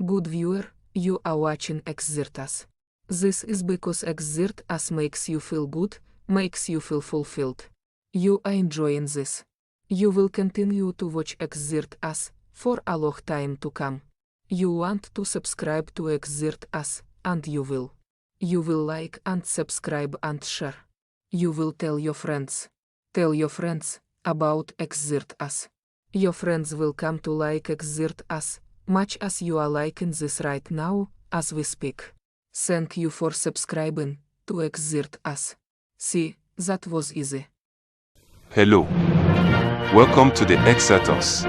Good viewer, you are watching Xirtus. This is because Xirtus makes you feel good, makes you feel fulfilled. You are enjoying this. You will continue to watch Xirtus for a long time to come. You want to subscribe to Xirtus, and you will. You will like and subscribe and share. You will tell your friends. Tell your friends about Xirtus. Your friends will come to like Xirtus, much as you are liking this right now, as we speak. Thank you for subscribing to Xirtus. See, that was easy. Hello. Welcome to the Xirtus.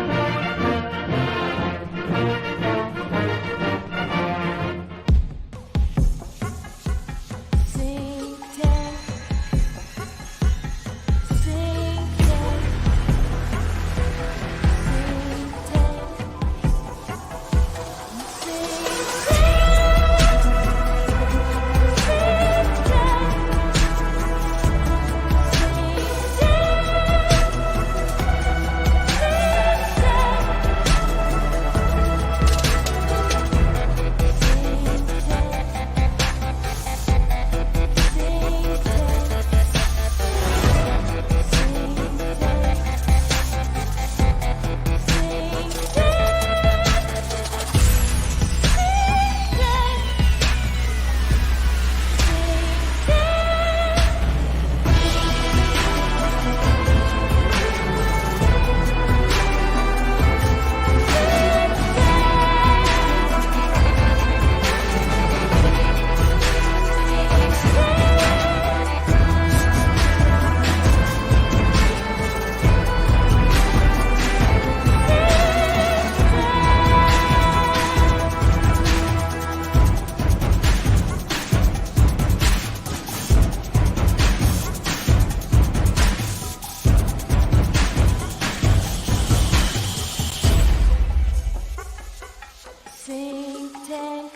Synctank.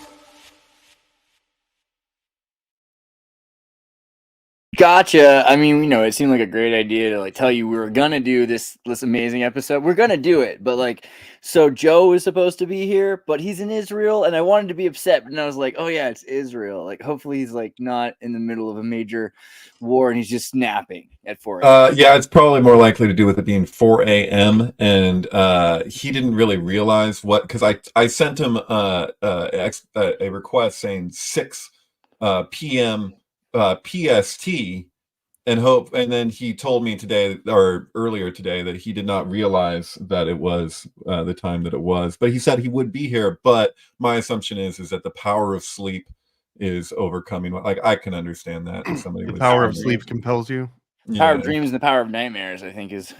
Gotcha. I mean, it seemed like a great idea to tell you we were gonna do this amazing episode. We're gonna do it, but so Joe is supposed to be here, but he's in Israel, and I wanted to be upset, but then I was like, oh yeah, it's Israel. Hopefully he's not in the middle of a major war and he's just snapping at 4 a.m. Yeah, it's probably more likely to do with it being 4 a.m. and he didn't really realize what, because I sent him a request saying 6 p.m. PST and then he told me today or earlier today that he did not realize that it was the time that it was, but he said he would be here. But my assumption is that the power of sleep is overcoming. I can understand that. Somebody The was power of sleep compels you. Power of dreams and the power of nightmares, I think, is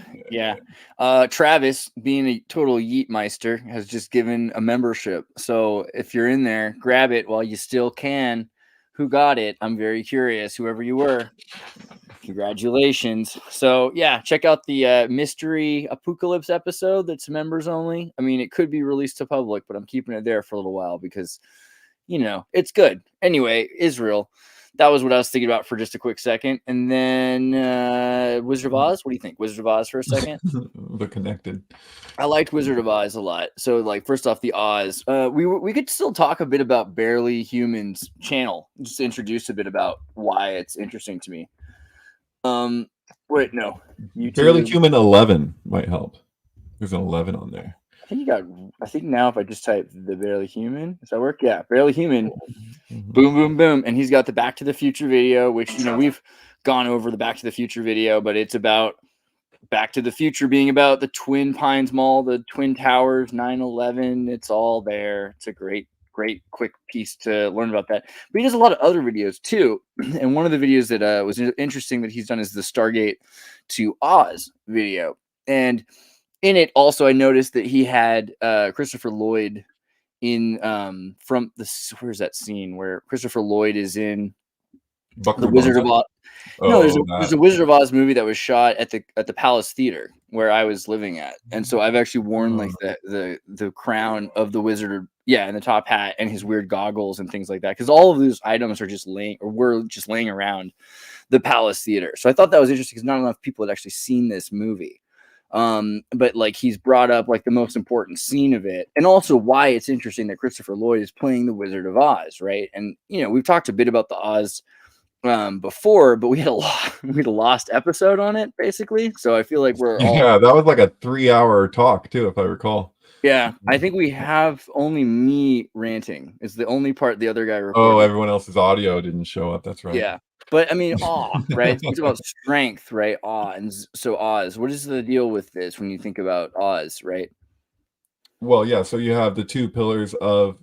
Travis, being a total Yeetmeister, has just given a membership. So if you're in there, grab it while you still can. Who got it? I'm very curious. Whoever you were, congratulations. So yeah, check out the mystery apocalypse episode that's members only. I mean, it could be released to public, but I'm keeping it there for a little while because it's good. Anyway, Israel. That was what I was thinking about for just a quick second. And then Wizard of Oz. What do you think? Wizard of Oz for a second? They're connected. I liked Wizard of Oz a lot. So first off, the Oz. We could still talk a bit about Barely Humans channel. Just introduce a bit about why it's interesting to me. Wait, no. YouTube. Barely Human 11 might help. There's an 11 on there. I think now if I just type the Barely Human, does that work? Yeah, Barely Human. Boom, boom, boom. And he's got the Back to the Future video, which, we've gone over the Back to the Future video, but it's about Back to the Future being about the Twin Pines Mall, the Twin Towers, 9/11. It's all there. It's a great, quick piece to learn about that. But he does a lot of other videos too. And one of the videos that was interesting that he's done is the Stargate to Oz video. And in it also, I noticed that he had Christopher Lloyd in from the, where's that scene where Christopher Lloyd is in the Wizard of Oz. No, there's a Wizard of Oz movie that was shot at the Palace Theater where I was living at, and so I've actually worn the crown of the wizard, and the top hat and his weird goggles and things like that, because all of those items are were just laying around the Palace Theater. So I thought that was interesting because not enough people had actually seen this movie. But like he's brought up like the most important scene of it, and also why it's interesting that Christopher Lloyd is playing the Wizard of Oz, right? And we've talked a bit about the Oz before, but we had a lost episode on it basically. So I feel like we're all that was like a 3-hour talk too, if I recall. Yeah, I think we have only me ranting is the only part the other guy recorded. Oh, everyone else's audio didn't show up. That's right. Yeah, but I mean, awe, right? It's about strength, right? Awe, and so Oz. What is the deal with this when you think about Oz, right? Well, yeah. So you have the 2 pillars of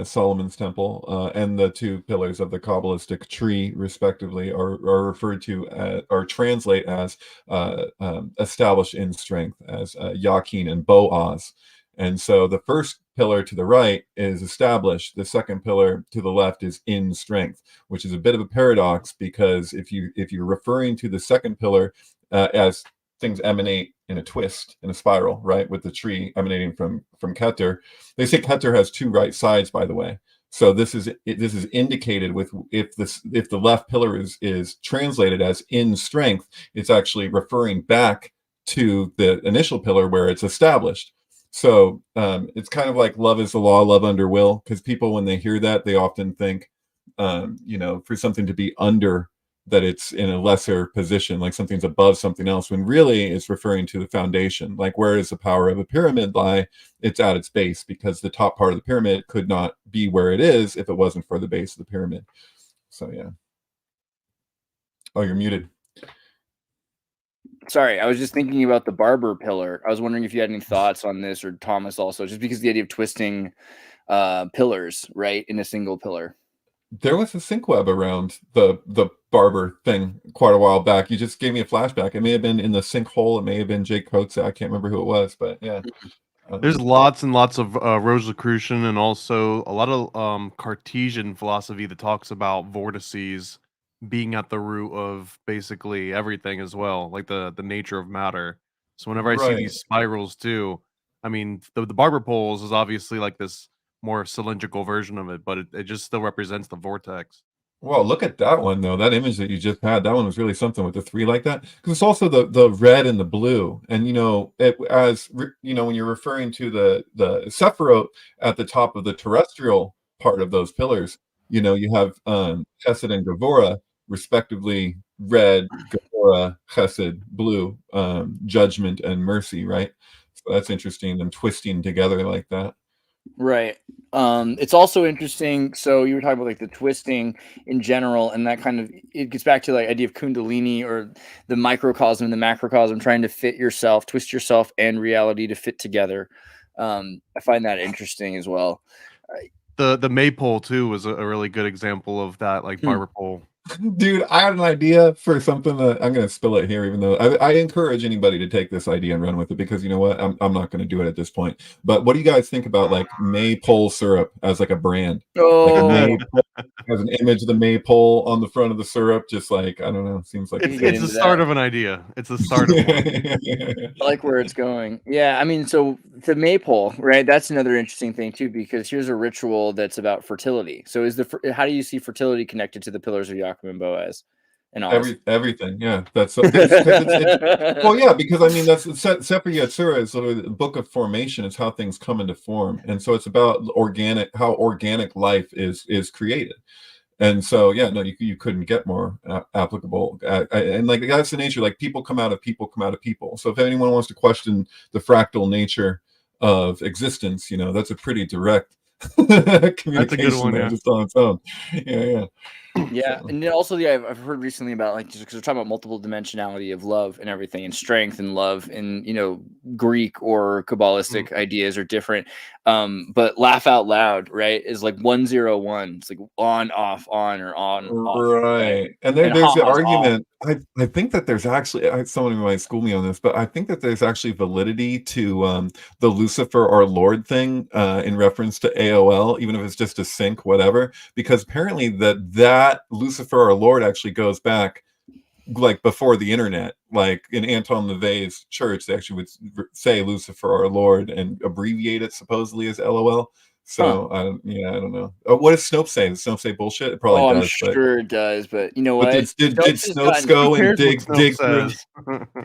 Solomon's Temple and the 2 pillars of the Kabbalistic tree, respectively, are referred to or translate as established in strength, as Yakin and Boaz. And so the first pillar to the right is established. The second pillar to the left is in strength, which is a bit of a paradox because if you're referring to the second pillar as things emanate in a twist, in a spiral, right, with the tree emanating from Keter. They say Keter has 2 right sides, by the way. So this is indicated with if the left pillar is translated as in strength, it's actually referring back to the initial pillar where it's established. So it's kind of like love is the law, love under will, because people, when they hear that, they often think, for something to be under, that it's in a lesser position, like something's above something else, when really it's referring to the foundation. Like, where does the power of a pyramid lie? It's at its base, because the top part of the pyramid could not be where it is if it wasn't for the base of the pyramid. So, yeah. Oh, you're muted. Sorry, I was just thinking about the barber pillar. I was wondering if you had any thoughts on this, or Thomas also, just because the idea of twisting pillars, right, in a single pillar. There was a sync web around the barber thing quite a while back. You just gave me a flashback. It may have been in the sinkhole. It may have been Jake Coates. I can't remember who it was, but yeah. There's lots and lots of Rosicrucian and also a lot of Cartesian philosophy that talks about vortices being at the root of basically everything as well, like the nature of matter. So whenever I see these spirals too, I mean, the barber poles is obviously like this more cylindrical version of it, but it just still represents the vortex. Well, look at that one though. That image that you just had, that one was really something with the 3 like that. Because it's also the red and the blue, and when you're referring to the Sephiroth at the top of the terrestrial part of those pillars, you have Chesed and Gevurah, respectively, red, Gevurah, Chesed, blue, judgment and mercy, right? So that's interesting, them twisting together like that. Right. It's also interesting. So you were talking about like the twisting in general, and that kind of, it gets back to like idea of Kundalini, or the microcosm and the macrocosm, trying to fit yourself, twist yourself and reality to fit together. I find that interesting as well. The maypole too was a really good example of that, like barber pole. Dude, I had an idea for something that I'm going to spill it here, even though I encourage anybody to take this idea and run with it, because you know what? I'm not going to do it at this point. But what do you guys think about like maypole syrup as like a brand? Like has an image of the maypole on the front of the syrup, just like, I don't know, seems like it's the start of an idea. It's the start of one. I like where it's going. Yeah, I mean, so the maypole, right? That's another interesting thing too, because here's a ritual that's about fertility. So how do you see fertility connected to the pillars of Yaakov and Boaz? And everything, yeah. That's well, yeah, because I mean that's Sefer Yetzirah is literally the book of formation. It's how things come into form, and so it's about how organic life is created. And so, yeah, no, you couldn't get more applicable. And like that's the nature. Like people come out of people, come out of people. So if anyone wants to question the fractal nature of existence, that's a pretty direct communication. That's a good one, yeah. Just on its own. Yeah. Yeah, and then also, yeah, I've heard recently about like, just because we're talking about multiple dimensionality of love and everything, and strength and love, and Greek or Kabbalistic ideas are different. But laugh out loud, right, is like 101. It's like on, off, on, or on, off. Right. And there's the argument. I think that there's actually, someone might school me on this, but I think that there's actually validity to the Lucifer our Lord thing in reference to AOL, even if it's just a sync, whatever, because apparently that Lucifer our Lord actually goes back like before the internet. Like in Anton LaVey's church, they actually would say Lucifer our Lord and abbreviate it supposedly as LOL. So yeah, I don't know. What does Snopes say? Does Snopes say bullshit? It probably I'm does, sure it does, but you know but what? did Snopes has Snopes gotten, go Who and cares what Snopes dig through? says?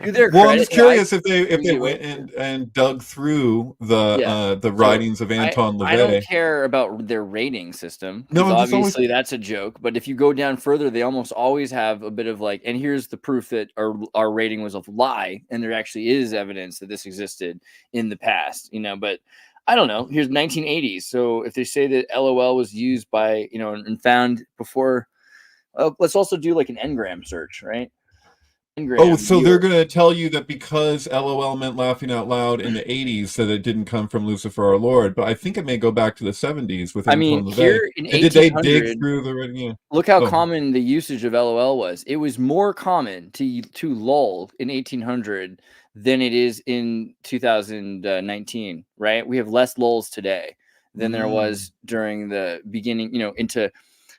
to their Well, I'm credit, just you know, curious if they wait, went and dug through the So writings of Anton I don't LaVey. care about their rating system No, because I'm just always obviously that's a joke. But if you go down further, they almost always have a bit of like, and here's the proof that our rating was a lie, and there actually is evidence that this existed in the past, you know. But I don't know. Here's 1980s. So if they say that LOL was used by, you know, and found before, let's also do like an engram search, right? Oh, Engram. so they're going to tell you that because LOL meant laughing out loud in the 80s, that it didn't come from Lucifer our Lord. But I think it may go back to the 70s with I mean, Anton LaVey. here in And did they dig 1800, through the yeah? look how Oh. common the usage of LOL was. It was more common to lol in 1800 than it is in 2019, right? We have less lols today than there was during the beginning, you know, into,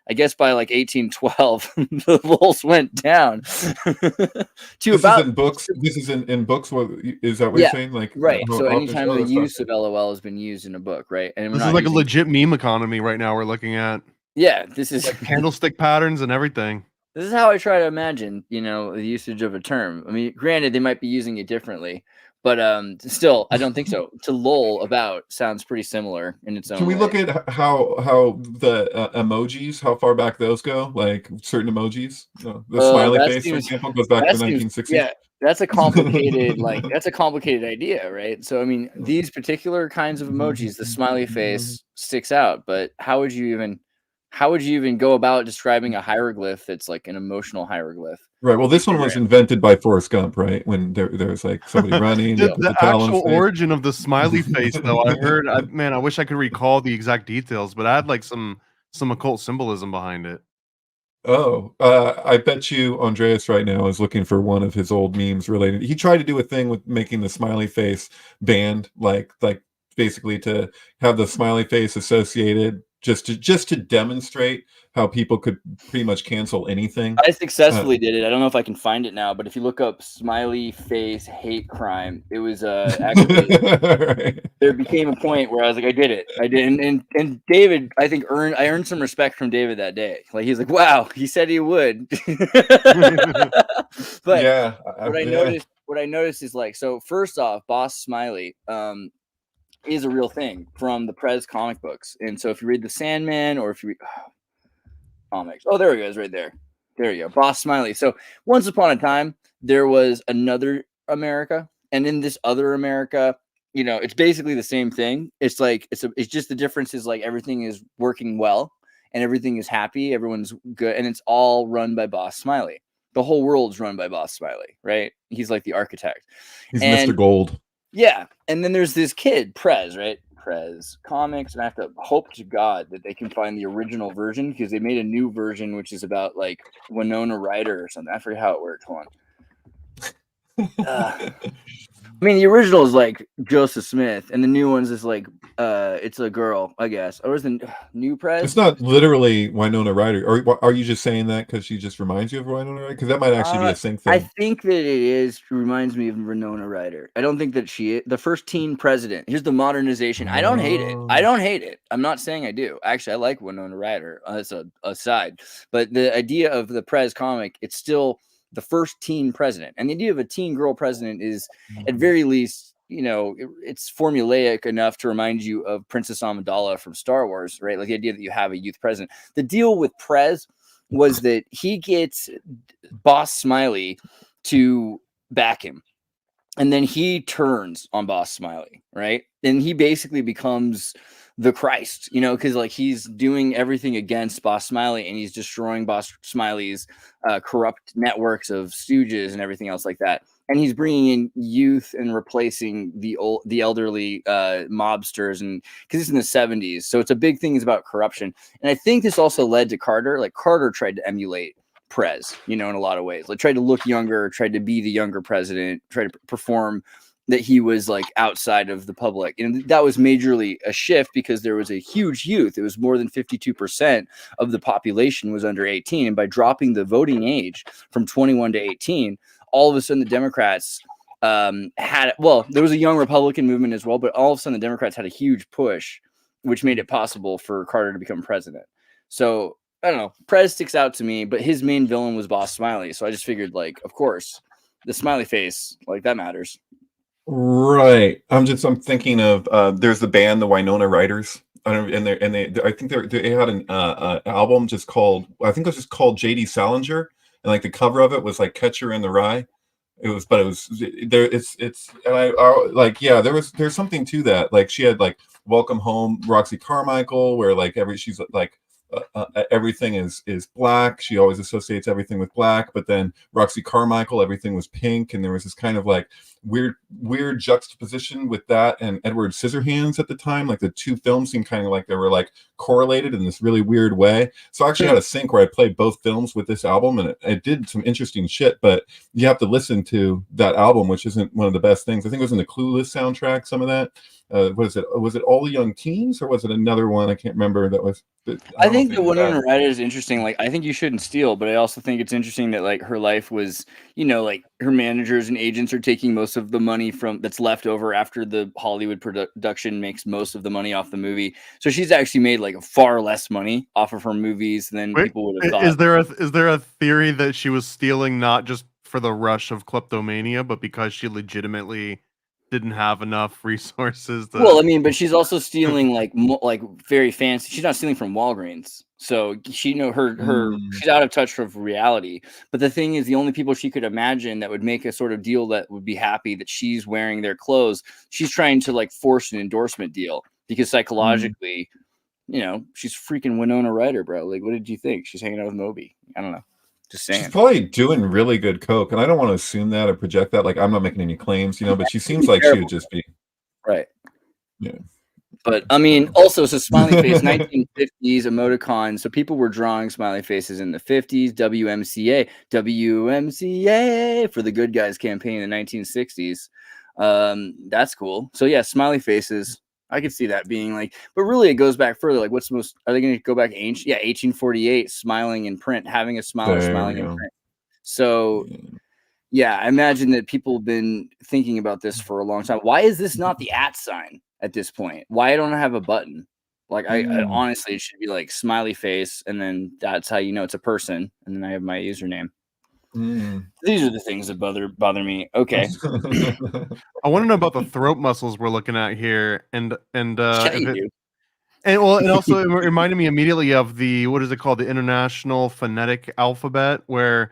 I guess by like 1812, the lols went down to This about. is in books. This is in books. What is that? What Yeah, you're saying? Like right. how So often? anytime Oh, the that's use of fascinating. LOL has been used in a book, right? And we're This is not like a using. legit meme economy right now. We're looking at Yeah, this is like candlestick patterns and everything. this is how I try to imagine, you know, the usage of a term. I mean, granted, they might be using it differently, but still, I don't think so. To lol about sounds pretty similar in its own Can we way. look at how the emojis, how far back those go? Like certain emojis, the smiley That face, for seems example, goes back to that the seems 1960s. yeah. That's a complicated that's a complicated idea, right? So I mean, these particular kinds of emojis, the smiley face sticks out, but how would you even go about describing a hieroglyph that's like an emotional hieroglyph? Right. Well, this one was Pictogram. invented by Forrest Gump, right? When there was like somebody running, the, put the the towel on his actual face. origin of the smiley face, though, I wish I could recall the exact details, but I had like some occult symbolism behind it. Oh, I bet you Andreas right now is looking for one of his old memes related. He tried to do a thing with making the smiley face banned, like basically to have the smiley face associated just to demonstrate how people could pretty much cancel anything. I successfully did it. I don't know if I can find it now, but if you look up smiley face hate crime, it was actually Right. there became a point where I was like, I did it. I did, and David, I think I earned some respect from David that day. Like he's like, wow, he said he would. But Yeah, what I noticed is like, so first off, Boss Smiley is a real thing from the Prez comic books, and so if you read the Sandman or if you read comics, oh, there he goes, right there. There you go, Boss Smiley. So once upon a time, there was another America, and in this other America, you know, it's basically the same thing. It's like it's just the difference is like everything is working well and everything is happy, everyone's good, and it's all run by Boss Smiley. The whole world's run by Boss Smiley, right? He's like the architect. he's And Mr. Gold. yeah, and then there's this kid, Prez, right? Prez Comics, and I have to hope to God that they can find the original version because they made a new version which is about like Winona Ryder or something. I forget how it works. Hold on. I mean, the original is like Joseph Smith, and the new one's is like it's a girl, I guess. Or is the new Prez? It's not literally Winona Ryder. Or are you just saying that because she just reminds you of Winona Ryder? Because that might actually be a sync thing. I think that it is reminds me of Winona Ryder. I don't think that she is the first teen president. Here's the modernization. I don't hate it. I don't hate it. I'm not saying I do. Actually, I like Winona Ryder. That's a aside. But the idea of the Prez comic, it's still the first teen president. And the idea of a teen girl president is, at very least, you know, it's formulaic enough to remind you of Princess Amidala from Star Wars, right? Like the idea that you have a youth president. The deal with Prez was that he gets Boss Smiley to back him. And then he turns on Boss Smiley, right? And he basically becomes the Christ, you know, because like he's doing everything against Boss Smiley and he's destroying Boss Smiley's corrupt networks of stooges and everything else like that. And he's bringing in youth and replacing the elderly mobsters, and because it's in the 70s, so it's a big thing is about corruption. And I think this also led to Carter. Like Carter tried to emulate Prez, you know, in a lot of ways. Like tried to look younger, tried to be the younger president, tried to perform that he was like outside of the public. And that was majorly a shift because there was a huge youth. It was more than 52% of the population was under 18. And by dropping the voting age from 21 to 18, all of a sudden the Democrats there was a young Republican movement as well, but all of a sudden the Democrats had a huge push which made it possible for Carter to become president. So I don't know. Prez sticks out to me, but his main villain was Boss Smiley. So I just figured, like, of course, the smiley face, like, that matters. Right. I'm thinking of there's the band, the Winona Riders. I don't, and I think they had an album just called, I think it was just called J.D. Salinger, and like the cover of it was like Catcher in the Rye. It was there. It's and I like, yeah, there's something to that. Like she had like Welcome Home, Roxy Carmichael, where like she's like everything is black. She always associates everything with black. But then Roxy Carmichael, everything was pink, and there was this kind of like weird juxtaposition with that and Edward Scissorhands at the time. Like the two films seemed kind of like they were like correlated in this really weird way. So I actually had a sync where I played both films with this album, and it did some interesting shit. But you have to listen to that album, which isn't one of the best things. I think it was in the Clueless soundtrack, some of that. Was it All the Young Teens, or was it another one? I can't remember. I think the Winona Ryder is interesting. Like, I think You Shouldn't Steal, but I also think it's interesting that like her life was, you know, like her managers and agents are taking most of the money from that's left over after the Hollywood production makes most of the money off the movie. So she's actually made like far less money off of her movies than people would have thought. Is there a theory that she was stealing not just for the rush of kleptomania, but because she legitimately didn't have enough resources to... Well, I mean, but she's also stealing like very fancy. She's not stealing from Walgreens, so she she's out of touch with reality. But the thing is, the only people she could imagine that would make a sort of deal that would be happy that she's wearing their clothes, she's trying to like force an endorsement deal because psychologically, you know, she's freaking Winona Ryder, bro. Like, what did you think? She's hanging out with Moby. I don't know. Just saying. She's probably doing really good coke, and I don't want to assume that or project that. Like, I'm not making any claims, you know, but she seems like she would just be right. Yeah. But I mean, also, so smiley face, 1950s emoticons. So people were drawing smiley faces in the 50s. WMCA for the Good Guys campaign in the 1960s. That's cool. So yeah, smiley faces. I could see that being like, but really it goes back further. Like, what's the most, are they going to go back ancient? Yeah, 1848, smiling in print, having a smile, smiling in print. So, yeah, I imagine that people have been thinking about this for a long time. Why is this not the @ sign at this point? Why don't I have a button? Like, I honestly, it should be like smiley face, and then that's how you know it's a person, and then I have my username. These are the things that bother me. Okay. I want to know about the throat muscles we're looking at here, and well, it also it reminded me immediately of the, what is it called, the International Phonetic Alphabet, where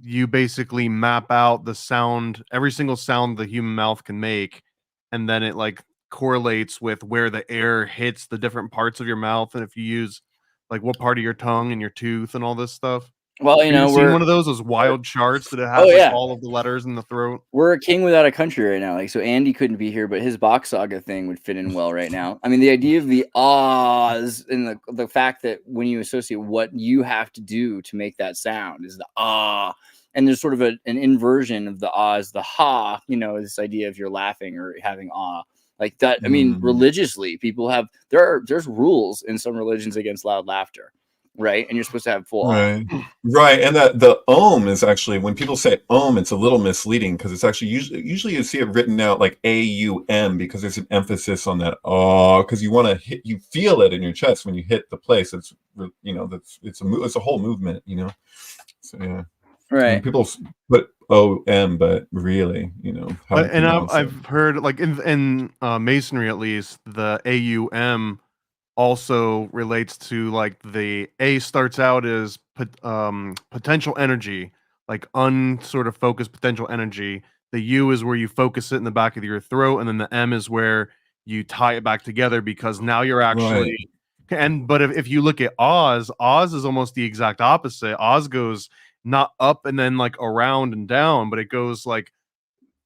you basically map out the sound, every single sound the human mouth can make, and then it like correlates with where the air hits the different parts of your mouth, and if you use like what part of your tongue and your tooth and all this stuff. Well, you know, we're seen one of those wild charts that it has all of the letters in the throat. We're a king without a country right now. Like, so Andy couldn't be here, but his Bach Saga thing would fit in well right now. I mean, the idea of the ahs and the fact that when you associate what you have to do to make that sound is the ah, and there's sort of an inversion of the ahs, the ha, you know, this idea of you're laughing or having ah. Like that. I mean, religiously, people have there's rules in some religions against loud laughter. Right, and you're supposed to have full right, and that the ohm is actually, when people say ohm, it's a little misleading because it's actually usually you see it written out like AUM because there's an emphasis on that because you want to hit, you feel it in your chest when you hit the place. It's, you know, it's a whole movement, you know. So yeah, right. And people put OM, but really, you know. And I've heard like in Masonry at least, the AUM also relates to like the A starts out as potential energy, like unsort of focused potential energy. The U is where you focus it in the back of your throat, and then the M is where you tie it back together because now you're actually but if you look at Oz is almost the exact opposite. Oz goes not up and then like around and down, but it goes like,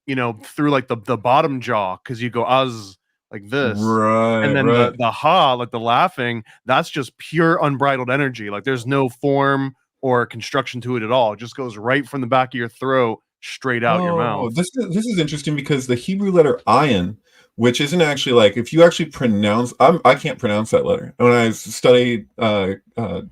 you know, through like the bottom jaw, because you go Oz like this, and then the ha, like the laughing, that's just pure unbridled energy. Like there's no form or construction to it at all. It just goes right from the back of your throat straight out your mouth. This is interesting because the Hebrew letter ayin, which isn't actually like, if you actually pronounce, I can't pronounce that letter. When I studied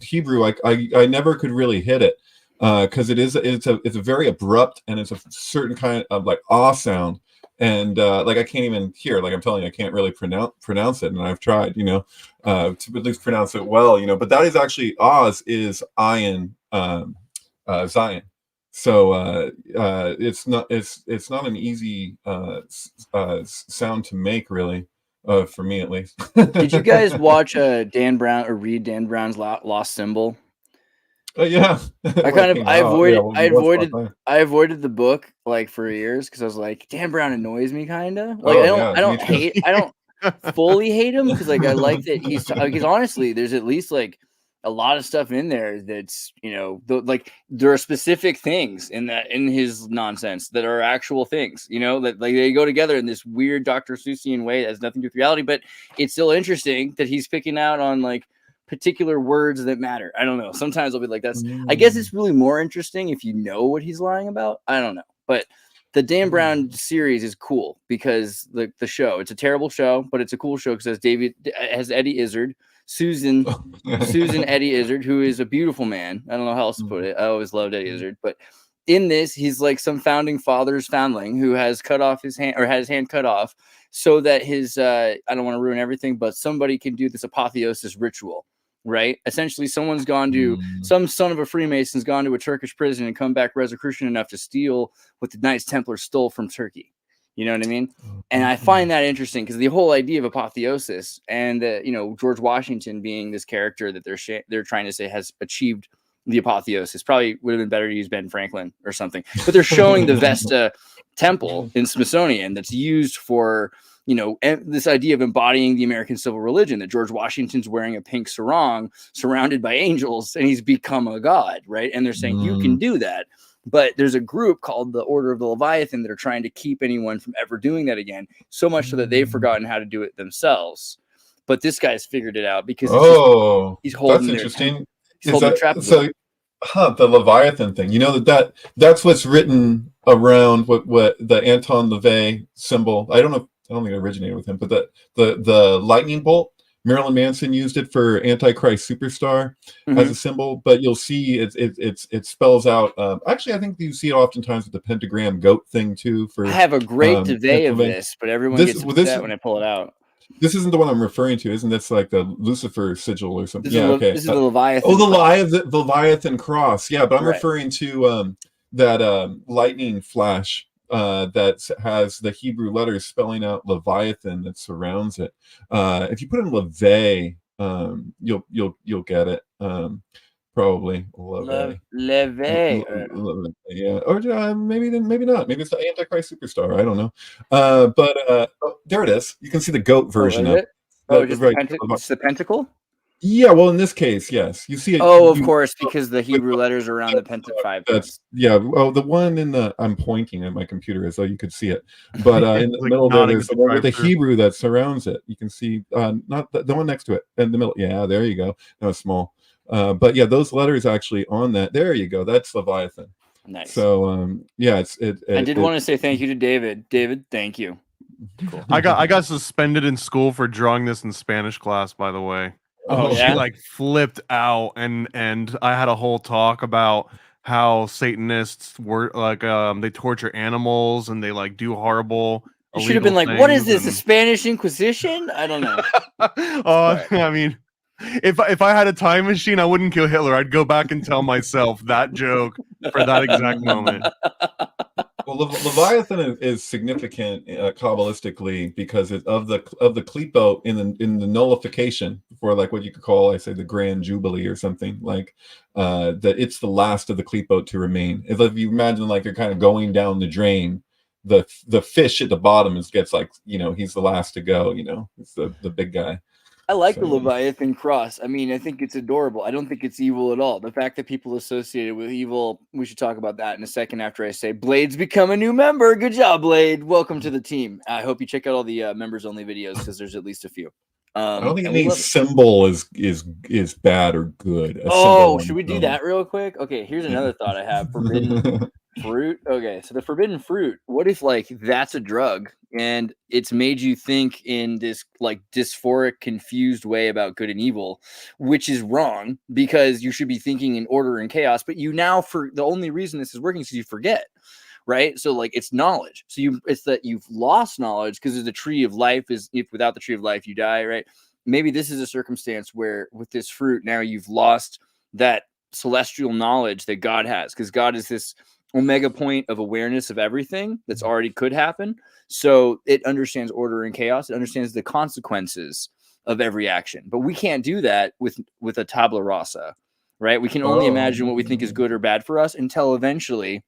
Hebrew, I never could really hit it because it's a very abrupt, and it's a certain kind of like ah sound. And like I can't even hear, like I'm telling you, I can't really pronounce it, and I've tried, to at least pronounce it well, but that is actually Oz is Ion, Zion. So it's not an easy sound to make, really, for me at least. Did you guys watch Dan Brown or read Dan Brown's Lost Symbol? Yeah. I avoided the book like for years because I was like, Dan Brown annoys me kind of. Like I don't fully hate him because like I like that he's because honestly, there's at least like a lot of stuff in there that's like there are specific things in his nonsense that are actual things, that like they go together in this weird Dr. Seussian way that has nothing to do with reality, but it's still interesting that he's picking out on like particular words that matter. I don't know. Sometimes I'll be like, I guess it's really more interesting if you know what he's lying about. I don't know. But the Dan Brown series is cool because the show, it's a terrible show, but it's a cool show because it has Eddie Izzard, Susan Eddie Izzard, who is a beautiful man. I don't know how else to put it. I always loved Eddie Izzard, but in this, he's like some founding father's foundling who has cut off his hand or had his hand cut off so that his, I don't want to ruin everything, but somebody can do this apotheosis ritual. Right. Essentially, someone's gone to some son of a Freemason's gone to a Turkish prison and come back Rosicrucian enough to steal what the Knights Templar stole from Turkey. You know what I mean? And I find that interesting because the whole idea of apotheosis and George Washington being this character that they're trying to say has achieved the apotheosis. Probably would have been better to use Ben Franklin or something. But they're showing the Vesta Temple in Smithsonian that's used for this idea of embodying the American civil religion, that George Washington's wearing a pink sarong surrounded by angels and he's become a god, right? And they're saying you can do that. But there's a group called the Order of the Leviathan that are trying to keep anyone from ever doing that again, so much so that they've forgotten how to do it themselves. But this guy's figured it out because he's holding that's interesting. He's holding the trap. So, the Leviathan thing, that's what's written around what the Anton LaVey symbol. I don't think it originated with him, but the lightning bolt, Marilyn Manson used it for Antichrist Superstar as a symbol, but you'll see it spells out. Actually, I think you see it oftentimes with the pentagram goat thing too. I have a great delay of this, but everyone gets upset when I pull it out. This isn't the one I'm referring to, isn't this like the Lucifer sigil or something? This is the Leviathan. Oh, the Leviathan cross. Yeah, but I'm referring to that lightning flash that has the Hebrew letters spelling out Leviathan that surrounds it. If you put in LeVay, you'll get it. Probably LeVay. Yeah, or maybe not. Maybe it's the Antichrist Superstar. I don't know. But there it is. You can see the goat version of it. It's the pentacle. Yeah, well, in this case, yes, you see it. Oh, of course, because the Hebrew letters are around the pentacle. Well, the one I'm pointing at my computer as though you could see it, but in the middle there's the one with the Hebrew that surrounds it. You can see not the one next to it in the middle. Yeah, there you go. No, small. But yeah, those letters actually on that. There you go. That's Leviathan. Nice. So I did want to say thank you to David. David, thank you. Cool. I got suspended in school for drawing this in Spanish class, by the way. Oh, she like flipped out, and I had a whole talk about how Satanists were like they torture animals and they like do horrible. You should have been like, "What is this? The Spanish Inquisition?" I don't know. I mean, if I had a time machine, I wouldn't kill Hitler. I'd go back and tell myself that joke for that exact moment. Well, Leviathan is significant Kabbalistically because of the klipot in the nullification for like what you could call, I say, the Grand Jubilee or something like that. It's the last of the klipot to remain. If you imagine like you're kind of going down the drain, the fish at the bottom gets like he's the last to go. It's the big guy. I like the Leviathan cross. I mean, I think it's adorable. I don't think it's evil at all. The fact that people associate it with evil, we should talk about that in a second after I say Blade's become a new member. Good job, Blade. Welcome to the team. I hope you check out all the members-only videos because there's at least a few. I don't think any symbol is bad or good. Should we do that real quick? Okay, here's another thought I have. Forbidden fruit. Okay, so the forbidden fruit. What if like that's a drug and it's made you think in this like dysphoric, confused way about good and evil, which is wrong because you should be thinking in order and chaos. But you now, for the only reason this is working is you forget. right? So like it's knowledge. So it's that you've lost knowledge because the tree of life is, if without the tree of life you die, right? Maybe this is a circumstance where with this fruit now you've lost that celestial knowledge that God has, because God is this omega point of awareness of everything that's already could happen. So it understands order and chaos. It understands the consequences of every action. But we can't do that with a tabula rasa, right? We can only imagine what we think is good or bad for us until eventually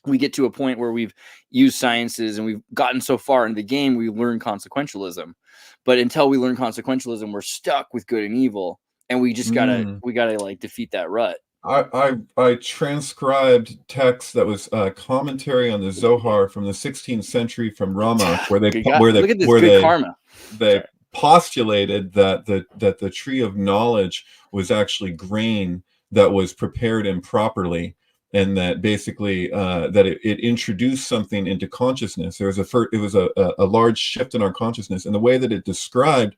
we get to a point where we've used sciences and we've gotten so far in the game, we learn consequentialism. But until we learn consequentialism, we're stuck with good and evil. And we just gotta like defeat that rut. I transcribed text that was commentary on the Zohar from the 16th century from Rama, where they karma. They postulated that the tree of knowledge was actually grain that was prepared improperly, and that basically that it introduced something into consciousness. It was a large shift in our consciousness, and the way that it described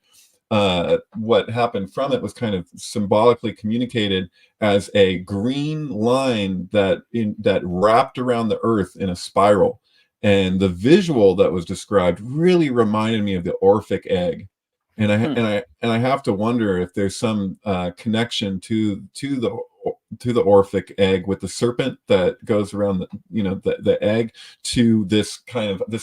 what happened from it was kind of symbolically communicated as a green line that wrapped around the earth in a spiral. And the visual that was described really reminded me of the Orphic egg. And I have to wonder if there's some connection to the Orphic egg with the serpent that goes around the egg, to this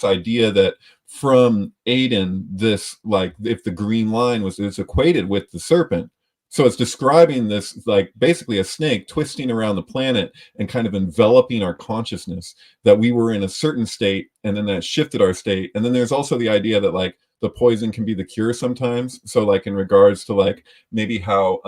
idea that from Aden, this, like, if the green line is equated with the serpent. So it's describing this, like, basically a snake twisting around the planet and kind of enveloping our consciousness, that we were in a certain state and then that shifted our state. And then there's also the idea that, like, the poison can be the cure sometimes. So, like, in regards to, like, maybe how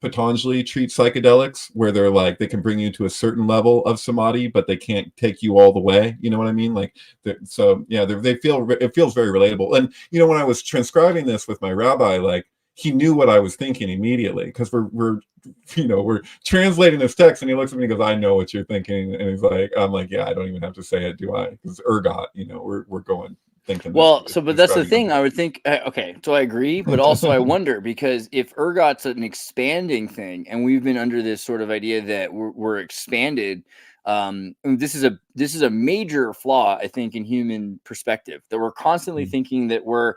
Patanjali treats psychedelics, where they're like, they can bring you to a certain level of samadhi, but they can't take you all the way. You know what I mean? Like, so yeah, it feels very relatable. And, when I was transcribing this with my rabbi, like, he knew what I was thinking immediately, because we're translating this text, and he looks at me and goes, "I know what you're thinking." And he's like, I'm like, "Yeah, I don't even have to say it, do I?" Because ergot, we're going thinking. Well, but that's the thing. I would think, okay, so I agree, but also I wonder, because if ergot's an expanding thing, and we've been under this sort of idea that we're expanded, this is a major flaw, I think, in human perspective, that we're constantly thinking that we're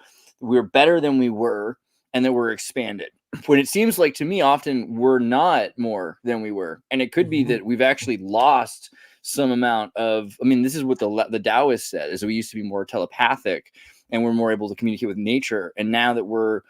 better than we were, and that we're expanded, when it seems like, to me, often we're not more than we were. And it could be that we've actually lost some amount of, this is what the Taoist said, is that we used to be more telepathic and we're more able to communicate with nature. And now that we're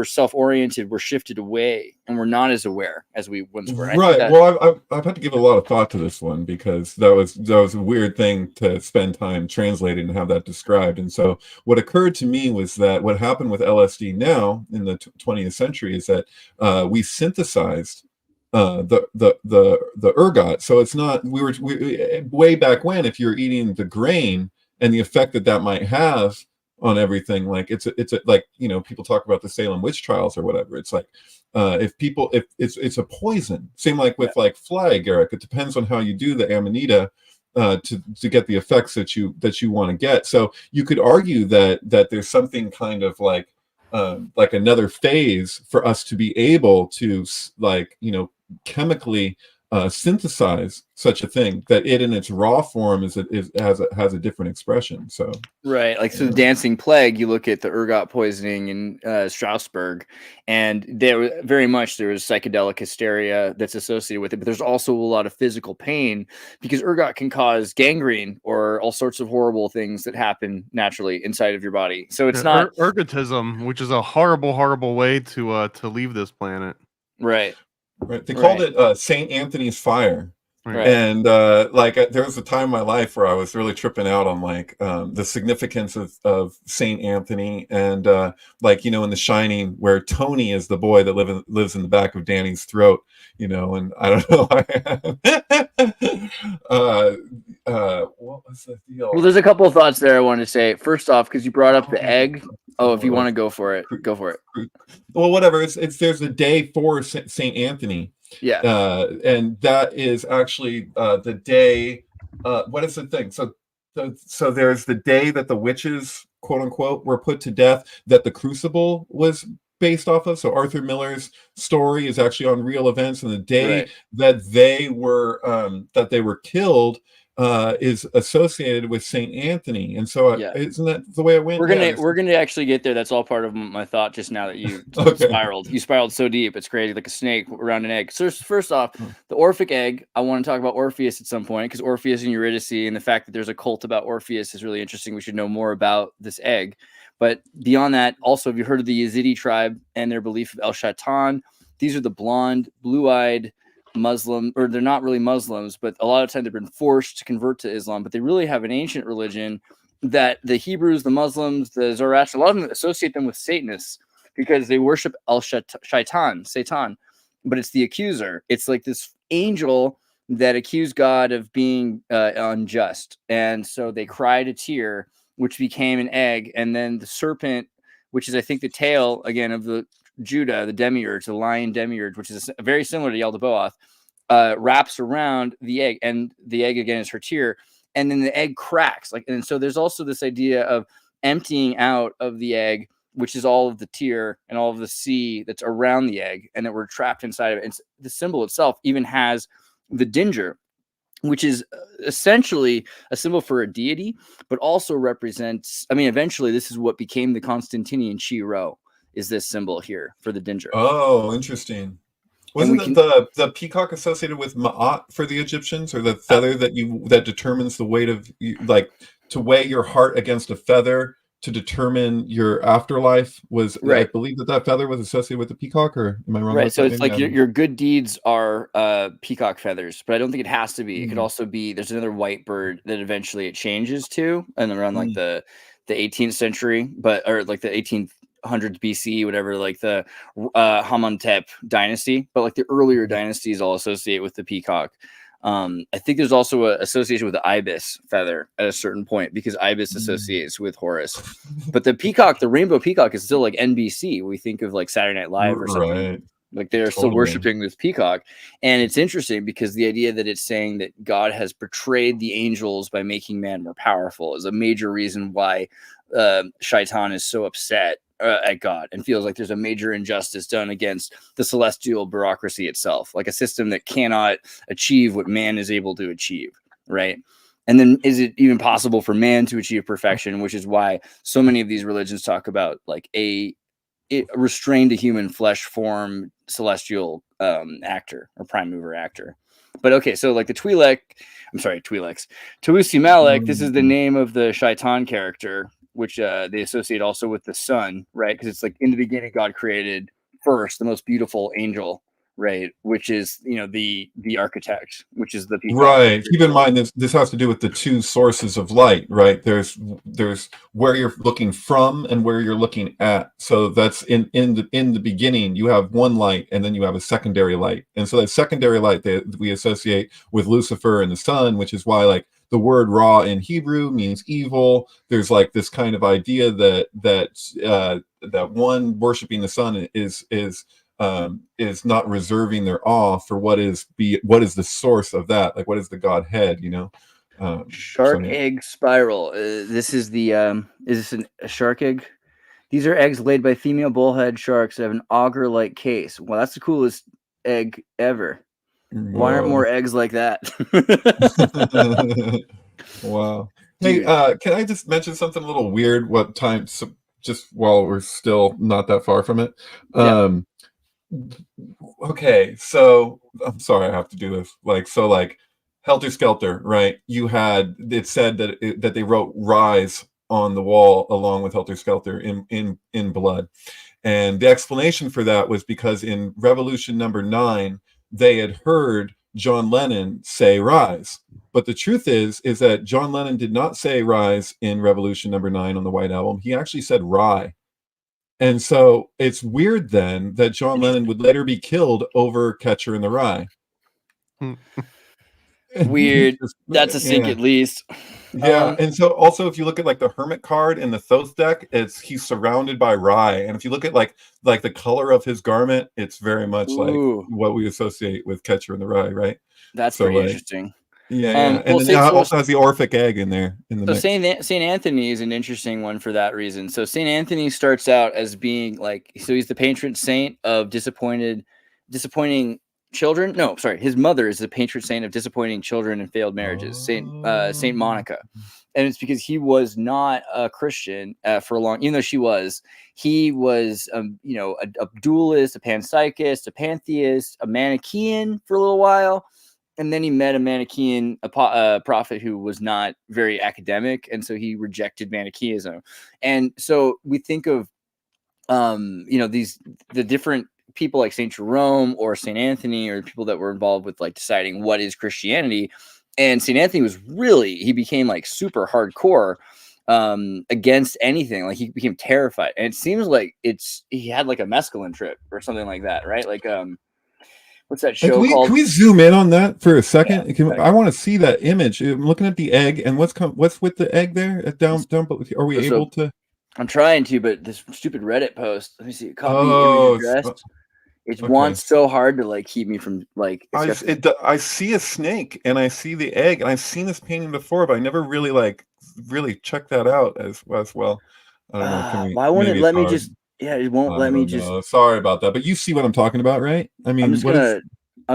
self-oriented, we're shifted away, and we're not as aware as we once were. Right. Well, I've had to give a lot of thought to this one, because that was a weird thing to spend time translating and have that described. And so what occurred to me was that what happened with LSD now in the 20th century is that we synthesized the ergot. So it's not, we way back when, if you're eating the grain and the effect that might have on everything, like it's like, people talk about the Salem witch trials or whatever. It's like, if it's a poison, same like with like fly agaric. It depends on how you do the amanita to get the effects that you want to get. So you could argue that there's something kind of like another phase for us to be able to, like, chemically synthesize such a thing, that it in its raw form has a different expression. So right, like, so the dancing plague, you look at the ergot poisoning in Strasbourg, and there was psychedelic hysteria that's associated with it, but there's also a lot of physical pain, because ergot can cause gangrene or all sorts of horrible things that happen naturally inside of your body. So it's not ergotism, which is a horrible way to leave this planet. Right. Right. They called it St. Anthony's fire. Right. And there was a time in my life where I was really tripping out on the significance of St. Anthony, and in The Shining, where Tony is the boy that lives in the back of Danny's throat, and I don't know. What was the deal? Well, there's a couple of thoughts there I wanted to say. First off, because you brought up the egg. If you want to go for it, go for it. Well, whatever. There's a day for St. Anthony. Yeah. And that is actually the day. What is the thing? So there's the day that the witches, quote unquote, were put to death, that the Crucible was based off of. So Arthur Miller's story is actually on real events, and the day that they were killed, is associated with Saint Anthony, and so Yeah. isn't that the way it went? We're gonna actually get there. That's all part of my thought just now that you Okay. spiraled. You spiraled so deep, it's crazy, like a snake around an egg. So first off, the Orphic egg. I want to talk about Orpheus at some point because Orpheus and Eurydice and the fact that there's a cult about Orpheus is really interesting. We should know more about this egg. But beyond that, also, have you heard of the Yazidi tribe and their belief of El Shaitan? These are the blonde, blue-eyed Muslim, or they're not really Muslims, but a lot of time they've been forced to convert to Islam, but they really have an ancient religion that the Hebrews, the Muslims, the Zoroastrians, a lot of them associate them with Satanists because they worship El Shaitan, Satan, but it's the accuser. It's like this angel that accused God of being unjust. And so they cried a tear, which became an egg. And then the serpent, which is, I think, the tail, again, of the Judah, the demiurge, the lion demiurge, which is very similar to Yaldabaoth, wraps around the egg. And the egg, again, is her tear. And then the egg cracks. And so there's also this idea of emptying out of the egg, which is all of the tear and all of the sea that's around the egg, and that we're trapped inside of it. And the symbol itself even has the dinger, which is essentially a symbol for a deity, but also represents, eventually this is what became the Constantinian Chi-Rho, is this symbol here for the dinger. Oh, interesting. Wasn't the peacock associated with Ma'at for the Egyptians, or the feather that determines the weight of, like, to weigh your heart against a feather to determine your afterlife? Was right. I believe that feather was associated with the peacock, or am I wrong? Right. So it's like your good deeds are peacock feathers, but I don't think it has to be. It could also be, there's another white bird that eventually it changes to, and around like the 18th century, or like the 1800s BC, whatever, like the Hammantep dynasty, but like the earlier dynasties all associate with the peacock. I think there's also an association with the ibis feather at a certain point, because ibis associates with Horus. But the peacock, the rainbow peacock, is still like NBC. We think of like Saturday Night Live or something. Right. Like they're still worshiping this peacock. And it's interesting because the idea that it's saying that God has betrayed the angels by making man more powerful is a major reason why Shaitan is so upset at God and feels like there's a major injustice done against the celestial bureaucracy itself, like a system that cannot achieve what man is able to achieve, right? And then is it even possible for man to achieve perfection, which is why so many of these religions talk about like a restrained to human flesh form celestial actor or prime mover actor. But okay, so like the Twi'lek, Talusi Malek, this is the name of the Shaitan character, which they associate also with the sun, right? Because it's like in the beginning, God created first the most beautiful angel, right? Which is, the architect, which is the people. Right. Keep in mind this has to do with the two sources of light, right? There's where you're looking from and where you're looking at. So that's in the beginning, you have one light, and then you have a secondary light. And so that secondary light that we associate with Lucifer and the sun, which is why like the word Ra in Hebrew means evil. There's like this kind of idea that one worshiping the sun is not reserving their awe for what is the source of that, like what is the Godhead, Shark egg spiral. This is the is this a shark egg? These are eggs laid by female bullhead sharks that have an auger-like case. Well, that's the coolest egg ever. Whoa. Why aren't more eggs like that? Wow. Hey, can I just mention something a little weird? Just while we're still not that far from it. Yeah. Okay, so I'm sorry I have to do this. Like Helter Skelter, right? It said that they wrote "Rise" on the wall along with Helter Skelter in blood, and the explanation for that was because in Revolution number 9 they had heard John Lennon say "Rise," but the truth is that John Lennon did not say "Rise" in Revolution number 9 on the White Album. He actually said "Rye." And so it's weird then that John Lennon would later be killed over Catcher in the Rye. Weird. That's a sync at least. Yeah. And so also if you look at like the Hermit card in the Thoth deck, he's surrounded by rye. And if you look at like the color of his garment, it's very much like what we associate with Catcher in the Rye, right? That's pretty interesting. Yeah, and then it also has the Orphic egg in there. So Saint Anthony is an interesting one for that reason. So Saint Anthony starts out as being like, so he's the patron saint of disappointing children. No, sorry, his mother is the patron saint of disappointing children and failed marriages, Saint Monica, and it's because he was not a Christian for a long. Even though she was, he was, you know, a dualist, a panpsychist, a pantheist, a Manichaean for a little while. And then he met a Manichaean prophet who was not very academic, and so he rejected Manichaeism. And so we think of, you know, the different people like Saint Jerome or Saint Anthony, or people that were involved with like deciding what is Christianity. And Saint Anthony was he became like super hardcore against anything. Like he became terrified, and it seems like he had like a mescaline trip or something like that, right? Like what's that show called? Can we zoom in on that for a second? Yeah, I want to see that image. I'm looking at the egg, and what's with the egg there? Down. Are we able to? I'm trying to, but this stupid Reddit post. Let me see. Copy image address. It wants so hard to like keep me from like. I see a snake and I see the egg, and I've seen this painting before, but I never really checked that out as well. I don't know. Why won't it let me just? Yeah, it won't let me just. Sorry about that, but you see what I'm talking about, right? I mean, I'm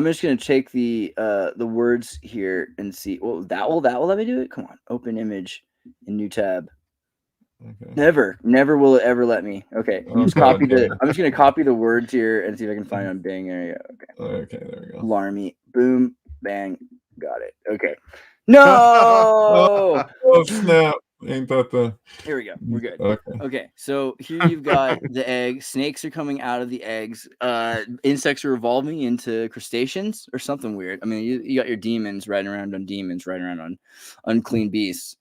just gonna take the words here and see. Well, that will let me do it. Come on, open image in new tab. Okay. Never will it ever let me. Okay, I'm just gonna copy the words here and see if I can find it on Bing. There you go. Okay, there we go. Alarmy, boom, bang, got it. Okay. No. Oh snap! Ain't that the? Here we go. We're good. Okay. So here you've got the egg. Snakes are coming out of the eggs. Insects are evolving into crustaceans or something weird. I mean, you got your demons riding around on unclean beasts.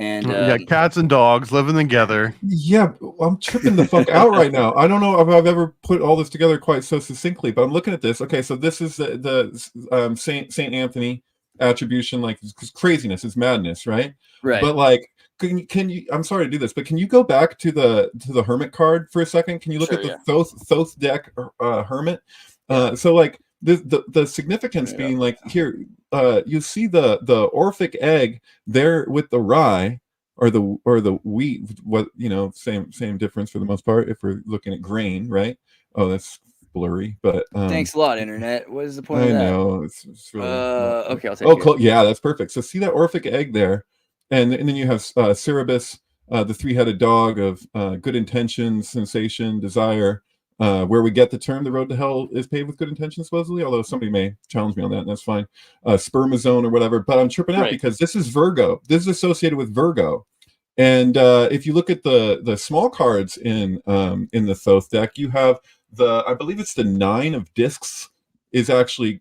And you got cats and dogs living together. Yeah, I'm tripping the fuck out right now. I don't know if I've ever put all this together quite so succinctly, but I'm looking at this. Okay, so this is the Saint Anthony attribution, like craziness, it's madness, right? Right. But like, can you? I'm sorry to do this, but can you go back to the hermit card for a second? Can you look at the Thoth deck hermit? So like the significance being like here. You see the Orphic egg there with the rye or the wheat. What same difference for the most part if we're looking at grain, right? Oh, that's blurry, but thanks a lot, internet. What is the point of that? I know it's really okay. I'll take it. Cool. Yeah, that's perfect. So see that Orphic egg there, and then you have Cerberus, the three-headed dog of good intentions, sensation, desire. Where we get the term "the road to hell is paved with good intentions," supposedly, although somebody may challenge me on that, and that's fine. Spermazone or whatever, but I'm tripping out because this is Virgo. This is associated with Virgo, and if you look at the small cards in the Thoth deck, you have I believe it's the 9 of discs is actually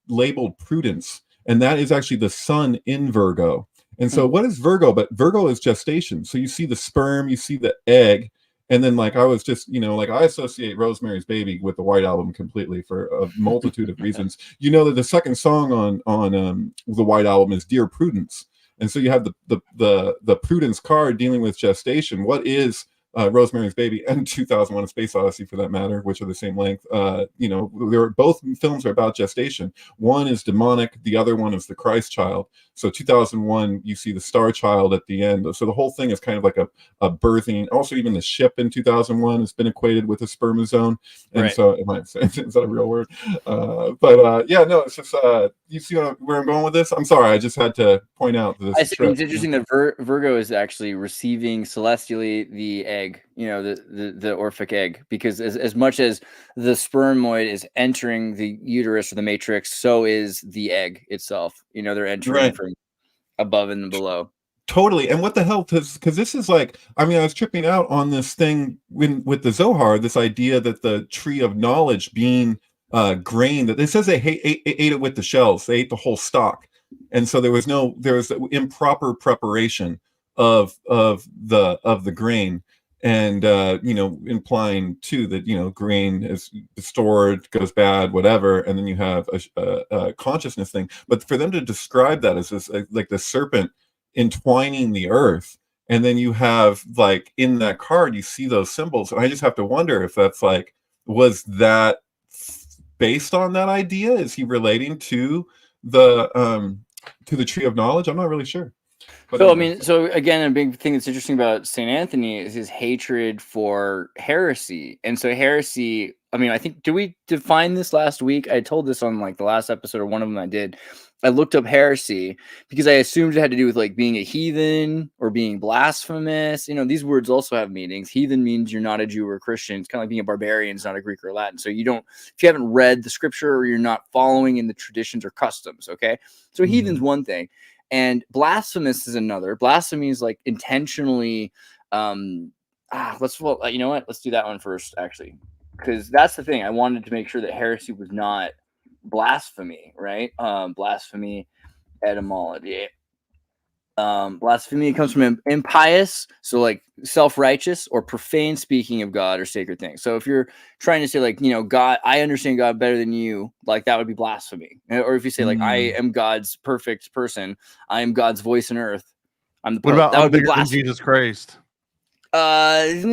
labeled prudence, and that is actually the sun in Virgo. And so, what is Virgo? But Virgo is gestation. So you see the sperm, you see the egg. And then, like, I was just, I associate Rosemary's Baby with the White Album completely for a multitude of reasons. You know that the second song on the White Album is Dear Prudence. And so you have the Prudence card dealing with gestation. What is Rosemary's Baby and 2001: A Space Odyssey, for that matter, which are the same length? Both films are about gestation. One is demonic, the other one is the Christ child. So 2001, you see the Star Child at the end. So the whole thing is kind of like a birthing. Also, even the ship in 2001 has been equated with a spermazone. And so, is that a real word? It's just, you see where I'm going with this? I'm sorry, I just had to point out this. I think it's interesting that Virgo is actually receiving celestially the egg, the Orphic egg, because as much as the spermoid is entering the uterus or the matrix, so is the egg itself. They're entering from above and below. Totally. And what the hell? Because this is like, I was tripping out on this thing with the Zohar, this idea that the tree of knowledge being grain, that it says they ate it with the shells. They ate the whole stalk. And so there was improper preparation of the grain. And implying too that grain is stored, goes bad, whatever, and then you have a consciousness thing. But for them to describe that as this, like the serpent entwining the earth, and then you have like in that card you see those symbols, and I just have to wonder if that's like, was that based on that idea? Is he relating to the tree of knowledge? I'm not really sure. But So I anyway, mean, so again, a big thing that's interesting about Saint Anthony is his hatred for heresy. And so heresy, I mean, I think, did we define this last week? I told this on like the last episode or one of them I did. I looked up heresy because I assumed it had to do with like being a heathen or being blasphemous. You know, these words also have meanings. Heathen means you're not a Jew or a Christian. It's kind of like being a barbarian. It's not a Greek or Latin. So you don't, if you haven't read the scripture or you're not following in the traditions or customs, okay? So heathen's one thing. And blasphemous is another. Blasphemy is like intentionally, you know what? Let's do that one first, actually, because that's the thing. I wanted to make sure that heresy was not blasphemy, right? Blasphemy etymology. Blasphemy comes from impious, so like self-righteous or profane speaking of God or sacred things. So if you're trying to say like, you know, God, I understand God better than you, like that would be blasphemy. Or if you say like, I am God's perfect person, I am God's voice in earth, I'm the What Pope, about that I'm would be bigger than blasphemy. Jesus Christ? I don't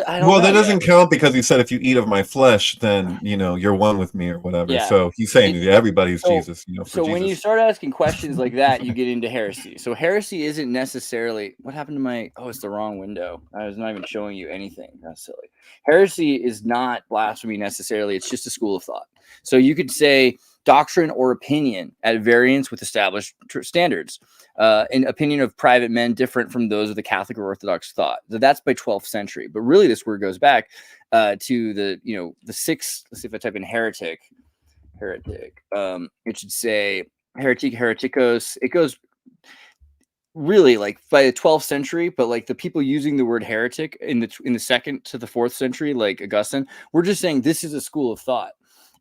well, know that doesn't yet. count because he said, if you eat of my flesh, then, you know, you're one with me or whatever. Yeah. So he's saying everybody's So, Jesus, you know, for so when you Jesus. start asking questions like that, you get into heresy. So heresy isn't necessarily what happened to my. Oh, it's the wrong window. I was not even showing you anything. That's silly. Heresy is not blasphemy necessarily. It's just a school of thought. So you could say doctrine or opinion at variance with established standards. An opinion of private men different from those of the Catholic or Orthodox thought. So that's by 12th century. But really, this word goes back to the sixth. Let's see if I type in heretic. It should say heretic, hereticos. It goes really like by the 12th century, but like the people using the word heretic in the second to the 4th century, like Augustine, we're just saying this is a school of thought.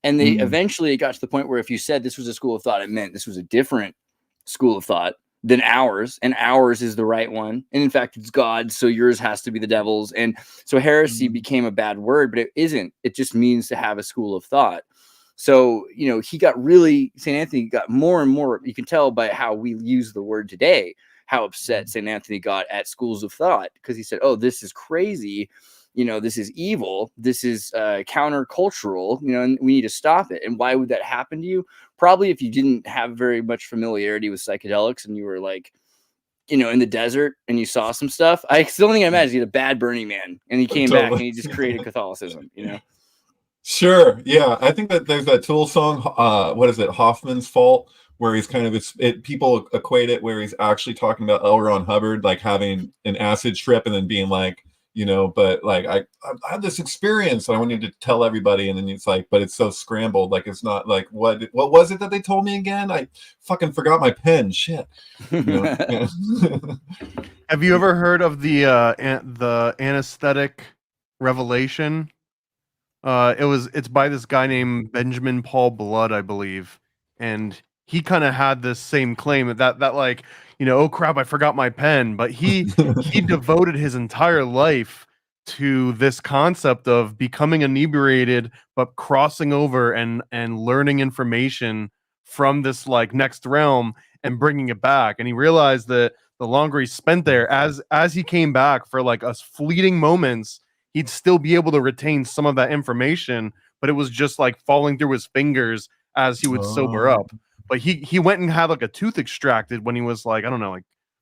And they eventually got to the point where if you said this was a school of thought, it meant this was a different school of thought than ours, and ours is the right one. And in fact, it's God's, so yours has to be the devil's. And so heresy became a bad word, but it isn't. It just means to have a school of thought. So, you know, St. Anthony got more and more, you can tell by how we use the word today, how upset St. Anthony got at schools of thought, because he said, oh, this is crazy. You know, this is evil. This is countercultural, you know, and we need to stop it. And why would that happen to you? Probably if you didn't have very much familiarity with psychedelics and you were like, you know, in the desert and you saw some stuff. I still think I imagine he had a bad Burning Man and he came back and he just created Catholicism, you know? Sure. Yeah. I think that there's that Tool song, what is it, Hoffman's Fault, where he's kind of, people equate it where he's actually talking about L. Ron Hubbard, like having an acid trip and then being like, you know, but like, I had this experience and I wanted to tell everybody. And then it's like, but it's so scrambled. Like, it's not like, what was it that they told me again? I fucking forgot my pen. Shit. You know? Yeah. Have you ever heard of the anesthetic revelation? It's by this guy named Benjamin Paul Blood, I believe, and he kind of had this same claim that like, you know, oh crap, I forgot my pen, but he devoted his entire life to this concept of becoming inebriated but crossing over and learning information from this like next realm and bringing it back. And he realized that the longer he spent there, as he came back for like us fleeting moments, he'd still be able to retain some of that information, but it was just like falling through his fingers as he would sober up. But he went and had like a tooth extracted when he was like, I don't know,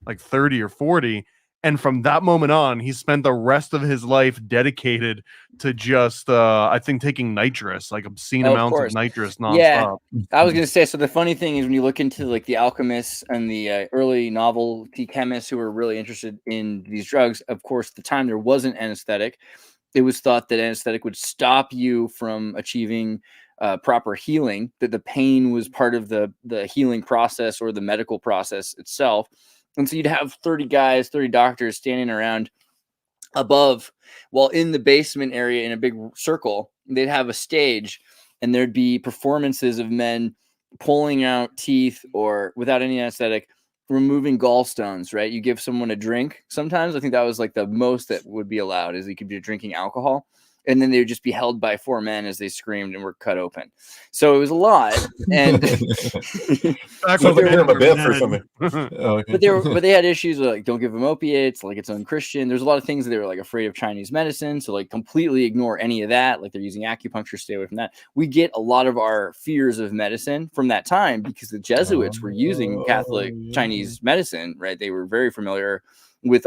like 30 or 40. And from that moment on, he spent the rest of his life dedicated to just, I think, taking nitrous, like obscene amounts of nitrous nonstop. Yeah, I was going to say, so the funny thing is when you look into like the alchemists and the early novelty chemists who were really interested in these drugs, of course, at the time there wasn't anesthetic. It was thought that anesthetic would stop you from achieving proper healing, that the pain was part of the healing process or the medical process itself. And so you'd have 30 doctors standing around above, while in the basement area in a big circle, they'd have a stage and there'd be performances of men pulling out teeth or without any anesthetic, removing gallstones, right? You give someone a drink. Sometimes I think that was like the most that would be allowed is you could be drinking alcohol. and then they would just be held by 4 men as they screamed and were cut open. So it was a lot. And Sounds like they're a bit for something. Oh, okay. but they had issues with, like, don't give them opiates, like it's unchristian. There's a lot of things that they were like afraid of Chinese medicine, so like completely ignore any of that. Like they're using acupuncture, stay away from that. We get a lot of our fears of medicine from that time because the Jesuits were using Catholic Chinese medicine, right? They were very familiar with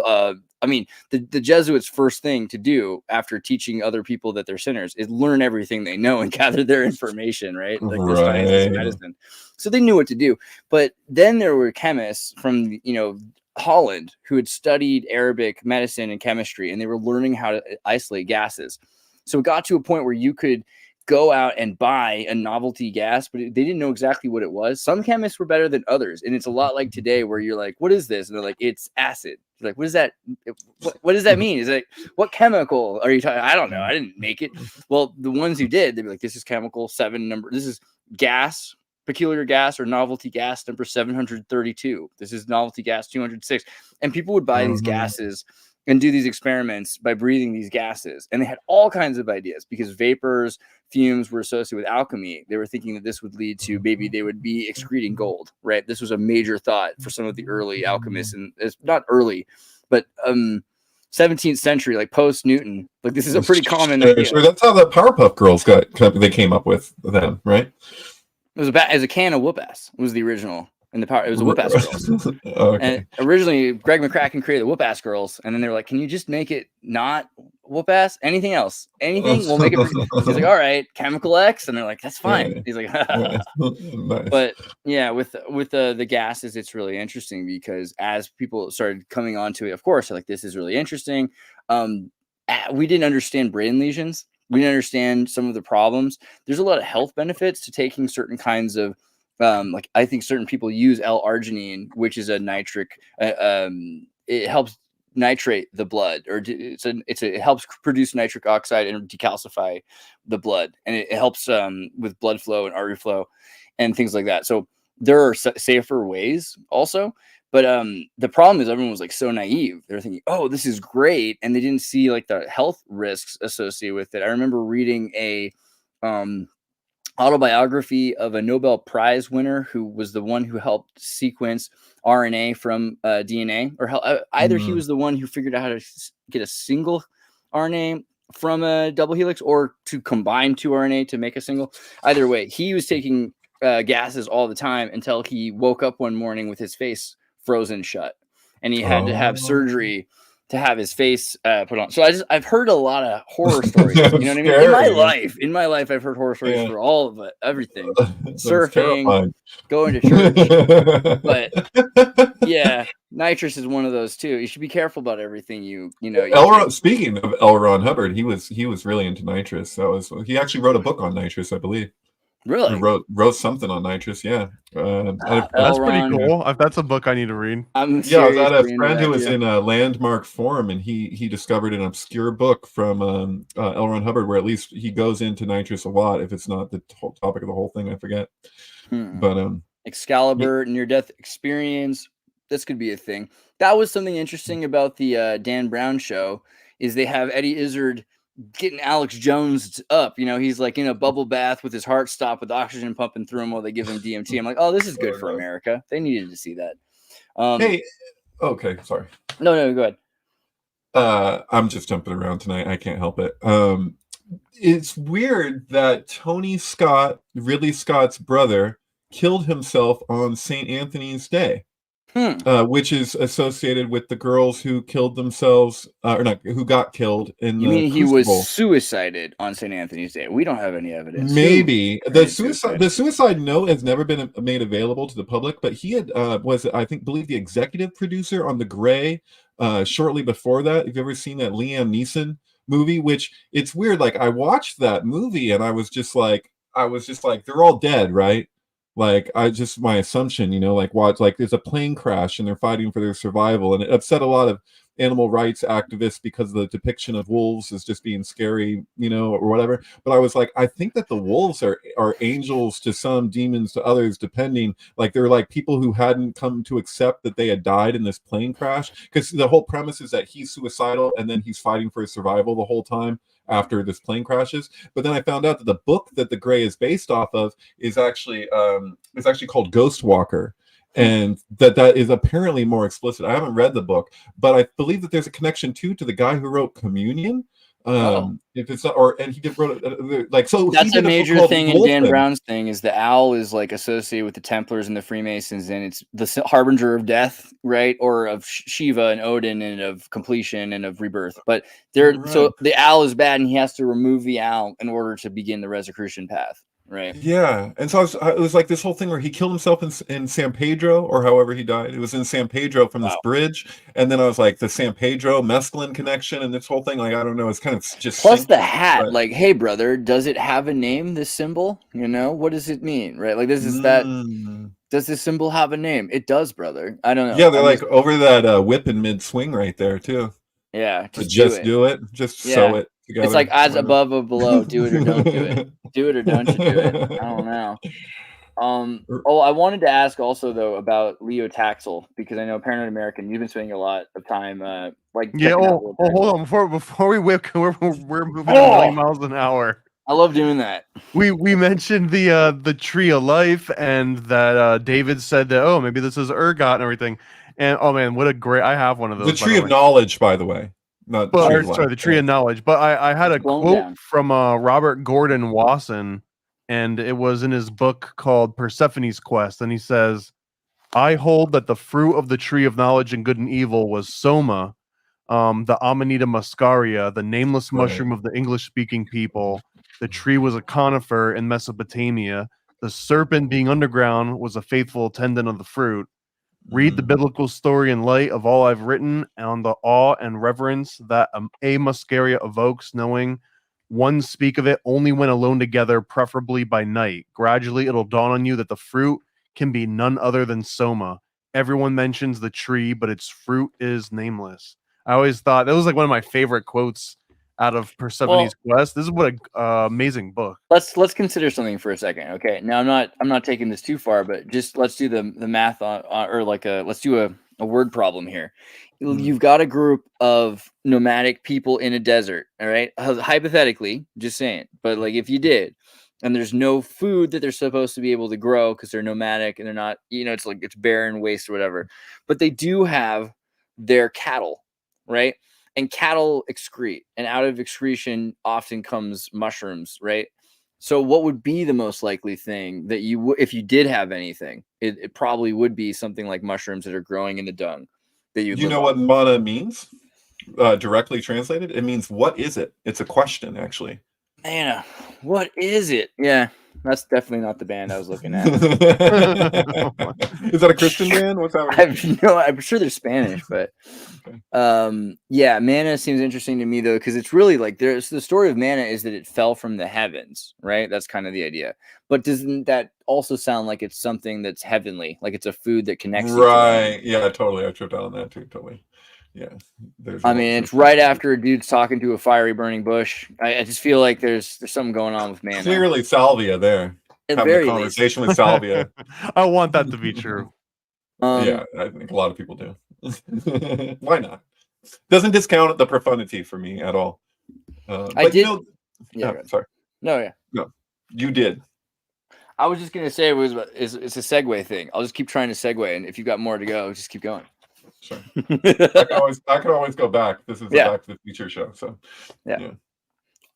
I mean, the Jesuits' first thing to do after teaching other people that they're sinners is learn everything they know and gather their information, right? Like the science of medicine. So they knew what to do. But then there were chemists from, Holland who had studied Arabic medicine and chemistry, and they were learning how to isolate gases. So it got to a point where you could go out and buy a novelty gas, but they didn't know exactly what it was. Some chemists were better than others. And it's a lot like today where you're like, what is this? And they're like, it's acid. You're like, what is that? What does that mean? Is it, what chemical are you talking? I don't know. I didn't make it. Well, the ones who did, they'd be like, this is chemical 7 number. This is gas, peculiar gas or novelty gas number 732. This is novelty gas 206. And people would buy these gases and do these experiments by breathing these gases. And they had all kinds of ideas because vapors, fumes were associated with alchemy. They were thinking that this would lead to maybe they would be excreting gold, right? This was a major thought for some of the early alchemists. And it's not early, but 17th century, like post Newton. Like this is a pretty common idea. Sure, that's how the Powerpuff Girls they came up with them, right? It was as a can of whoop ass was the original. And it was a whoop ass girls. Okay. And originally Greg McCracken created the whoop ass girls, and then they were like, "Can you just make it not whoop ass? Anything else? Anything? We'll make it." He's like, "All right, chemical X," and they're like, "That's fine." Yeah. He's like, Nice. But yeah, with the gases, it's really interesting because as people started coming onto it, of course, like this is really interesting. We didn't understand brain lesions. We didn't understand some of the problems. There's a lot of health benefits to taking certain kinds of like I think certain people use L-arginine, which is a nitric. It helps nitrate the blood, or it helps produce nitric oxide and decalcify the blood, and it helps with blood flow and artery flow and things like that. So there are safer ways also. But the problem is everyone was like so naive. They're thinking, oh, this is great. And they didn't see like the health risks associated with it. I remember reading a autobiography of a Nobel Prize winner who was the one who helped sequence RNA from DNA, or either he was the one who figured out how to get a single RNA from a double helix or to combine 2 RNA to make a single. Either way, he was taking gases all the time until he woke up one morning with his face frozen shut, and he had to have surgery to have his face put on. So I've heard a lot of horror stories. You know what I mean? In my life, I've heard horror stories for all of it, everything. Surfing, going to church. But yeah, nitrous is one of those too. You should be careful about everything you know. Speaking of L. Ron Hubbard, he was really into nitrous. He actually wrote a book on nitrous, I believe. Really? He wrote something on nitrous, yeah. That's pretty cool. That's a book I need to read. I was at a friend who was in a Landmark Forum, and he discovered an obscure book from L. Ron Hubbard where at least he goes into nitrous a lot. If it's not the whole topic of the whole thing, I forget. But Excalibur, near-death experience. This could be a thing. That was something interesting about the Dan Brown show. Is they have Eddie Izzard getting Alex Jones up, he's like in a bubble bath with his heart stopped with oxygen pumping through him while they give him DMT. I'm like, oh, this is good for America. They needed to see that. Hey, okay, sorry. No, go ahead. I'm just jumping around tonight. I can't help it. It's weird that Tony Scott, Ridley Scott's brother, killed himself on St. Anthony's Day. Which is associated with the girls who killed themselves, or not, who got killed in the mean he Crucible. Was suicided on St. Anthony's Day? We don't have any evidence. Maybe the suicide note has never been made available to the public, but he had believe the executive producer on The Grey shortly before that. Have you ever seen that Liam Neeson movie? Which it's weird. Like I watched that movie and I was just like they're all dead, right? Like my assumption, like watch, like there's a plane crash and they're fighting for their survival, and it upset a lot of animal rights activists because the depiction of wolves is just being scary, you know, or whatever. But I was like, I think that the wolves are angels to some, demons to others, depending. Like they're like people who hadn't come to accept that they had died in this plane crash, because the whole premise is that he's suicidal and then he's fighting for his survival the whole time after this plane crashes. But then I found out that the book that the Gray is based off of is actually called Ghost Walker, and that is apparently more explicit. I haven't read the book, but I believe that there's a connection too to the guy who wrote Communion. If it's not, or and he did wrote like, so that's he a did major book thing in Dan Brown's thing, is the owl is like associated with the Templars and the Freemasons, and it's the harbinger of death, right, or of Shiva and Odin, and of completion and of rebirth. But there, Right. so the owl is bad, and he has to remove the owl in order to begin the Rosicrucian path. Right. Yeah, and so it was like this whole thing where he killed himself in San Pedro, or however he died. It was in San Pedro from this bridge, and then I was like, the San Pedro mescaline connection, and this whole thing, like, I don't know, it's kind of just plus the hat. Like, hey, brother, does it have a name? This symbol, you know, what does it mean? Right? Like, this is that. Does this symbol have a name? It does, brother. I don't know. Yeah, they're like over that whip in mid swing right there too. Yeah, just do it. Just sew it together. It's like as above or below. Do it or don't do it. Do it or don't you do it. I don't know. I wanted to ask also though about Leo Taxel, because I know Paranoid American, you've been spending a lot of time hold on, before we whip, we're moving a million miles an hour. I love doing that. We mentioned the tree of life, and that David said that, maybe this is ergot and everything. And oh man, what a great! I have one of those. The tree of knowledge, by the way. The tree of knowledge. But I had a quote from Robert Gordon Wasson, and it was in his book called Persephone's Quest, and he says, "I hold that the fruit of the tree of knowledge and good and evil was soma, the Amanita muscaria, the nameless mushroom of the English-speaking people. The tree was a conifer in Mesopotamia. The serpent, being underground, was a faithful attendant of the fruit. Read the biblical story in light of all I've written, on the awe and reverence that a muscaria evokes, knowing one speak of it only when alone together, preferably by night. Gradually, it'll dawn on you that the fruit can be none other than soma. Everyone mentions the tree, but its fruit is nameless." I always thought that was like one of my favorite quotes out of Persephone's Quest. This is what an amazing book. Let's consider something for a second, okay? Now I'm not taking this too far, but just let's do the math let's do a word problem here. You've got a group of nomadic people in a desert, all right? Hypothetically, just saying, but like if you did, and there's no food that they're supposed to be able to grow because they're nomadic and they're not, you know, it's like it's barren waste or whatever, but they do have their cattle, right? And cattle excrete, and out of excretion often comes mushrooms, right? So what would be the most likely thing that if you did have anything, it probably would be something like mushrooms that are growing in the dung. That you know what mana means? Directly translated, it means what is it? It's a question, actually. Mana, what is it? Yeah. That's definitely not the band I was looking at. Is that a Christian band? What's that? I'm sure they're Spanish, but yeah, mana seems interesting to me though, because it's really like the story of mana is that it fell from the heavens, right? That's kind of the idea. But doesn't that also sound like it's something that's heavenly, like it's a food that connects? Right? Yeah, totally. I tripped out on that too. Totally. Yeah. It's right after a dude's talking to a fiery burning bush. I just feel like there's something going on with mana. Clearly salvia there. Having a conversation with salvia. I want that to be true. Yeah, I think a lot of people do. Why not? Doesn't discount the profundity for me at all. I did. Sorry. No, you did. I was just gonna say it's a segue thing. I'll just keep trying to segue, and if you've got more to go, just keep going. Sure. I can always go back. This is a Back to the Future show, so yeah.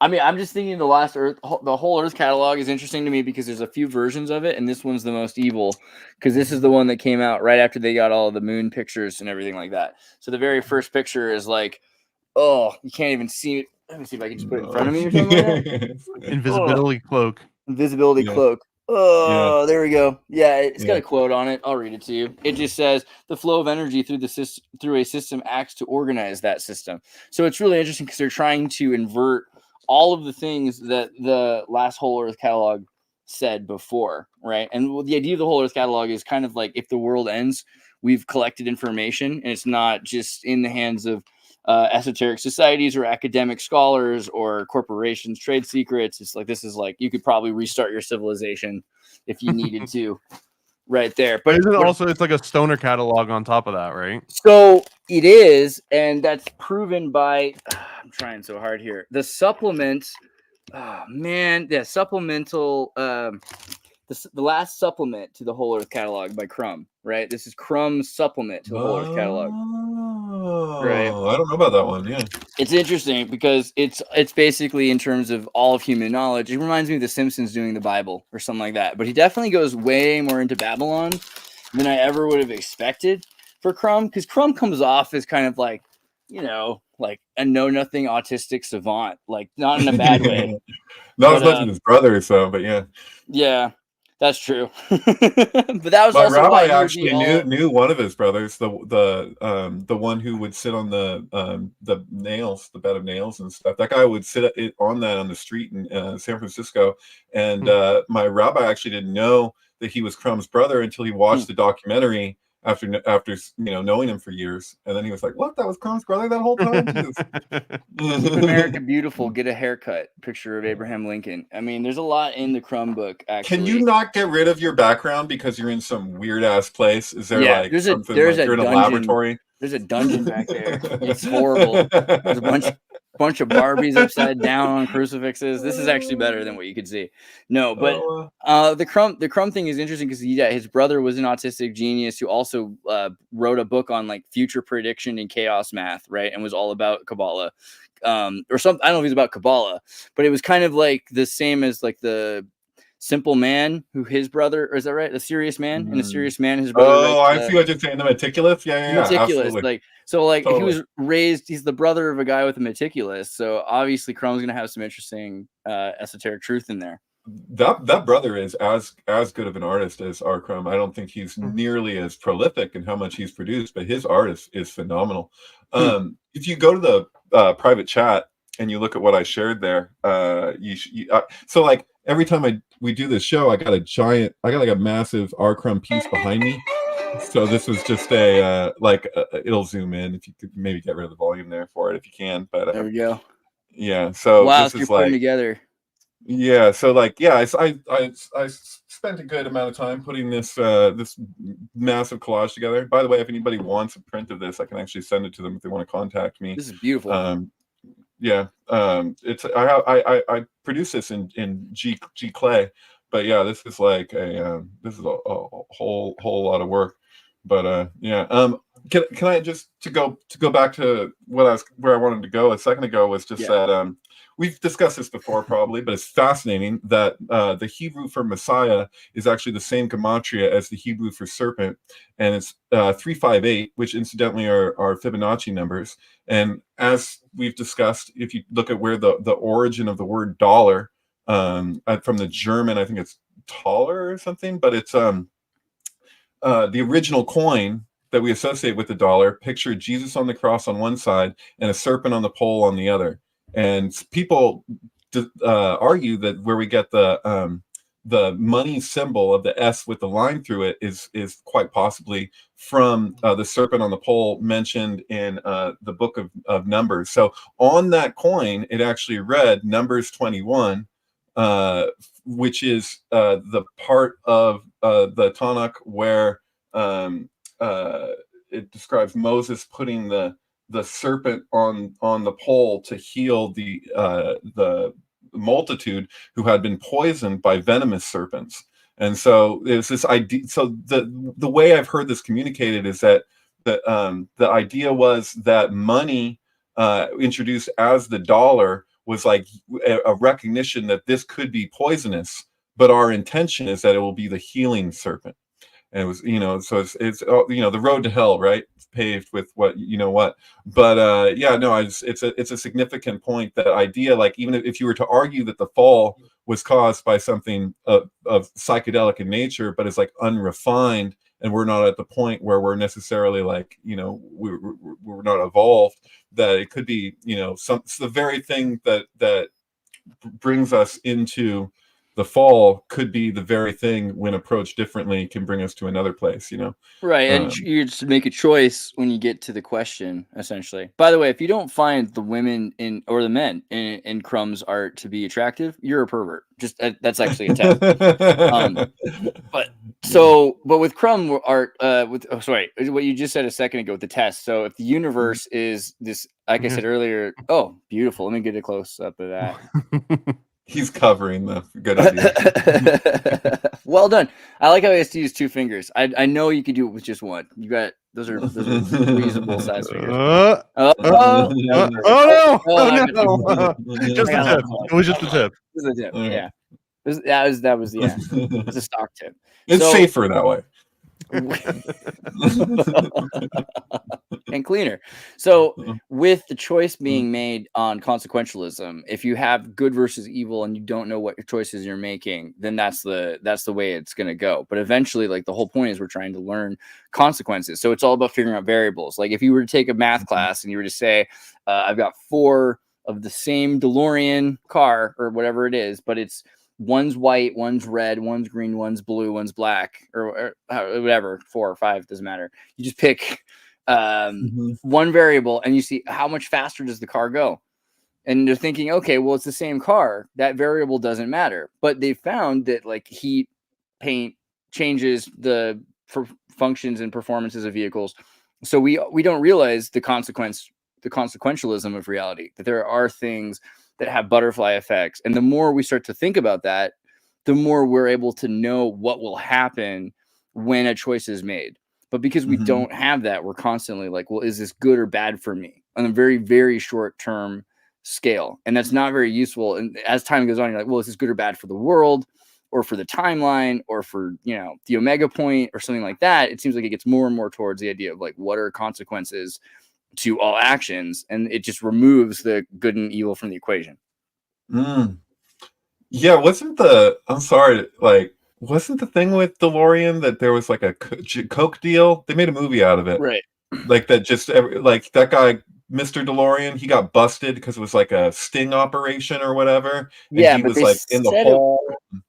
I mean, I'm just thinking the whole Earth catalog is interesting to me because there's a few versions of it, and this one's the most evil because this is the one that came out right after they got all the moon pictures and everything like that. So the very first picture is like, oh, you can't even see it. Let me see if I can just put it in front of me or something like that. Invisibility cloak. Invisibility cloak. Oh, there we go. Yeah, it's got a quote on it. I'll read it to you. It just says the flow of energy through a system acts to organize that system. So it's really interesting because they're trying to invert all of the things that the last Whole Earth catalog said before, right? And the idea of the Whole Earth catalog is kind of like if the world ends, we've collected information, and it's not just in the hands of esoteric societies or academic scholars or corporations, trade secrets. It's like, this is like, you could probably restart your civilization if you needed to right there. But isn't it also, it's like a stoner catalog on top of that, right? So it is, and that's proven by, I'm trying so hard here. The supplements, oh man, the supplemental, the last supplement to the Whole Earth Catalog by Crumb, right? This is Crumb's supplement to the Whole Earth Catalog. Right. I don't know about that one. Yeah. It's interesting because it's basically in terms of all of human knowledge. It reminds me of the Simpsons doing the Bible or something like that. But he definitely goes way more into Babylon than I ever would have expected for Crumb, because Crumb comes off as kind of like, you know, like a know-nothing autistic savant, like not in a bad way. Not as much as his brother, so, but yeah. Yeah, that's true. But that was my also rabbi why he would actually be knew one of his brothers, the one who would sit on the nails, the bed of nails and stuff. That guy would sit on the street in San Francisco, and my rabbi actually didn't know that he was Crumb's brother until he watched the documentary after knowing him for years, and then he was like, "What? That was Crumb's brother that whole time?" Keep America Beautiful, get a haircut, picture of Abraham Lincoln. I mean, there's a lot in the Crumb book, actually. Can you not get rid of your background because you're in some weird ass place? Is there like there's something there's like you're in a dungeon. laboratory? There's a dungeon back there. It's horrible. There's a bunch of Barbies upside down on crucifixes. This is actually better than what you could see. No, but the Crumb thing is interesting because his brother was an autistic genius who also wrote a book on like future prediction and chaos math, right? And was all about Kabbalah. Or something. I don't know if it was about Kabbalah, but it was kind of like the same as like the Simple Man, who his brother, or is that right? The Serious Man, and the Serious Man, his brother. Oh, I see what you're saying. The Meticulous, yeah, Meticulous, absolutely. like so, like totally. He was raised. He's the brother of a guy with a Meticulous, so obviously Crumb's gonna have some interesting esoteric truth in there. That brother is as good of an artist as our Crumb. I don't think he's nearly as prolific in how much he's produced, but his art is phenomenal. If you go to the private chat and you look at what I shared there, so like every time we do this show, I got like a massive R Crumb piece behind me. So this was just it'll zoom in if you could maybe get rid of the volume there for it if you can. But there we go. Yeah. So wow, this is putting like together. Yeah. So like I spent a good amount of time putting this this massive collage together. By the way, if anybody wants a print of this, I can actually send it to them if they want to contact me. This is beautiful. Yeah, it's I produced this in G clay, but yeah, this is like a whole lot of work. But yeah, can I just to go back to where I wanted to go a second ago was just that we've discussed this before probably, but it's fascinating that the Hebrew for Messiah is actually the same gematria as the Hebrew for serpent, and it's 358, which incidentally are Fibonacci numbers. And as we've discussed, if you look at where the origin of the word dollar from the German, I think it's taler or something, but it's the original coin that we associate with the dollar pictured Jesus on the cross on one side and a serpent on the pole on the other. And people argue that where we get the money symbol of the S with the line through it is quite possibly from the serpent on the pole mentioned in the book of Numbers. So on that coin, it actually read Numbers 21, which is the part of the Tanakh where it describes Moses putting the serpent on the pole to heal the multitude who had been poisoned by venomous serpents. And so there's this idea. So the way I've heard this communicated is that the idea was that money introduced as the dollar was like a recognition that this could be poisonous, but our intention is that it will be the healing serpent. And it was, so it's the road to hell, right? It's paved with what. But yeah, no, it's a significant point. That idea, like even if you were to argue that the fall was caused by something of psychedelic in nature, but it's like unrefined, and we're not at the point where we're necessarily like, we're not evolved. That it could be, the very thing that brings us into the fall could be the very thing when approached differently can bring us to another place, you know? Right, and you just make a choice when you get to the question, essentially. By the way, if you don't find the women or the men in Crumb's art to be attractive, you're a pervert. Just that's actually a test. But with Crumb art, what you just said a second ago with the test. So if the universe is this, like I said earlier, oh, beautiful. Let me get a close up of that. He's covering the good idea. Well done. I like how he has to use 2 fingers. I know you could do it with just one. You got those are reasonable size fingers. No! Just a tip. It was just a tip. Just a tip. Yeah. That was yeah. It was a stock tip. It's safer that way. And cleaner. So with the choice being made on consequentialism, if you have good versus evil and you don't know what choices you're making, then that's the way it's going to go. But eventually, like, the whole point is we're trying to learn consequences. So it's all about figuring out variables. Like if you were to take a math class and you were to say, I've got 4 of the same DeLorean car or whatever it is, but it's one's white, one's red, one's green, one's blue, one's black, or whatever, 4 or 5, doesn't matter. You just pick one variable and you see how much faster does the car go. And they're thinking, okay, well, it's the same car. That variable doesn't matter. But they found that, like, heat, paint changes the functions and performances of vehicles. So we don't realize the consequentialism of reality, that there are things that have butterfly effects. And the more we start to think about that, the more we're able to know what will happen when a choice is made. But because we don't have that, we're constantly like, well, is this good or bad for me on a very, very short term scale? And that's not very useful. And as time goes on, you're like, well, is this good or bad for the world or for the timeline or for, the omega point or something like that? It seems like it gets more and more towards the idea of, like, what are consequences to all actions, and it just removes the good and evil from the equation. Yeah, wasn't the thing with DeLorean that there was like a Coke deal? They made a movie out of it, right? Like that, just like that guy, Mr. DeLorean, he got busted because it was like a sting operation or whatever. And yeah, he but was like in the hole.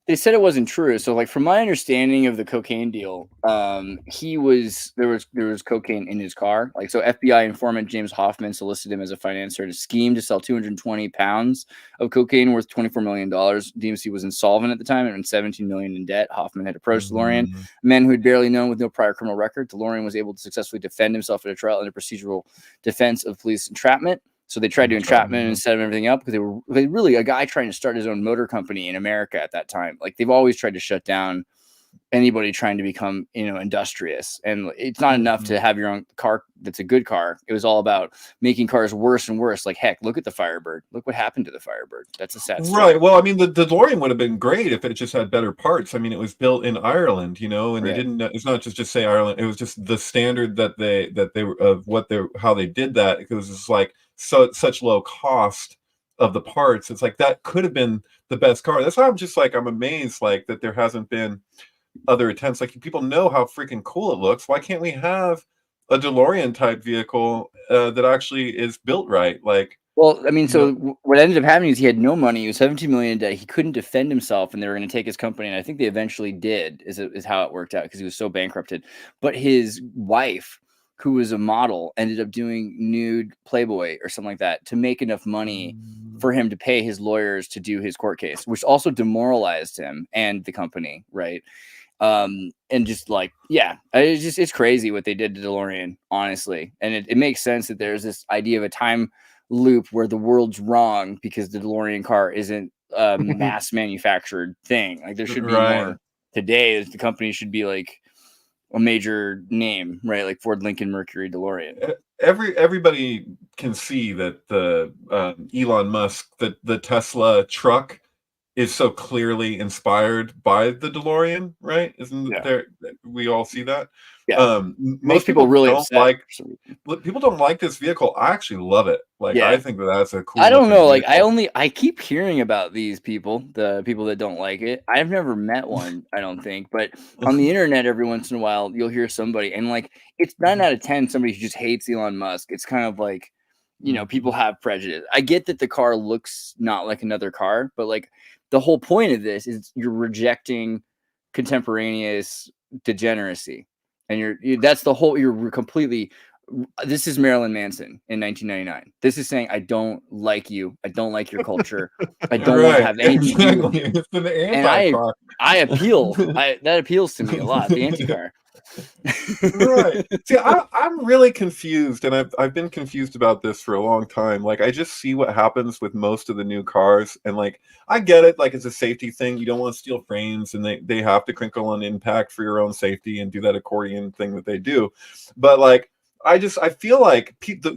They said it wasn't true. So, like, from my understanding of the cocaine deal, there was cocaine in his car. Like, so FBI informant James Hoffman solicited him as a financier to scheme to sell 220 pounds of cocaine worth $24 million. DMC was insolvent at the time and $17 million in debt. Hoffman had approached DeLorean, a man who had barely known with no prior criminal record. DeLorean was able to successfully defend himself at a trial under procedural defense of police entrapment. So they tried to entrap him and set everything up because they were really a guy trying to start his own motor company in America at that time. Like, they've always tried to shut down anybody trying to become, industrious. And it's not enough to have your own car that's a good car. It was all about making cars worse and worse. Like, heck, look at the Firebird. Look what happened to the Firebird. That's a sad story. Right. Well, I mean, the DeLorean would have been great if it just had better parts. I mean, it was built in Ireland, and they didn't. It's not just say Ireland. It was just the standard that they were of how they did that. It was just like such low cost of the parts. It's like that could have been the best car. That's why I'm amazed, like, that there hasn't been other attempts. Like, people know how freaking cool it looks. Why can't we have a DeLorean type vehicle that actually is built right? Like, well, I mean, so what ended up happening is he had no money. He was $17 million in debt. He couldn't defend himself, and they were going to take his company. And I think they eventually did. Is how it worked out, because he was so bankrupted. But his wife, who was a model, ended up doing nude Playboy or something like that to make enough money for him to pay his lawyers to do his court case, which also demoralized him and the company, right? And just like, it's crazy what they did to DeLorean, honestly. And it makes sense that there's this idea of a time loop where the world's wrong because the DeLorean car isn't a mass manufactured thing. Like, there should be more today. The company should be like a major name, right? Like Ford, Lincoln, Mercury, DeLorean. Everybody can see that the Elon Musk, the Tesla truck is so clearly inspired by the DeLorean, right? Isn't there? We all see that. Yeah. Most people really people don't like this vehicle. I actually love it. Like, I think that's a cool. I don't know. Like, I keep hearing about these people, the people that don't like it. I've never met one, I don't think, but on the internet, every once in a while, you'll hear somebody, and like, it's 9 out of 10 somebody who just hates Elon Musk. It's kind of like, you know, people have prejudice. I get that the car looks not like another car, but like the whole point of this is you're rejecting contemporaneous degeneracy, and that's the whole. You're completely. This is Marilyn Manson in 1999. This is saying, I don't like you. I don't like your culture. I don't want to have anything to do with you. It's an And anti-car. I appeal. That appeals to me a lot. The anti-car. Right. See, I'm really confused, and I've been confused about this for a long time. Like, I just see what happens with most of the new cars, and like, I get it. Like, it's a safety thing. You don't want to steal frames, and they have to crinkle on impact for your own safety and do that accordion thing that they do. But like, I feel like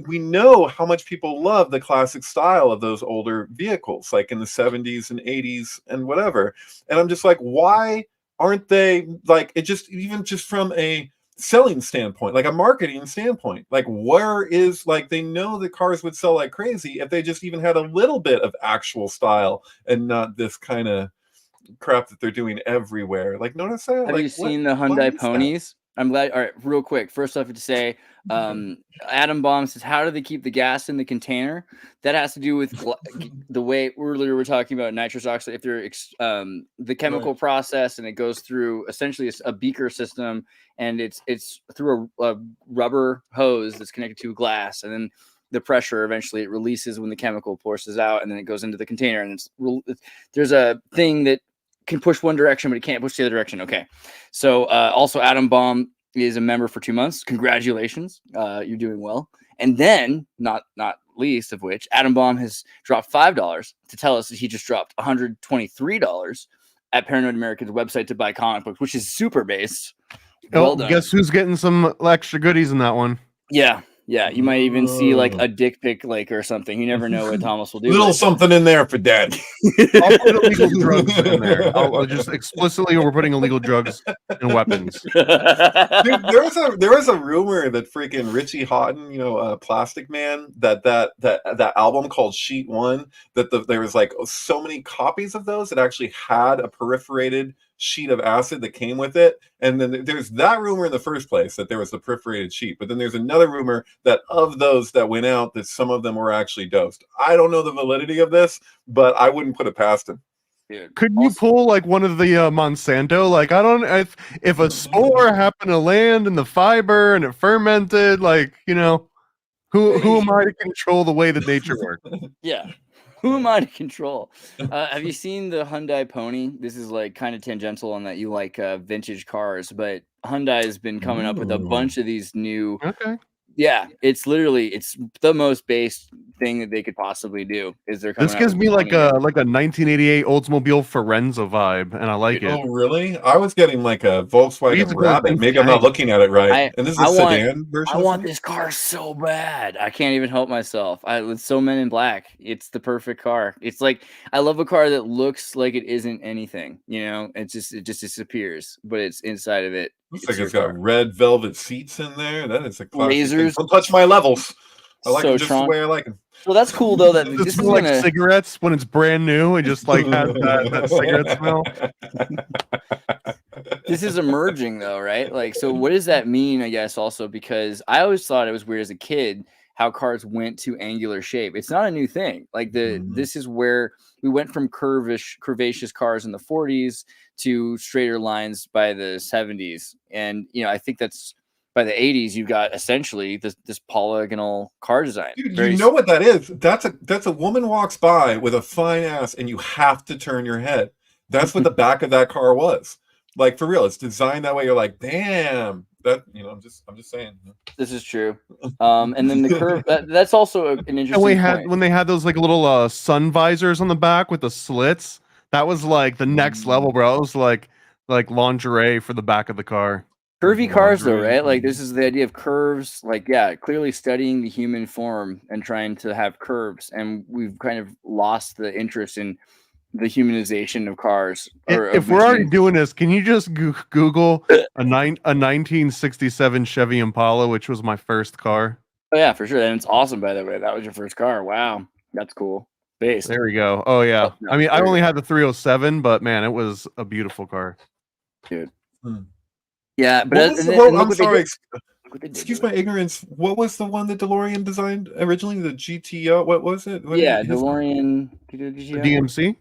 we know how much people love the classic style of those older vehicles, like in the 70s and 80s and whatever. And I'm just like, why aren't they like it? Just even just from a selling standpoint, like a marketing standpoint, like where is, like, they know the cars would sell like crazy if they just even had a little bit of actual style and not this kind of crap that they're doing everywhere. Like, notice that? Have like, you seen the Hyundai ponies? I'm glad. All right, real quick. First off, to say, Adam Bomb says, how do they keep the gas in the container? That has to do with the way earlier we're talking about nitrous oxide. If they're the chemical process, and it goes through essentially a beaker system, and it's through a rubber hose that's connected to glass, and then the pressure eventually it releases when the chemical forces out, and then it goes into the container. And there's a thing that can push one direction, but it can't push the other direction. Okay. So also Adam Bomb is a member for 2 months. Congratulations. You're doing well. And then not least of which, Adam Bomb has dropped $5 to tell us that he just dropped $123 at Paranoid American's website to buy comic books, which is super based. Well done. Guess who's getting some extra goodies in that one? Yeah. Yeah, you might even see like a dick pic, like, or something. You never know what Thomas will do. Little something in there for Dad. I'll put illegal drugs in there. I'll just explicitly, we're putting illegal drugs and weapons. Dude, there was a rumor that freaking Richie Houghton, Plastic Man, that album called Sheet One, that there was like so many copies of those that actually had a perforated sheet of acid that came with it. And then there's that rumor in the first place that there was the perforated sheet, but then there's another rumor that of those that went out, that some of them were actually dosed. I don't know the validity of this, but I wouldn't put it past him. Could you pull like one of the Monsanto? Like, I don't, if a spore happened to land in the fiber and it fermented, like, who am I to control the way that nature works? Yeah. Who am I to control? Have you seen the Hyundai Pony? This is like kind of tangential on that you like vintage cars, but Hyundai has been coming up with a bunch of these new. Okay. Yeah, it's the most based thing that they could possibly do. Is they're coming. This gives me like a 1988 Oldsmobile Forenza vibe, and I like it. Oh, really? I was getting like a Volkswagen Rabbit. Maybe I'm not looking at it right. And this is a sedan version. I want this car so bad. I can't even help myself. With so Men in Black, it's the perfect car. It's like, I love a car that looks like it isn't anything. It just disappears, but it's inside of it. Looks like it's got red velvet seats in there. That is a classic. Lasers. Don't touch my levels. I like them just the way I like them. Well, that's cool though. That this is like cigarettes when it's brand new. It just like has that cigarette smell. This is emerging though, right? Like, so what does that mean? I guess also because I always thought it was weird as a kid how cars went to angular shape. It's not a new thing. Like this is where we went from curvaceous cars in the 40s to straighter lines by the 70s, and I think that's. By the 80s, you've got essentially this polygonal car design. Dude, you know what that is? That's a woman walks by with a fine ass, and you have to turn your head. That's what the back of that car was. Like, for real, it's designed that way. You're like, damn. That I'm just saying. This is true. And then the curve. That's also an interesting. And when they had those like little sun visors on the back with the slits, that was like the next level, bro. It was like lingerie for the back of the car. Curvy cars, though, right? Like, this is the idea of curves. Like, yeah, clearly studying the human form and trying to have curves, and we've kind of lost the interest in the humanization of cars. If we're already doing this, can you just Google a 1967 Chevy Impala, which was my first car? Oh yeah, for sure. And it's awesome, by the way. That was your first car. Wow, that's cool. Based. There we go. Oh yeah. I mean, I only had the 307, but man, it was a beautiful car, dude. Yeah, but I'm sorry. what they did Excuse to my it. ignorance. What was the one that DeLorean designed originally? The GTO. What was it? What Yeah, his- DeLorean. The DMC?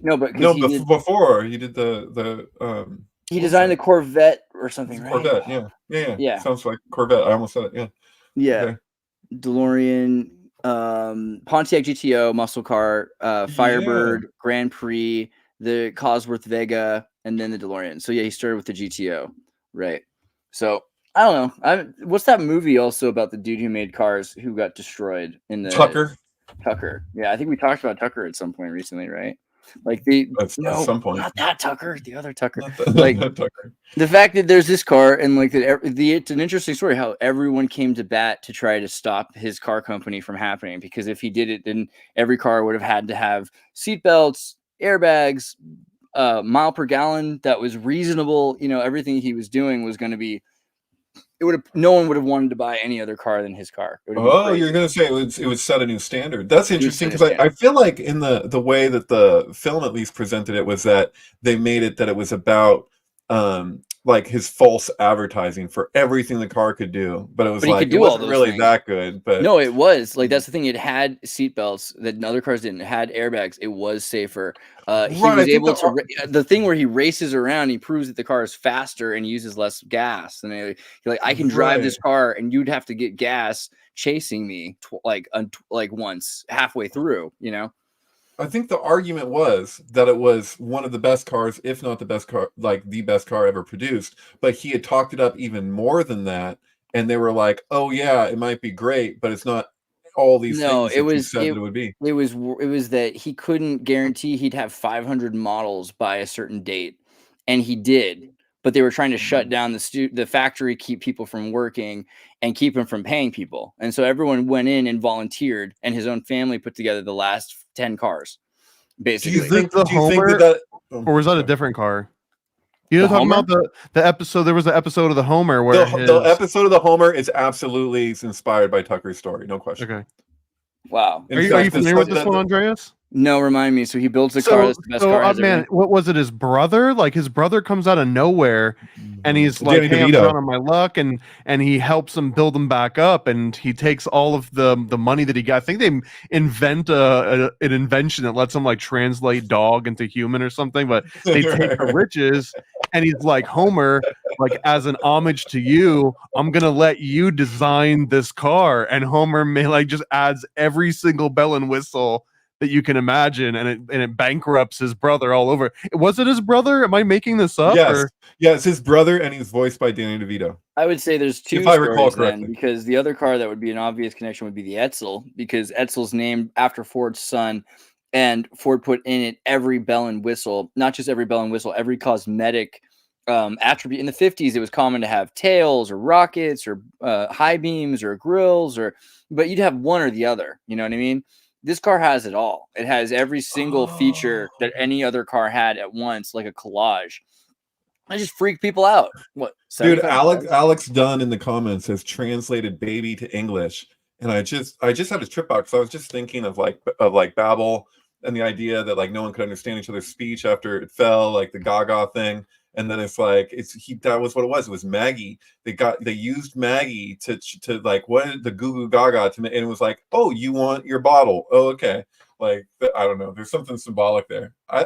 No, but because No, before he did the he what was designed the that? Corvette or something, right? Corvette. Yeah. Yeah. Sounds like Corvette. I almost said it. Yeah. Yeah. Okay. DeLorean, Pontiac GTO, muscle car, Firebird, Grand Prix, the Cosworth Vega, and then the DeLorean. So yeah, he started with the GTO, right? So I don't know. What's that movie also about the dude who made cars who got destroyed in the Tucker? Yeah, I think we talked about Tucker at some point recently, right? Like at some point. not that Tucker, the other Tucker. Not Tucker. The fact that there's this car and like it's an interesting story how everyone came to bat to try to stop his car company from happening, because if he did it, then every car would have had to have seatbelts, airbags, mile per gallon that was reasonable. Everything he was doing was going to be. No one would have wanted to buy any other car than his car. Oh, you're going to say it would set a new standard. That's interesting, because I feel like in the way that the film at least presented it was that they made it that it was about like his false advertising for everything the car could do, but it was like it wasn't really that good. But no, it was like that's the thing. It had seatbelts that other cars didn't. It had airbags. It was safer. He was able to. The thing where he races around, he proves that the car is faster and uses less gas. And he's like, I can drive this car, and you'd have to get gas chasing me like once halfway through. I think the argument was that it was one of the best cars, if not the best car, like the best car ever produced. But he had talked it up even more than that, and they were like, "Oh yeah, it might be great, but it's not all these things that you said it would be." It was that he couldn't guarantee he'd have 500 models by a certain date, and he did. But they were trying to shut down the factory, keep people from working, and keep him from paying people. And so everyone went in and volunteered, and his own family put together the last 10 cars. Basically, do you think that or was that a different car? Talking about the episode. There was an episode of the Homer where the episode of the Homer is absolutely inspired by Tucker's story, no question. Okay. Wow. Are you familiar with this one, Andreas? No, remind me. So he builds a car that's the best car. Man, what was it? His brother? Like his brother comes out of nowhere, and he's like, "Hey, I'm down on my luck," and he helps him build him back up, and he takes all of the money that he got. I think they invent an invention that lets them like translate dog into human or something, but they take the riches, and he's like, Homer, like as an homage to you, I'm gonna let you design this car, and Homer just adds every single bell and whistle that you can imagine, and it bankrupts his brother all over. Was it his brother? Am I making this up? Yes, it's his brother, and he's voiced by Danny DeVito. I would say there's two, if I recall correctly, because the other car that would be an obvious connection would be the Etzel, because Etzel's named after Ford's son, and Ford put in it every bell and whistle, not just every bell and whistle, every cosmetic attribute. In the 50s, it was common to have tails or rockets or high beams or grills, but you'd have one or the other. You know what I mean? This car has it all. It has every single feature that any other car had at once, like a collage. I just freak people out. What, dude? Alex Dunn in the comments has translated "baby" to English, and I just had a trip out because I was just thinking of Babel and the idea that like no one could understand each other's speech after it fell, like the Gaga thing. And then it's like that was what it was. It was Maggie. They used Maggie to like what the goo goo gaga to, and it was like, oh, you want your bottle? Oh, okay. Like I don't know. There's something symbolic there. I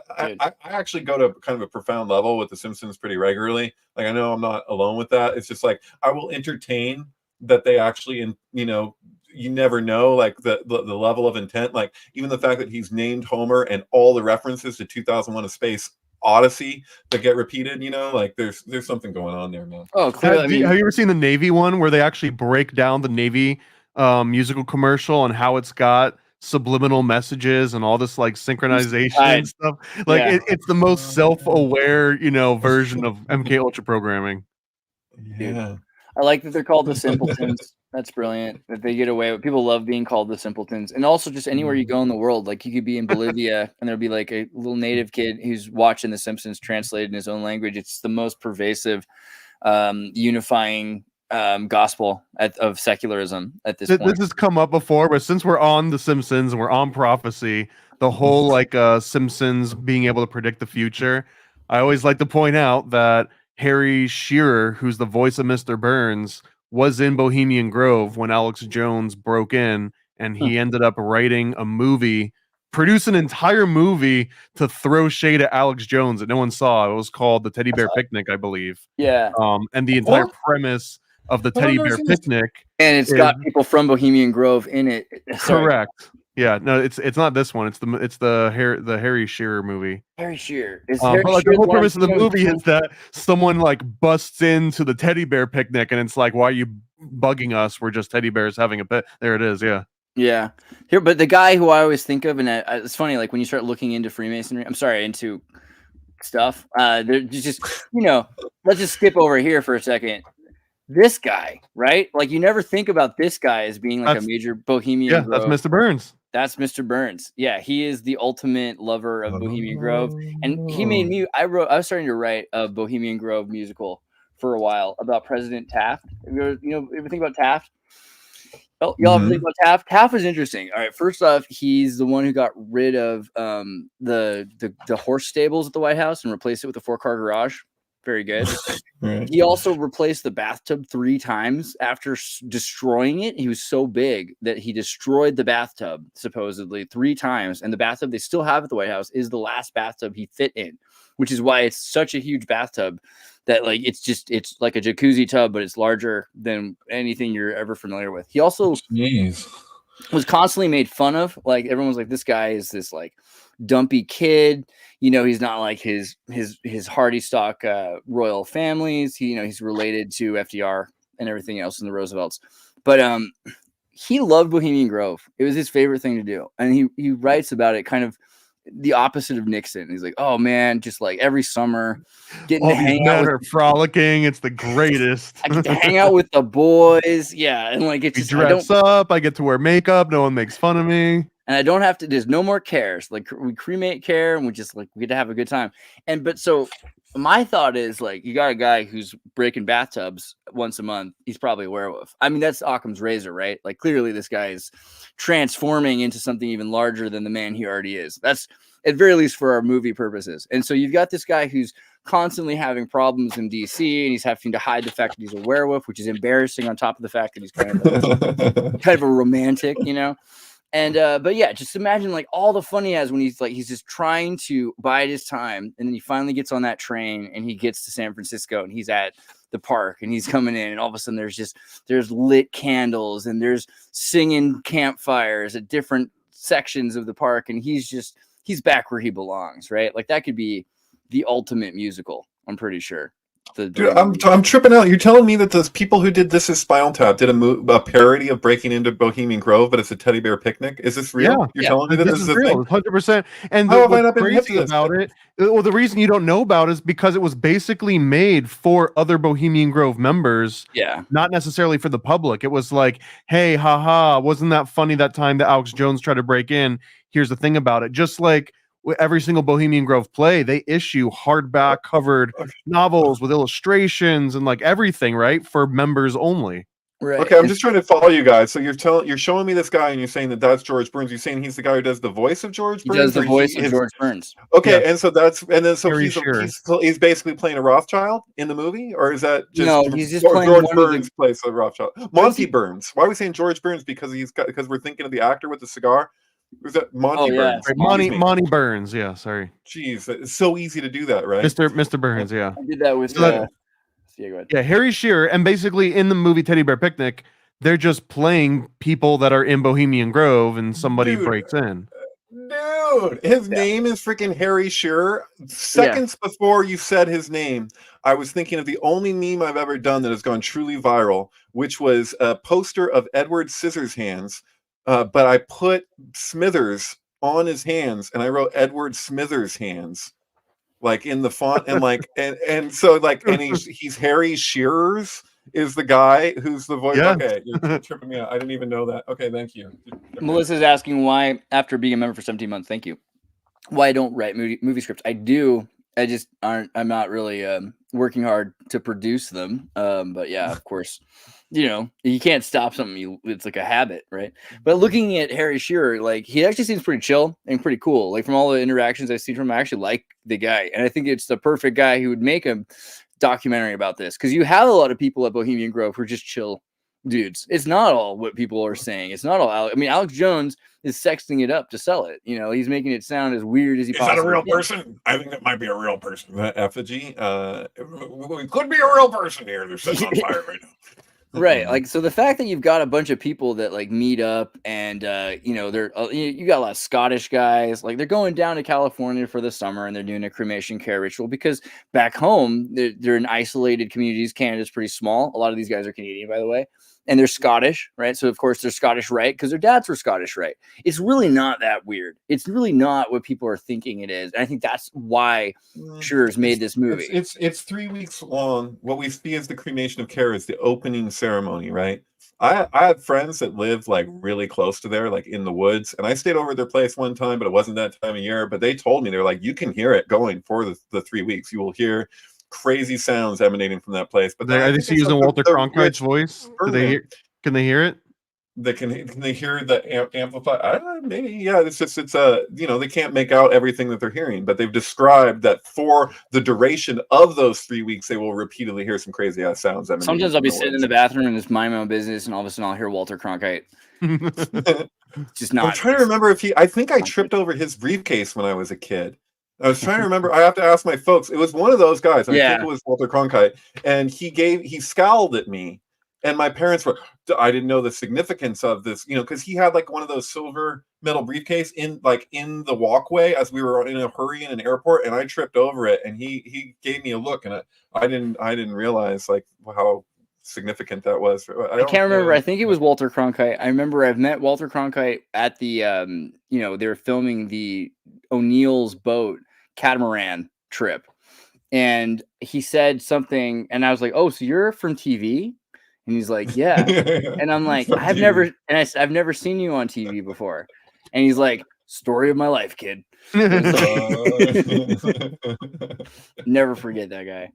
actually go to kind of a profound level with the Simpsons pretty regularly. Like I know I'm not alone with that. It's just like I will entertain that they actually, you never know like the level of intent. Like even the fact that he's named Homer and all the references to 2001: A Space Odyssey that get repeated, like there's something going on there, man. Oh, clearly. Have you ever seen the Navy one where they actually break down the Navy musical commercial and how it's got subliminal messages and all this like synchronization and stuff? Like it's the most self-aware, version of MK Ultra programming. Yeah. I like that they're called the simpletons. That's brilliant that they get away with. People love being called the simpletons. And also just anywhere you go in the world, like you could be in Bolivia and there'll be like a little native kid who's watching the Simpsons translated in his own language. It's the most pervasive, unifying gospel of secularism at this point. This has come up before, but since we're on the Simpsons and we're on prophecy, the whole like Simpsons being able to predict the future, I always like to point out that Harry Shearer, who's the voice of Mr. Burns, was in Bohemian Grove when Alex Jones broke in, and he ended up writing a movie, produce an entire movie to throw shade at Alex Jones that no one saw. It was called The Teddy Bear Picnic, I believe. Yeah. And the entire premise of the Teddy Bear Picnic, and it's got people from Bohemian Grove in it. Sorry. Correct. Yeah, no, it's not this one. It's the Harry Shearer movie. Harry Shearer. But like the whole premise of the movie is that someone like busts into the teddy bear picnic, and it's like, why are you bugging us? We're just teddy bears having a pet. There it is. Yeah. Yeah. Here, but the guy who I always think of, and it's funny, like when you start looking into Freemasonry, into stuff, they're just, let's just skip over here for a second. This guy, right? Like you never think about this guy as being like a major Bohemian. Yeah, Grove. that's Mr. Burns. That's Mr. Burns. Yeah, he is the ultimate lover of Bohemian Grove, and he made me. I was starting to write a Bohemian Grove musical for a while about President Taft. Ever think about Taft? Oh, y'all ever think about Taft? Taft was interesting. All right, first off, he's the one who got rid of the horse stables at the White House and replaced it with a 4-car garage. Very good. Right. He also replaced the bathtub 3 times after destroying it. He was so big that he destroyed the bathtub supposedly 3 times. And the bathtub they still have at the White House is the last bathtub he fit in, which is why it's such a huge bathtub that like it's like a jacuzzi tub, but it's larger than anything you're ever familiar with. He also was constantly made fun of. Like everyone's like, this guy is this like dumpy kid. He's not like his hardy stock royal families. He's related to FDR and everything else in the Roosevelts. But he loved Bohemian Grove. It was his favorite thing to do. And he writes about it kind of the opposite of Nixon. He's like, oh man, just like every summer getting to hang out with frolicking. It's the greatest. I get to hang out with the boys. Yeah. And like it's we just dress up, I get to wear makeup, no one makes fun of me. And I don't have to, there's no more cares. Like we cremate care and we just like, we get to have a good time. But so my thought is like, you got a guy who's breaking bathtubs once a month. He's probably a werewolf. I mean, that's Occam's razor, right? Like clearly this guy is transforming into something even larger than the man he already is. That's at very least for our movie purposes. And so you've got this guy who's constantly having problems in DC and he's having to hide the fact that he's a werewolf, which is embarrassing on top of the fact that he's kind of a romantic, And but yeah, just imagine like all the fun he has when he's just trying to bide his time, and then he finally gets on that train and he gets to San Francisco and he's at the park and he's coming in, and all of a sudden there's lit candles and there's singing campfires at different sections of the park, and he's back where he belongs, right? Like that could be the ultimate musical, I'm pretty sure. Dude, I'm tripping out. You're telling me that those people who did This Is Spinal Tap did a parody of breaking into Bohemian Grove, but it's a teddy bear picnic? Is this real? Yeah. You're telling me that this is real, 100%. And how have I not been crazy about it? Well, the reason you don't know about it is because it was basically made for other Bohemian Grove members. Yeah, not necessarily for the public. It was like, hey, haha, wasn't that funny that time that Alex Jones tried to break in? Here's the thing about it. Just like every single Bohemian Grove play, they issue hardback covered novels with illustrations and like everything, right? For members only. Right. Okay, I'm just trying to follow you guys. So you're showing me this guy and you're saying that that's George Burns. You're saying he's the guy who does the voice of George Burns? He does the voice of George Burns. Okay, Yeah. and so he's basically playing a Rothschild in the movie, or is that just no? He's just George playing Burns plays a Rothschild. Monty Burns. Why are we saying George Burns? Because we're thinking of the actor with the cigar. Was that Monty Burns? Right, Monty Burns. Yeah, sorry. Jeez, it's so easy to do that, right? Mr. Burns. Yeah, I did that with. So yeah, go ahead. Yeah, Harry Shearer, and basically in the movie Teddy Bear Picnic, they're just playing people that are in Bohemian Grove, and somebody breaks in. Dude, his name is freaking Harry Shearer. Seconds before you said his name, I was thinking of the only meme I've ever done that has gone truly viral, which was a poster of Edward Scissorhands. But I put Smithers on his hands, and I wrote Edward Smithers hands, like in the font, and like and so like and he's Harry Shearer's is the guy who's the voice. Yeah. Okay, you're tripping me out. I didn't even know that. Okay, thank you. Melissa's asking why, after being a member for 17 months, thank you, why I don't write movie scripts. I do. I just I'm not really working hard to produce them. But yeah, of course. You can't stop something. It's like a habit, right? But looking at Harry Shearer, like he actually seems pretty chill and pretty cool. Like from all the interactions I've seen from him, I actually like the guy, and I think it's the perfect guy who would make him documentary about this, because you have a lot of people at Bohemian Grove who are just chill dudes. It's not all what people are saying. It's not all. I mean, Alex Jones is sexting it up to sell it. You know, he's making it sound as weird as he possibly Is that a real can. person? I think that might be a real person. That effigy, it could be a real person here. They're setting on fire right now. Right, like, so the fact that you've got a bunch of people that like meet up and you know, they're you got a lot of Scottish guys, like they're going down to California for the summer and they're doing a cremation care ritual, because back home they're in isolated communities. Canada's pretty small. A lot of these guys are Canadian, by the way, and they're Scottish, right? So of course they're Scottish right because their dads were Scottish right. It's really not that weird. It's really not what people are thinking it is, and I think that's why Schur's made this movie. It's 3 weeks long. What we see as the cremation of care is the opening ceremony, right? I have friends that live like really close to there, like in the woods, and I stayed over at their place one time, but it wasn't that time of year. But they told me, they're like, you can hear it going for the 3 weeks. You will hear crazy sounds emanating from that place. But Are they using Walter Cronkite's voice? Can they hear it? Can they hear the amplify? Maybe, yeah. It's you know, they can't make out everything that they're hearing, but they've described that for the duration of those 3 weeks, they will repeatedly hear some crazy ass sounds. Sometimes I'll be sitting in the bathroom and just mind my own business, and all of a sudden I'll hear Walter Cronkite. Just not. I'm trying to remember if I think I tripped over his briefcase when I was a kid. I was trying to remember. I have to ask my folks. It was one of those guys. I think it was Walter Cronkite, and he scowled at me. And my parents were, I didn't know the significance of this, you know, because he had like one of those silver metal briefcase in the walkway as we were in a hurry in an airport, and I tripped over it, and he gave me a look, and I didn't realize like how significant that was. I can't remember. I think it was Walter Cronkite. I remember I've met Walter Cronkite at the you know, they were filming the O'Neill's boat catamaran trip, and he said something, and I was like, oh, so you're from TV? And he's like, yeah. And I'm like, I've never seen you on TV before. And he's like, story of my life, kid. Never forget that guy.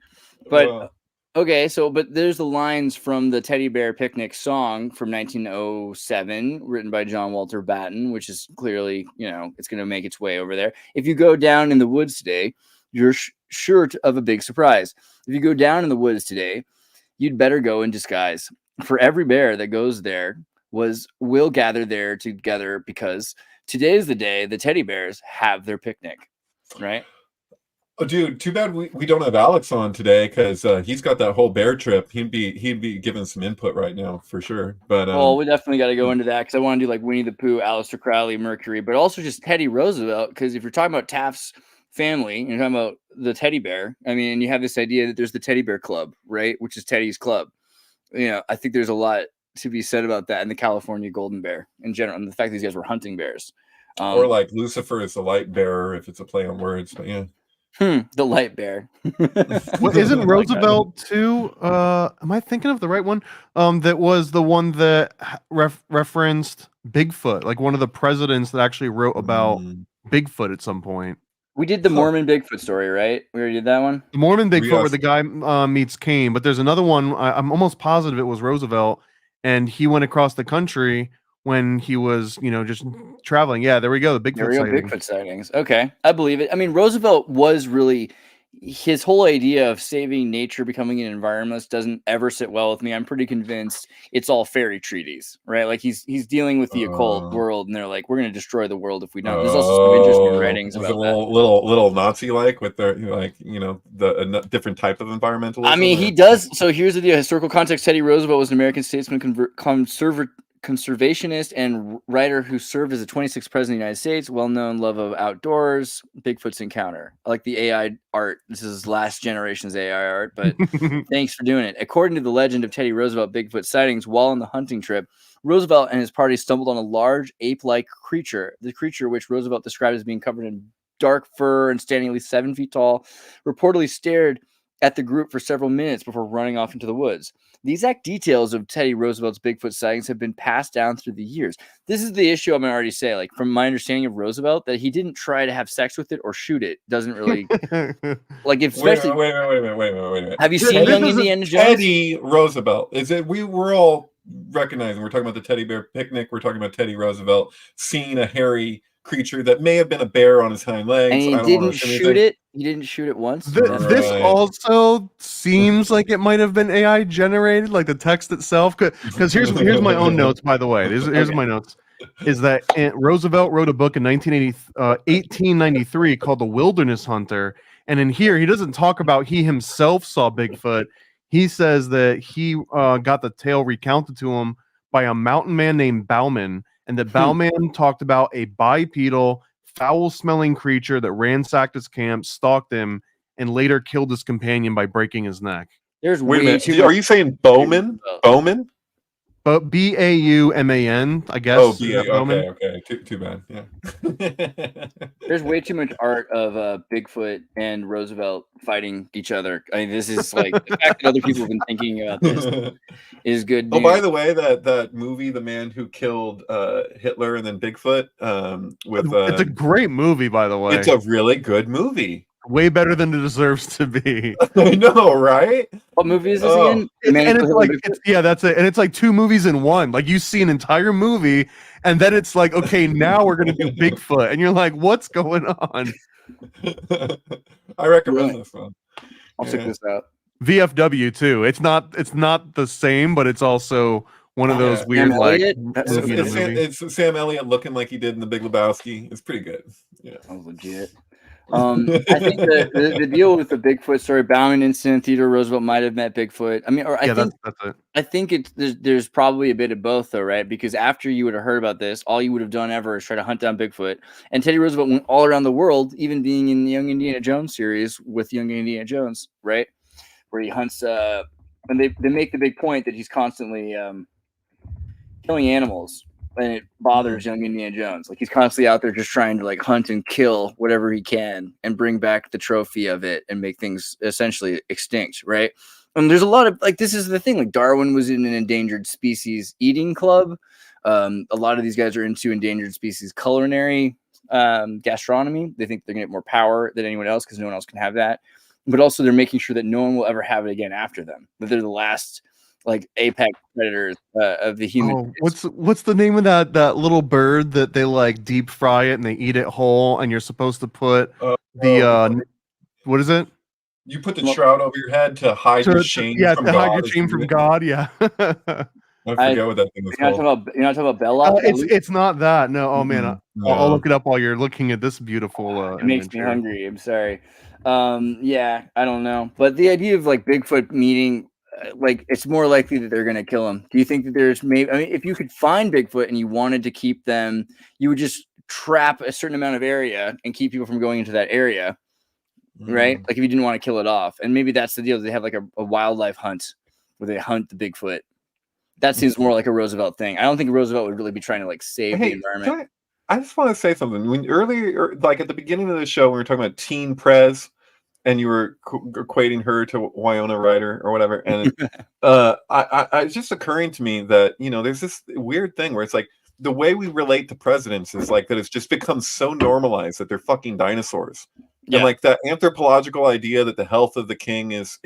But okay, but there's the lines from the Teddy Bear Picnic song from 1907, written by John Walter Batten, which is clearly, you know, it's going to make its way over there. If you go down in the woods today, you're sure of a big surprise. If you go down in the woods today, you'd better go in disguise. For every bear that goes there will gather there together, because today is the day the teddy bears have their picnic, right? Oh, dude, too bad we don't have Alex on today, because he's got that whole bear trip. He'd be giving some input right now for sure. But well, we definitely got to go into that, because I want to do like Winnie the Pooh, Aleister Crowley, Mercury, but also just Teddy Roosevelt, because if you're talking about Taft's family and you're talking about the teddy bear, I mean, you have this idea that there's the Teddy Bear Club, right, which is Teddy's club. You know, I think there's a lot to be said about that, and the California golden bear in general, and the fact these guys were hunting bears. Or like Lucifer is the light bearer, if it's a play on words. But yeah. The light bear. Well, isn't Roosevelt too? Am I thinking of the right one? That was the one that referenced Bigfoot, like one of the presidents that actually wrote about Bigfoot at some point. We did the Mormon Bigfoot story, right? We already did that one. The Mormon Bigfoot, where the guy meets Cain, but there's another one. I'm almost positive it was Roosevelt, and he went across the country when he was, you know, just traveling. Yeah, there we go. The Bigfoot sightings. Okay, I believe it. I mean, Roosevelt was really, his whole idea of saving nature, becoming an environmentalist, doesn't ever sit well with me. I'm pretty convinced it's all fairy treaties, right? Like he's dealing with the occult world, and they're like, we're going to destroy the world if we don't. There's also some interesting writings about that. Little Nazi like with their, like, you know, the different type of environmentalism. I mean, he does. So here's the historical context. Teddy Roosevelt was an American statesman, conservationist, and writer who served as the 26th president of the United States. Well-known love of outdoors, Bigfoot's encounter. I like the AI art. This is last generation's AI art, but thanks for doing it. According to the legend of Teddy Roosevelt Bigfoot sightings, while on the hunting trip, Roosevelt and his party stumbled on a large ape-like creature. The creature, which Roosevelt described as being covered in dark fur and standing at least 7 feet tall, reportedly stared at the group for several minutes before running off into the woods. The exact details of Teddy Roosevelt's Bigfoot sightings have been passed down through the years. This is the issue I'm going to already say. Like, from my understanding of Roosevelt, that he didn't try to have sex with it or shoot it. Doesn't really like, especially. Wait a minute. Have you seen Young Indiana Jones? Teddy Roosevelt. Is it? We're all recognizing. We're talking about the Teddy Bear Picnic. We're talking about Teddy Roosevelt seeing a hairy creature that may have been a bear on his hind legs. And he I don't wanna didn't assume shoot anything. it. He didn't shoot it once. This Right. also seems like it might have been AI generated, like the text itself. Because here's my own notes, by the way. Here's Okay. my notes. Is that Roosevelt wrote a book in 1893 called The Wilderness Hunter, and in here he doesn't talk about he himself saw Bigfoot. He says that he got the tale recounted to him by a mountain man named Bauman, and that Bauman talked about a bipedal, foul-smelling creature that ransacked his camp, stalked him, and later killed his companion by breaking his neck. There's Wait a way minute. too Are much. you saying Bowman? Bowman? But Bauman, I guess. Oh, Is that BA. Bauman? Okay. Too bad. Yeah. There's way too much art of Bigfoot and Roosevelt fighting each other. I mean, this is like the fact that other people have been thinking about this is good news. Oh, by the way, that movie, The Man Who Killed Hitler and then Bigfoot, with It's a great movie, by the way. it's a really good movie. Way better than it deserves to be. I know, right? What movie is this Oh. again? And it's like, that's it. And it's like 2 movies in one. Like you see an entire movie, and then it's like, okay, now we're gonna do Bigfoot, and you're like, what's going on? I recommend this one. I'll check this out. VFW too. It's not the same, but it's also one of those weird Sam like Elliott? movie in a movie. It's Sam Elliott looking like he did in The Big Lebowski. It's pretty good. Yeah. That was legit. I think the deal with the Bigfoot story, Bauman incident, Theodore Roosevelt might have met Bigfoot. I mean, or I think that's it. I think there's probably a bit of both, though, right? Because after you would have heard about this, all you would have done ever is try to hunt down Bigfoot. And Teddy Roosevelt went all around the world, even being in the Young Indiana Jones series with Young Indiana Jones, right? Where he hunts, and they make the big point that he's constantly killing animals, and it bothers young Indiana Jones. Like he's constantly out there just trying to like hunt and kill whatever he can and bring back the trophy of it and make things essentially extinct, right? And there's a lot of like, this is the thing, like Darwin was in an endangered species eating club. A lot of these guys are into endangered species culinary gastronomy. They think they're gonna get more power than anyone else because no one else can have that. But also they're making sure that no one will ever have it again after them, that they're the last like apex predators of the human. What's the name of that little bird that they like deep fry it and they eat it whole, and you're supposed to put what is it? You put the shroud over your head to hide your shame from God. Hide your shame from God. Yeah. I forget what that thing was called. You're not talking about Bella? It's not that. No. Oh man, No. I'll look it up while you're looking at this beautiful. It makes me hungry. I'm sorry. Yeah, I don't know, but the idea of like Bigfoot meeting. Like it's more likely that they're going to kill him. Do you think that there's maybe? I mean, if you could find Bigfoot and you wanted to keep them, you would just trap a certain amount of area and keep people from going into that area, right? Like if you didn't want to kill it off, and maybe that's the deal. They have like a wildlife hunt where they hunt the Bigfoot. That seems more like a Roosevelt thing. I don't think Roosevelt would really be trying to like save the environment. I just want to say something. When earlier, like at the beginning of the show, when we were talking about Teen Prez. And you were equating her to Winona Ryder or whatever, and it's just occurring to me that there's this weird thing where it's like the way we relate to presidents is like that it's just become so normalized that they're fucking dinosaurs, and like that anthropological idea that the health of the king is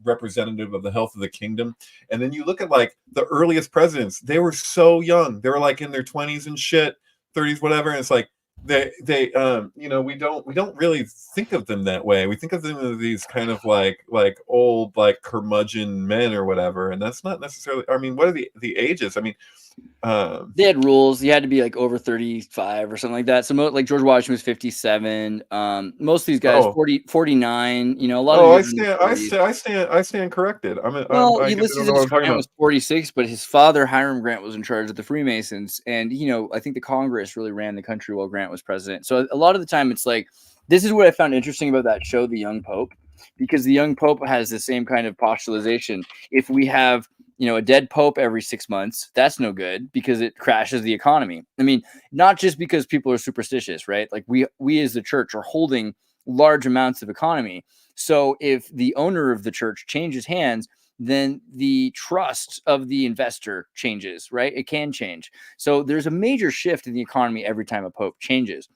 representative of the health of the kingdom, and then you look at like the earliest presidents, they were so young, they were like in their 20s and shit, 30s, whatever, and it's like. We don't really think of them that way. We think of them as these kind of like old like curmudgeon men or whatever, and that's not necessarily. I mean, what are the ages? I mean, they had rules. You had to be like over 35 or something like that. So like George Washington was 57. Most of these guys 49. A lot of I stand corrected. Ulysses Grant was 46, but his father Hiram Grant was in charge of the Freemasons, and I think the Congress really ran the country while Grant was president. So a lot of the time, it's like this is what I found interesting about that show, The Young Pope, because the Young Pope has the same kind of postulation. If we have a dead pope every 6 months, that's no good because it crashes the economy. I mean, not just because people are superstitious, right? Like we as the church are holding large amounts of economy. So if the owner of the church changes hands, then the trust of the investor changes, right? It can change. So there's a major shift in the economy every time a pope changes.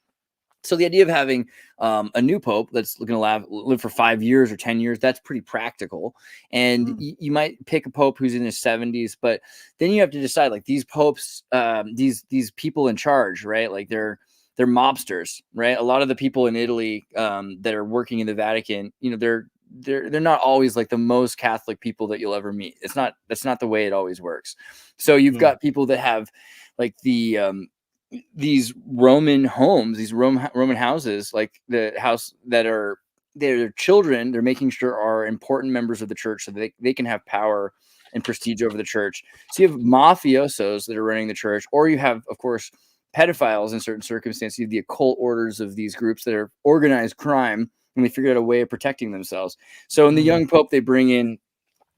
So the idea of having a new pope that's going to live for 5 years or 10 years, that's pretty practical. And you might pick a pope who's in his 70s, but then you have to decide like these popes, these people in charge, right? Like they're they're mobsters, right? A lot of the people in Italy that are working in the Vatican, you know, they're not always like the most Catholic people that you'll ever meet. That's not the way it always works. So you've got people that have like these Roman homes, these Roman houses, like the house that are their children, they're making sure are important members of the church so that they can have power and prestige over the church. So you have mafiosos that are running the church, or you have, of course, pedophiles in certain circumstances. You have the occult orders of these groups that are organized crime, and they figured out a way of protecting themselves. So in the young pope, they bring in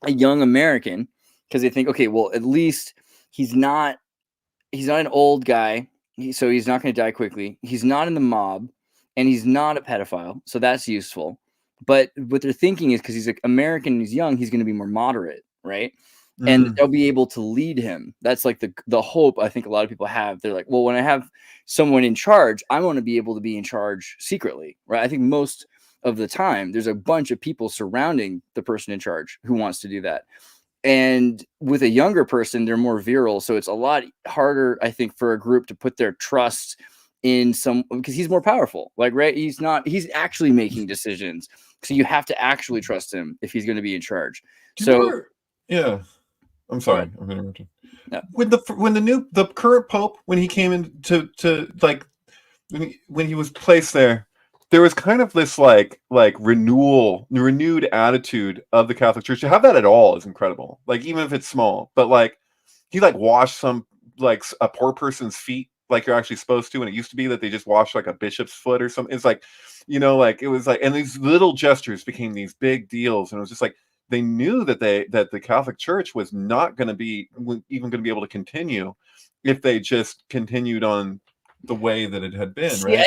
a young American because they think, okay, well, at least he's not an old guy, so he's not going to die quickly. He's not in the mob, and he's not a pedophile, so that's useful. But what they're thinking is because he's an American and he's young, he's going to be more moderate, right? And they'll be able to lead him. That's like the hope I think a lot of people have. They're like, well, when I have someone in charge, I want to be able to be in charge secretly, right? I think most of the time there's a bunch of people surrounding the person in charge who wants to do that. And with a younger person, they're more virile. So it's a lot harder, I think, for a group to put their trust in because he's more powerful. Like, right? He's actually making decisions. So you have to actually trust him if he's going to be in charge. Yeah. I'm sorry. I'm interrupting. No. When the current Pope, when he came in to like when he was placed there was kind of this like renewed attitude of the Catholic Church. To have that at all is incredible. Like even if it's small, but like he like washed some like a poor person's feet like you're actually supposed to, and it used to be that they just washed like a bishop's foot or something. It's like, you know, like it was like, and these little gestures became these big deals, and it was just like they knew that the Catholic Church was not going to be even going to be able to continue if they just continued on the way that it had been, right?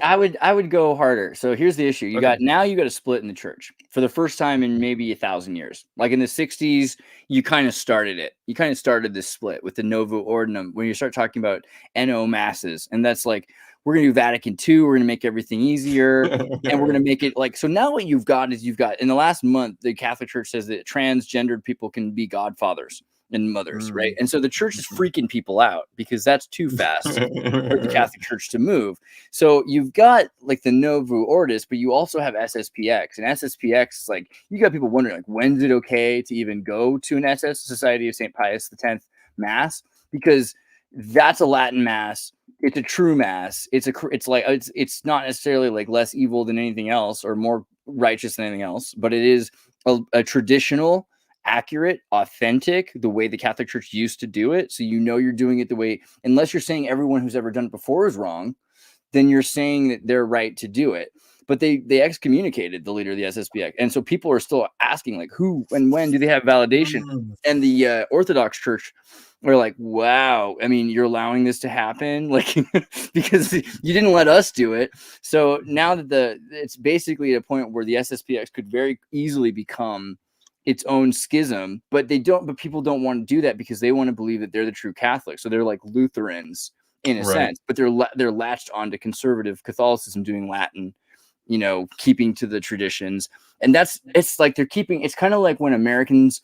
I would go harder. So here's the issue. You got a split in the church for the first time in maybe 1,000 years. Like in the 60s, you kind of started it. You kind of started this split with the Novo Ordinum when you start talking about NO masses. And that's like, we're going to do Vatican II. We're going to make everything easier. And we're going to make it like, so now what you've got is in the last month, the Catholic Church says that transgendered people can be godfathers and mothers, right? And so the church is freaking people out because that's too fast for the Catholic Church to move. So you've got like the Novo Ordo, but you also have SSPX, and SSPX is like, you got people wondering like, when's it okay to even go to an SS, Society of St. Pius X Mass? Because that's a Latin Mass. It's a true Mass. It's not necessarily like less evil than anything else or more righteous than anything else, but it is a traditional, accurate, authentic, the way the Catholic Church used to do it. So you know you're doing it the way, unless you're saying everyone who's ever done it before is wrong, then you're saying that they're right to do it. But they excommunicated the leader of the SSPX. And so people are still asking like who and when do they have validation? And the Orthodox Church are like, wow, I mean, you're allowing this to happen, like because you didn't let us do it. So now that it's basically a point where the SSPX could very easily become its own schism, but people don't want to do that because they want to believe that they're the true Catholics. So they're like Lutherans in a sense, but they're latched onto conservative Catholicism, doing Latin, you know, keeping to the traditions. And it's kind of like when Americans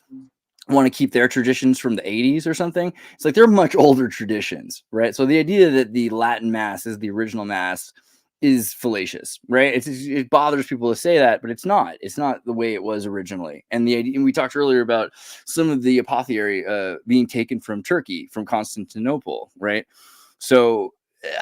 want to keep their traditions from the 80s or something. It's like they're much older traditions, right? So the idea that the Latin Mass is the original Mass is fallacious, right? It bothers people to say that, but it's not the way it was originally. And the idea, and we talked earlier about some of the apothecary being taken from Turkey, from Constantinople, right? So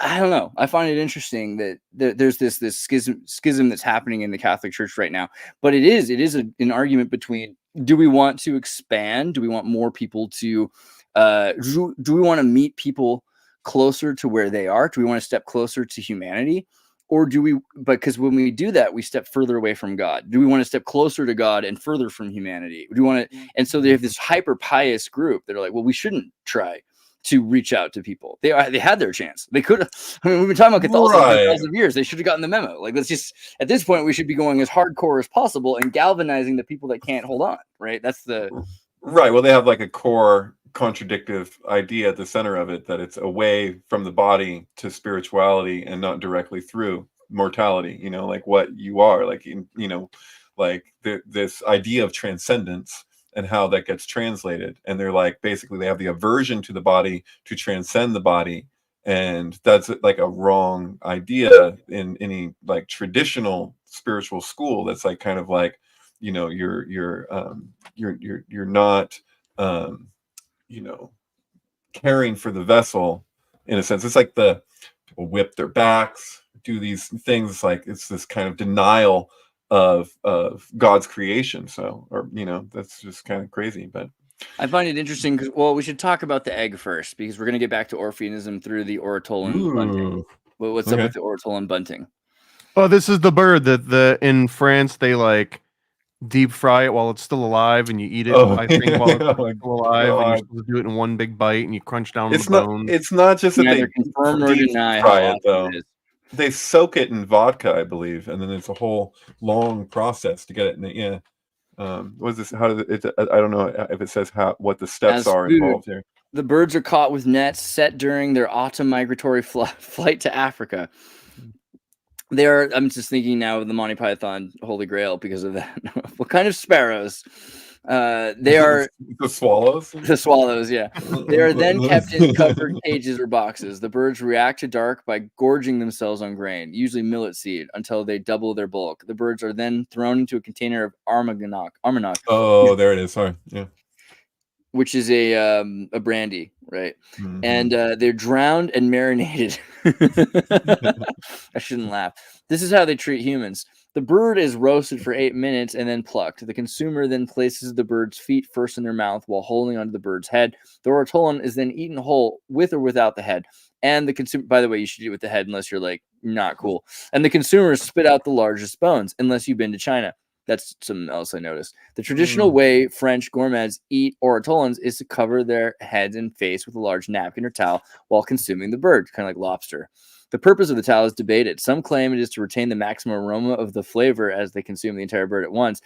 I don't know. I find it interesting that there's this schism that's happening in the Catholic Church right now. But it is an argument between, do we want to expand? Do we want more people to do we want to meet people closer to where they are? Do we want to step closer to humanity? Or do we, because when we do that, we step further away from God. Do we want to step closer to God and further from humanity? Do we want to, and so they have this hyper pious group that are like, well, we shouldn't try to reach out to people. They had their chance. They could have, I mean, we've been talking about Catholicism for thousands of years. They should have gotten the memo. Like, let's just, at this point, we should be going as hardcore as possible and galvanizing the people that can't hold on, right? That's the... Right. Well, they have like a core contradictive idea at the center of it, that it's away from the body to spirituality and not directly through mortality, you know, like what you are, like, you know, like this idea of transcendence and how that gets translated. And they're like, basically they have the aversion to the body to transcend the body. and that's like a wrong idea in any like traditional spiritual school. That's like kind of like, you know, you're not you know, caring for the vessel in a sense. It's like the people whip their backs, do these things, like it's this kind of denial of God's creation. So, or you know, that's just kind of crazy. But I find it interesting because, well, we should talk about the egg first because we're going to get back to Orphianism through the Oratolan bunting. What's up with the Oratolan bunting? Oh, this is the bird that in France they like deep fry it while it's still alive, and you eat it. I think while it's still alive, and you're supposed to do it in one big bite, and you crunch down the bones. It's not just that Neither they confirm nor deep deny fry how it though. often it is. They soak it in vodka, I believe, and then it's a whole long process to get it in the, yeah. What is this? How does it? I don't know if it says what the steps are involved here. The birds are caught with nets set during their autumn migratory flight to Africa. They are. I'm just thinking now of the Monty Python Holy Grail because of that. What kind of sparrows? They are the swallows. The swallows, yeah. They are then kept in covered cages or boxes. The birds react to dark by gorging themselves on grain, usually millet seed, until they double their bulk. The birds are then thrown into a container of armagnac. Oh, there it is. Sorry, yeah. Which is a brandy, right? Mm-hmm. And they're drowned and marinated. I shouldn't laugh. This is how they treat humans. The bird is roasted for 8 minutes and then plucked. The consumer then places the bird's feet first in their mouth while holding onto the bird's head. The ortolan is then eaten whole with or without the head. And the consumer, by the way, you should eat with the head unless you're like not cool. And the consumers spit out the largest bones unless you've been to China. That's something else I noticed. The traditional way French gourmets eat ortolans is to cover their heads and face with a large napkin or towel while consuming the bird, kind of like lobster. The purpose of the towel is debated. Some claim it is to retain the maximum aroma of the flavor as they consume the entire bird at once.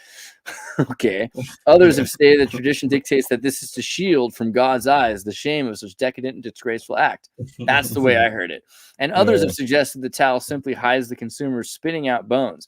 Okay. Others have stated that tradition dictates that this is to shield from God's eyes the shame of such decadent and disgraceful act. That's the way I heard it. And others have suggested the towel simply hides the consumer spitting out bones.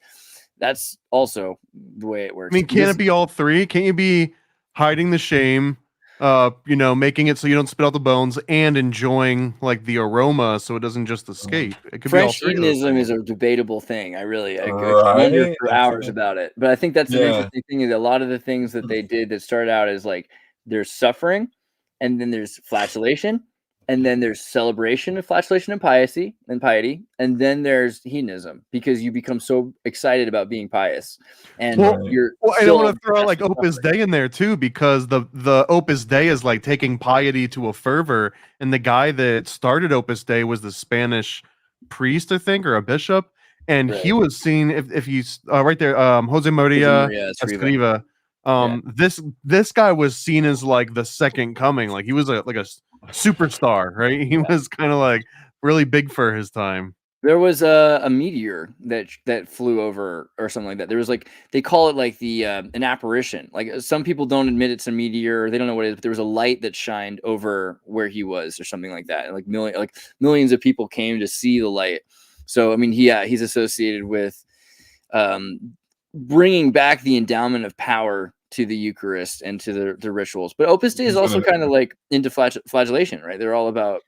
That's also the way it works. I mean, can't it be all three? Can't you be hiding the shame, making it so you don't spit out the bones, and enjoying like the aroma so it doesn't just escape? It could French be all hedonism is a debatable thing. I wonder for hours about it. But I think that's an interesting thing. Is a lot of the things that they did that started out as like there's suffering, and then there's flagellation, and then there's celebration of flagellation and piety, and then there's hedonism because you become so excited about being pious, and I don't want to throw like Opus Dei in there too, because the Opus Dei is like taking piety to a fervor, and the guy that started Opus Dei was the Spanish priest, I think, or a bishop, and he was seen if you right there, Jose Maria Escriva. This guy was seen as like the second coming, like he was a superstar, right? He was kind of like really big for his time. There was a meteor that flew over or something like that. There was like, they call it like the an apparition. Like some people don't admit it's a meteor, they don't know what it is, but there was a light that shined over where he was or something like that. And like millions of people came to see the light. So I mean, he's associated with bringing back the endowment of power to the Eucharist and to the rituals. But Opus Dei is also kind of like into flagellation, right? They're all about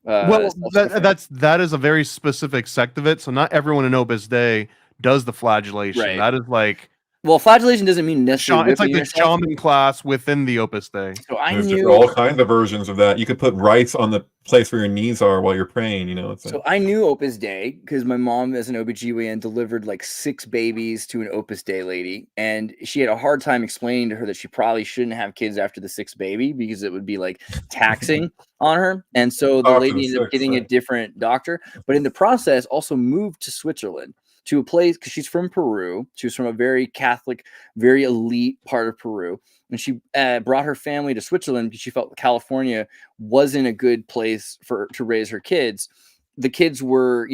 that is a very specific sect of it. So not everyone in Opus Dei does the flagellation. Right. That is like, well, flagellation doesn't mean necessarily it's like the shaman class within the Opus Dei. So There's all kinds of versions of that. You could put rice on the place where your knees are while you're praying, So I knew Opus Dei because my mom, as an OBGYN, delivered like 6 babies to an Opus Dei lady, and she had a hard time explaining to her that she probably shouldn't have kids after the 6th baby because it would be like taxing on her. And so the lady ended up getting a different doctor, but in the process also moved to Switzerland, to a place, because she's from Peru. She was from a very Catholic, very elite part of Peru. And she brought her family to Switzerland because she felt California wasn't a good place to raise her kids. The kids were,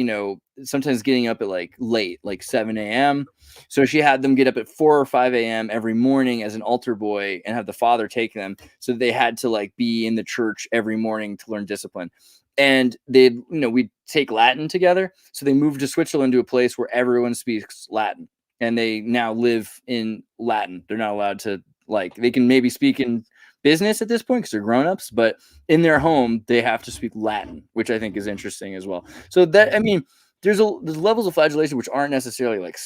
sometimes getting up at like late, like 7 a.m. So she had them get up at 4 or 5 a.m. every morning as an altar boy and have the father take them. So they had to like be in the church every morning to learn discipline. And we'd take Latin together. So they moved to Switzerland, to a place where everyone speaks Latin, and they now live in Latin. They're not allowed to, they can maybe speak in business at this point because they're grown-ups, but in their home they have to speak Latin, which I think is interesting as well. So that, I mean, there's levels of flagellation which aren't necessarily like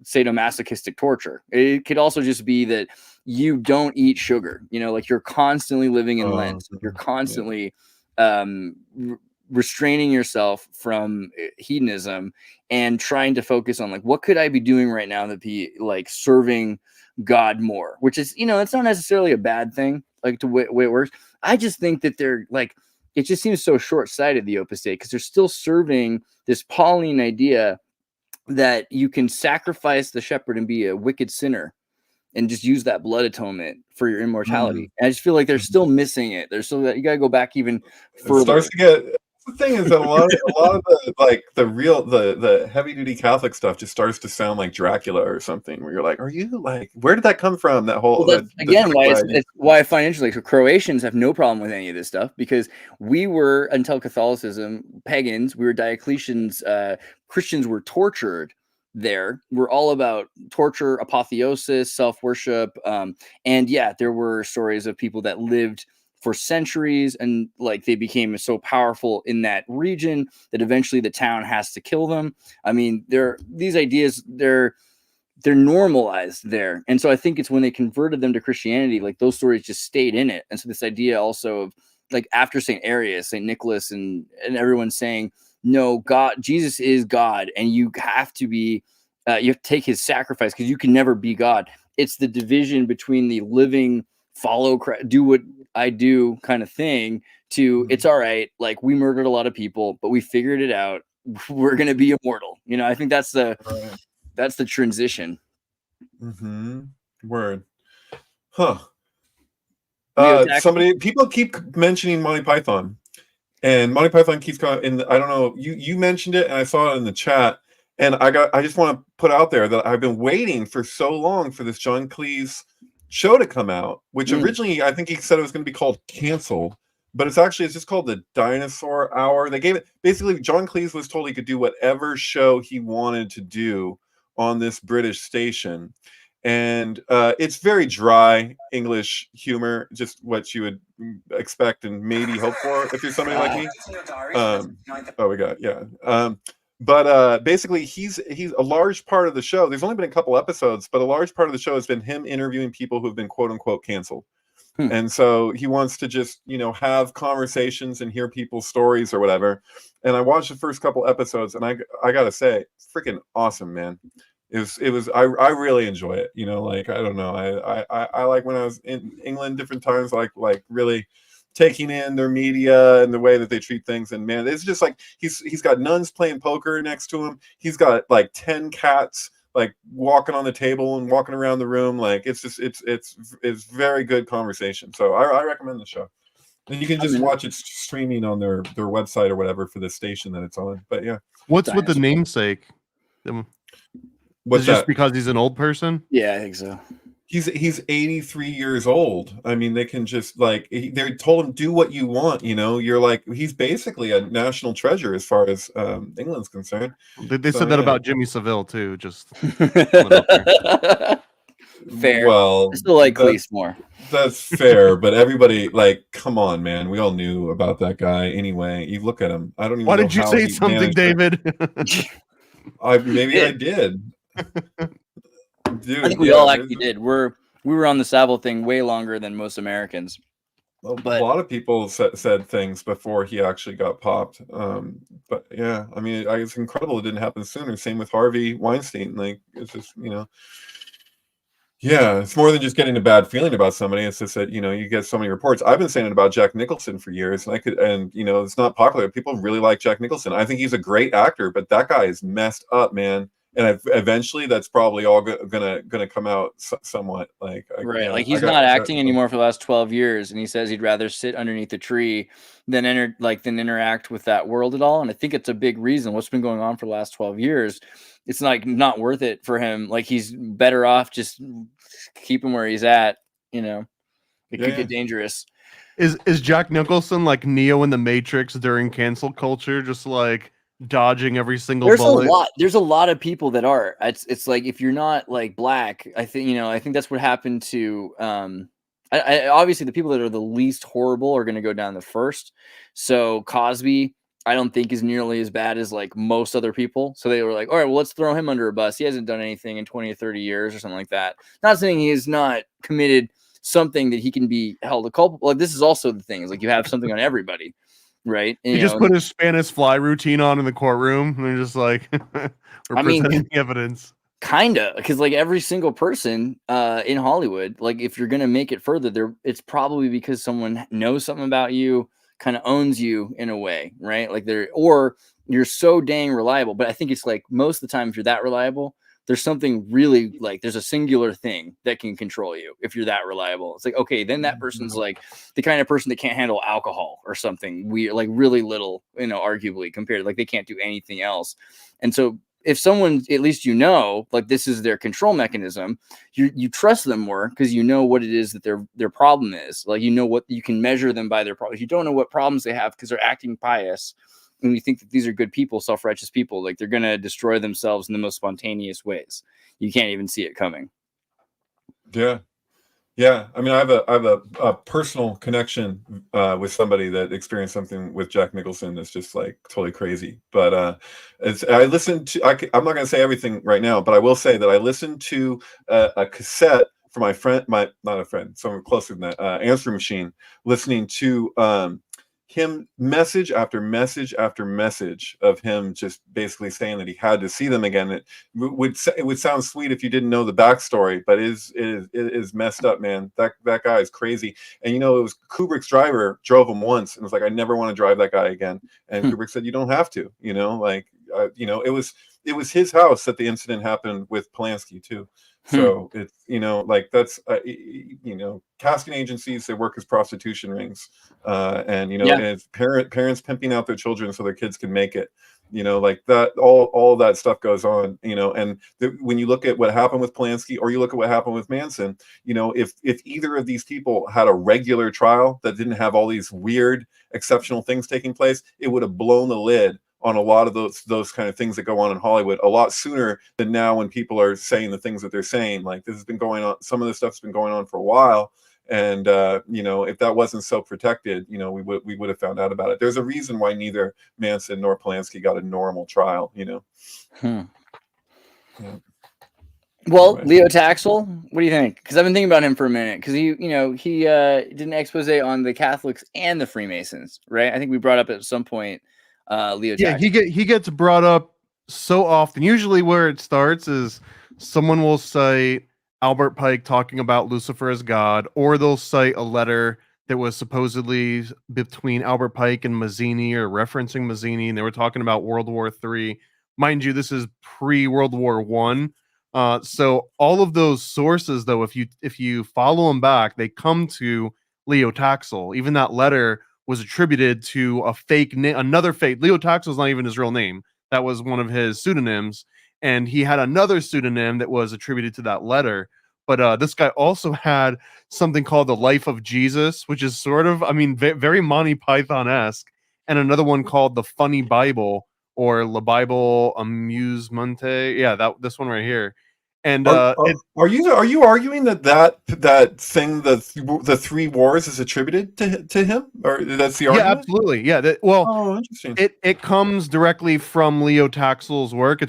sadomasochistic torture. It could also just be that you don't eat sugar, you know, like you're constantly living in Lent, you're constantly restraining yourself from hedonism and trying to focus on like, what could I be doing right now that be like serving God more, which is, you know, it's not necessarily a bad thing, like the way it works. I just think that they're like, it just seems so short-sighted, the Opus Dei, because they're still serving this Pauline idea that you can sacrifice the shepherd and be a wicked sinner and just use that blood atonement for your immortality. And I just feel like they're still missing it. They're still, you got to go back even further. It starts to get, the thing is that a lot of the like the heavy duty Catholic stuff just starts to sound like Dracula or something, where you're like, are you like, where did that come from? That whole why I find it interesting. So Croatians have no problem with any of this stuff because we were, until Catholicism, pagans. We were Diocletian's. Christians were tortured there. We're all about torture, apotheosis, self-worship, and yeah, there were stories of people that lived for centuries and like they became so powerful in that region that eventually the town has to kill them. I mean, these ideas, they're normalized there. And so I think it's when they converted them to Christianity, like those stories just stayed in it. And so this idea also of like after St. Arius, St. Nicholas, and everyone saying, no, God, Jesus is God, and you have to be, you have to take his sacrifice because you can never be God. It's the division between the living, follow Christ, do what I do kind of thing to it's all right. Like we murdered a lot of people, but we figured it out. We're going to be immortal. You know, I think that's the transition. Word. Huh. People keep mentioning Monty Python, and Monty Python keeps coming in. I don't know. You mentioned it, and I saw it in the chat, and I just want to put out there that I've been waiting for so long for this John Cleese show to come out, which originally I think he said it was going to be called Canceled, but it's just called the Dinosaur Hour. They gave it, basically John Cleese was told he could do whatever show he wanted to do on this British station, and it's very dry English humor, just what you would expect and maybe hope for if you're somebody like me. But basically he's a large part of the show. There's only been a couple episodes, but a large part of the show has been him interviewing people who've been quote unquote canceled. And so he wants to just, you know, have conversations and hear people's stories or whatever. And I watched the first couple episodes, and I gotta say, freaking awesome, man. I really enjoy it. You know, like, I don't know. I like when I was in England different times, like really taking in their media and the way that they treat things. And man, it's just like he's got nuns playing poker next to him. He's got like 10 cats like walking on the table and walking around the room. Like it's very good conversation. So I recommend the show. And you can just watch it streaming on their website or whatever for the station that it's on. But yeah. What's with the namesake? What's just because he's an old person? Yeah, I think so. He's 83 years old. I mean, they can just like, they told him, do what you want. You know, you're like, he's basically a national treasure as far as England's concerned. They said that about Jimmy Savile too. Just fair. Well, I still like Cleese more. That's fair, but everybody, like, come on, man. We all knew about that guy anyway. You look at him. I don't even. Why know did you say something, David? Maybe I did. Dude, I think we all actually did. We were on the Savile thing way longer than most Americans. But a lot of people said things before he actually got popped. But yeah, I mean, it's incredible it didn't happen sooner. Same with Harvey Weinstein. Like, it's just, you know, yeah, it's more than just getting a bad feeling about somebody. It's just that, you know, you get so many reports. I've been saying it about Jack Nicholson for years, and you know, it's not popular. People really like Jack Nicholson. I think he's a great actor, but that guy is messed up, man. And eventually, that's probably all gonna come out somewhat. Like, right, like he's not acting anymore for the last 12 years, and he says he'd rather sit underneath a tree than interact with that world at all. And I think it's a big reason what's been going on for the last 12 years. It's like not worth it for him. Like he's better off just keep him where he's at. You know, it could get dangerous. Is Jack Nicholson like Neo in the Matrix during cancel culture, just like dodging every single bullet? There's a lot of people that are. It's like if you're not like black, I think that's what happened to I Obviously the people that are the least horrible are going to go down the first. So Cosby, I don't think is nearly as bad as like most other people. So they were like, all right, well, let's throw him under a bus. He hasn't done anything in 20 or 30 years or something like that. Not saying he has not committed something that he can be held culpable. Like, this is also the thing, is like you have something on everybody, right? And, he just put his Spanish fly routine on in the courtroom, and they're just like, we're presenting evidence. Kinda, because like every single person in Hollywood, like if you're gonna make it further, it's probably because someone knows something about you, kind of owns you in a way, right? Like or you're so dang reliable. But I think it's like most of the time, if you're that reliable, there's something really like there's a singular thing that can control you if you're that reliable. It's like, okay, then that person's like the kind of person that can't handle alcohol or something weird, like really little, arguably compared to like they can't do anything else. And so if someone, at least like this is their control mechanism, you trust them more because you know what it is that their problem is. Like, what you can measure them by their problems. You don't know what problems they have because they're acting pious. And you think that these are good people, self-righteous people, like they're going to destroy themselves in the most spontaneous ways. You can't even see it coming. Yeah. Yeah, I mean, I have a personal connection with somebody that experienced something with Jack Nicholson that's just like totally crazy. But I listened to. I'm not going to say everything right now, but I will say that I listened to a cassette for my friend, not a friend, someone closer than that, answer machine, listening to him message after message after message of him just basically saying that he had to see them again. It would sound sweet if you didn't know the backstory, but it is messed up, man. That guy is crazy. And it was Kubrick's driver drove him once and was like, I never want to drive that guy again. And Kubrick said, you don't have to. It was his house that the incident happened with Polanski too. So it's, like that's, casting agencies, they work as prostitution rings. And it's parents pimping out their children so their kids can make it, like that, all that stuff goes on, and when you look at what happened with Polanski or you look at what happened with Manson, if either of these people had a regular trial that didn't have all these weird, exceptional things taking place, it would have blown the lid on a lot of those kind of things that go on in Hollywood a lot sooner than now when people are saying the things that they're saying. Like, this has been going on, some of this stuff's been going on for a while. And if that wasn't so protected, we would have found out about it. There's a reason why neither Manson nor Polanski got a normal trial, Yeah. Well, anyway. Leo Taxel, what do you think? Because I've been thinking about him for a minute. Because he did an expose on the Catholics and the Freemasons, right? I think we brought up at some point Leo Taxel. Yeah, he gets brought up so often. Usually where it starts is someone will cite Albert Pike talking about Lucifer as God, or they'll cite a letter that was supposedly between Albert Pike and Mazzini, or referencing Mazzini, and they were talking about World War III. Mind you, this is pre-World War I. So all of those sources, though, if you follow them back, they come to Leo Taxel. Even that letter was attributed to another fake. Leo Taxel is not even his real name. That was one of his pseudonyms. And he had another pseudonym that was attributed to that letter. But this guy also had something called The Life of Jesus, which is sort of, very Monty Python-esque. And another one called The Funny Bible, or La Bible Amusemente. Yeah, this one right here. And are you arguing that thing, the three wars, is attributed to him, or that's the argument? Yeah, absolutely. Yeah. Interesting. It comes directly from Leo Taxel's work.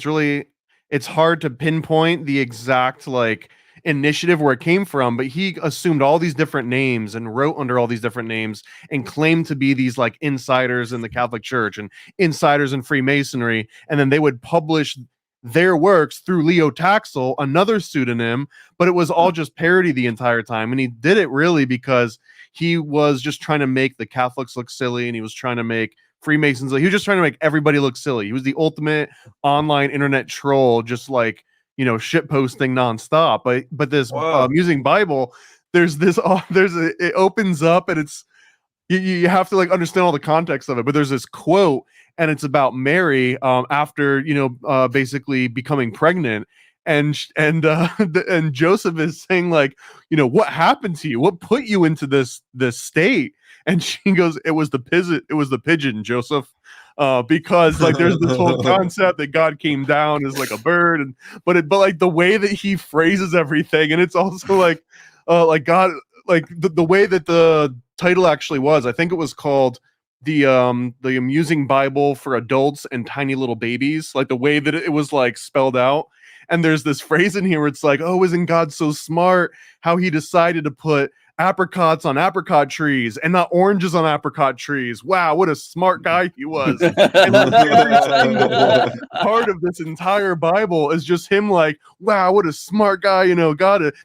It's hard to pinpoint the exact initiative where it came from, but he assumed all these different names and wrote under all these different names and claimed to be these insiders in the Catholic Church and insiders in Freemasonry, and then they would publish their works through Leo Taxel, another pseudonym, but it was all just parody the entire time. And he did it really because he was just trying to make the Catholics look silly, and he was trying to make Freemasons, he was just trying to make everybody look silly. He was the ultimate online internet troll, just shit posting nonstop. But this Musing Bible, it opens up, and it's you have to like understand all the context of it, but there's this quote, and it's about Mary after basically becoming pregnant, and Joseph is saying like, what happened to you? What put you into this state? And she goes, it was the pigeon, Joseph. Because like there's this whole concept that God came down as like a bird, but like the way that he phrases everything, and it's also like God, like the way that the title actually was, I think it was called the Amusing Bible for Adults and Tiny Little Babies, like the way that it was like spelled out. And there's this phrase in here where it's like, oh, isn't God so smart how he decided to put apricots on apricot trees and not oranges on apricot trees. Wow, what a smart guy he was. And like every single part of this entire Bible is just him like, wow, what a smart guy, you know,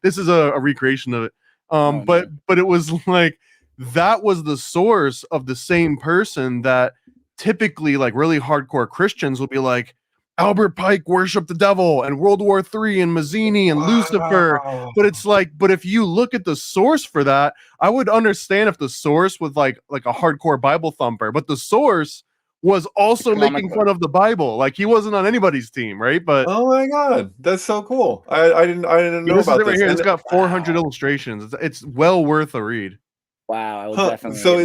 this is a recreation of it. But it was like, that was the source of the same person that typically like really hardcore Christians will be like, Albert Pike worshiped the devil and World War III and Mazzini and Lucifer. But it's like, but if you look at the source for that, I would understand if the source was like a hardcore Bible thumper, but the source was also making fun of the Bible. Like he wasn't on anybody's team, right? But oh my God, that's so cool. I didn't know about this. Right here. It's got 400 illustrations. It's well worth a read. Wow, I will definitely. So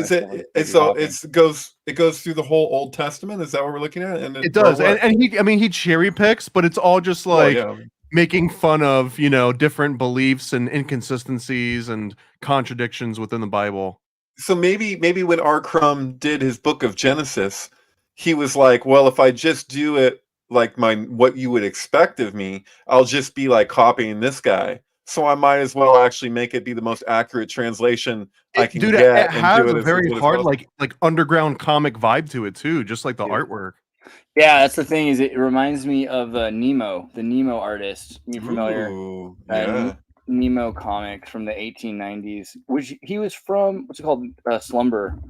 it goes through the whole Old Testament. Is that what we're looking at? And it does, and he cherry picks, but it's all just like making fun of, you know, different beliefs and inconsistencies and contradictions within the Bible. So maybe when R. Crumb did his book of Genesis, he was like, well, if I just do it like what you would expect of me, I'll just be like copying this guy. So I might as well actually make it be the most accurate translation I can get. It has a very hard, like underground comic vibe to it too, just like the artwork. Yeah, that's the thing. Is it reminds me of Nemo, the Nemo artist. You familiar? Ooh, yeah. Nemo comics from the 1890s, which he was from. What's it called? Slumberland.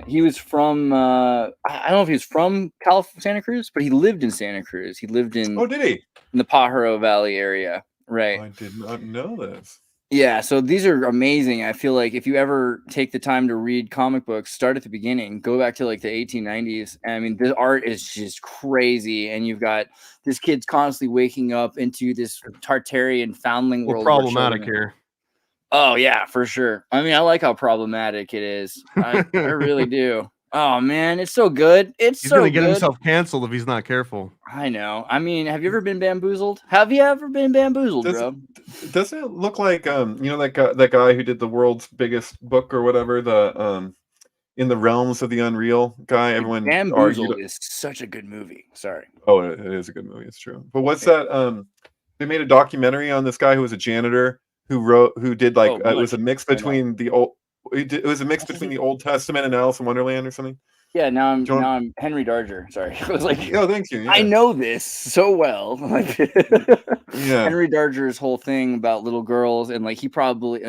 He was from. I don't know if he was from Santa Cruz, but he lived in Santa Cruz. He lived in. Oh, did he? In the Pajaro Valley area. Right. I did not know this. Yeah, so these are amazing. I feel like if you ever take the time to read comic books, start at the beginning, go back to like the 1890s. I mean, the art is just crazy. And you've got this kid's constantly waking up into this Tartarian foundling world. Problematic here. Oh, yeah, for sure. I mean, I like how problematic it is. I really do. Oh, man, it's so good. He's so going to get himself canceled if he's not careful. I know. I mean, have you ever been bamboozled? Have you ever been bamboozled, bro? Doesn't it look like, you know, that guy who did the world's biggest book or whatever, the In the Realms of the Unreal guy? Everyone Bamboozled is such a good movie. Sorry. Oh, it is a good movie. It's true. But what's that? They made a documentary on this guy who was a janitor who did like, it was a mix between the old... It was a mix between the Old Testament and Alice in Wonderland or something. Yeah, now I'm Henry Darger. Sorry, I was like, oh, thank you. Yeah. I know this so well. Like, yeah, Henry Darger's whole thing about little girls and like he probably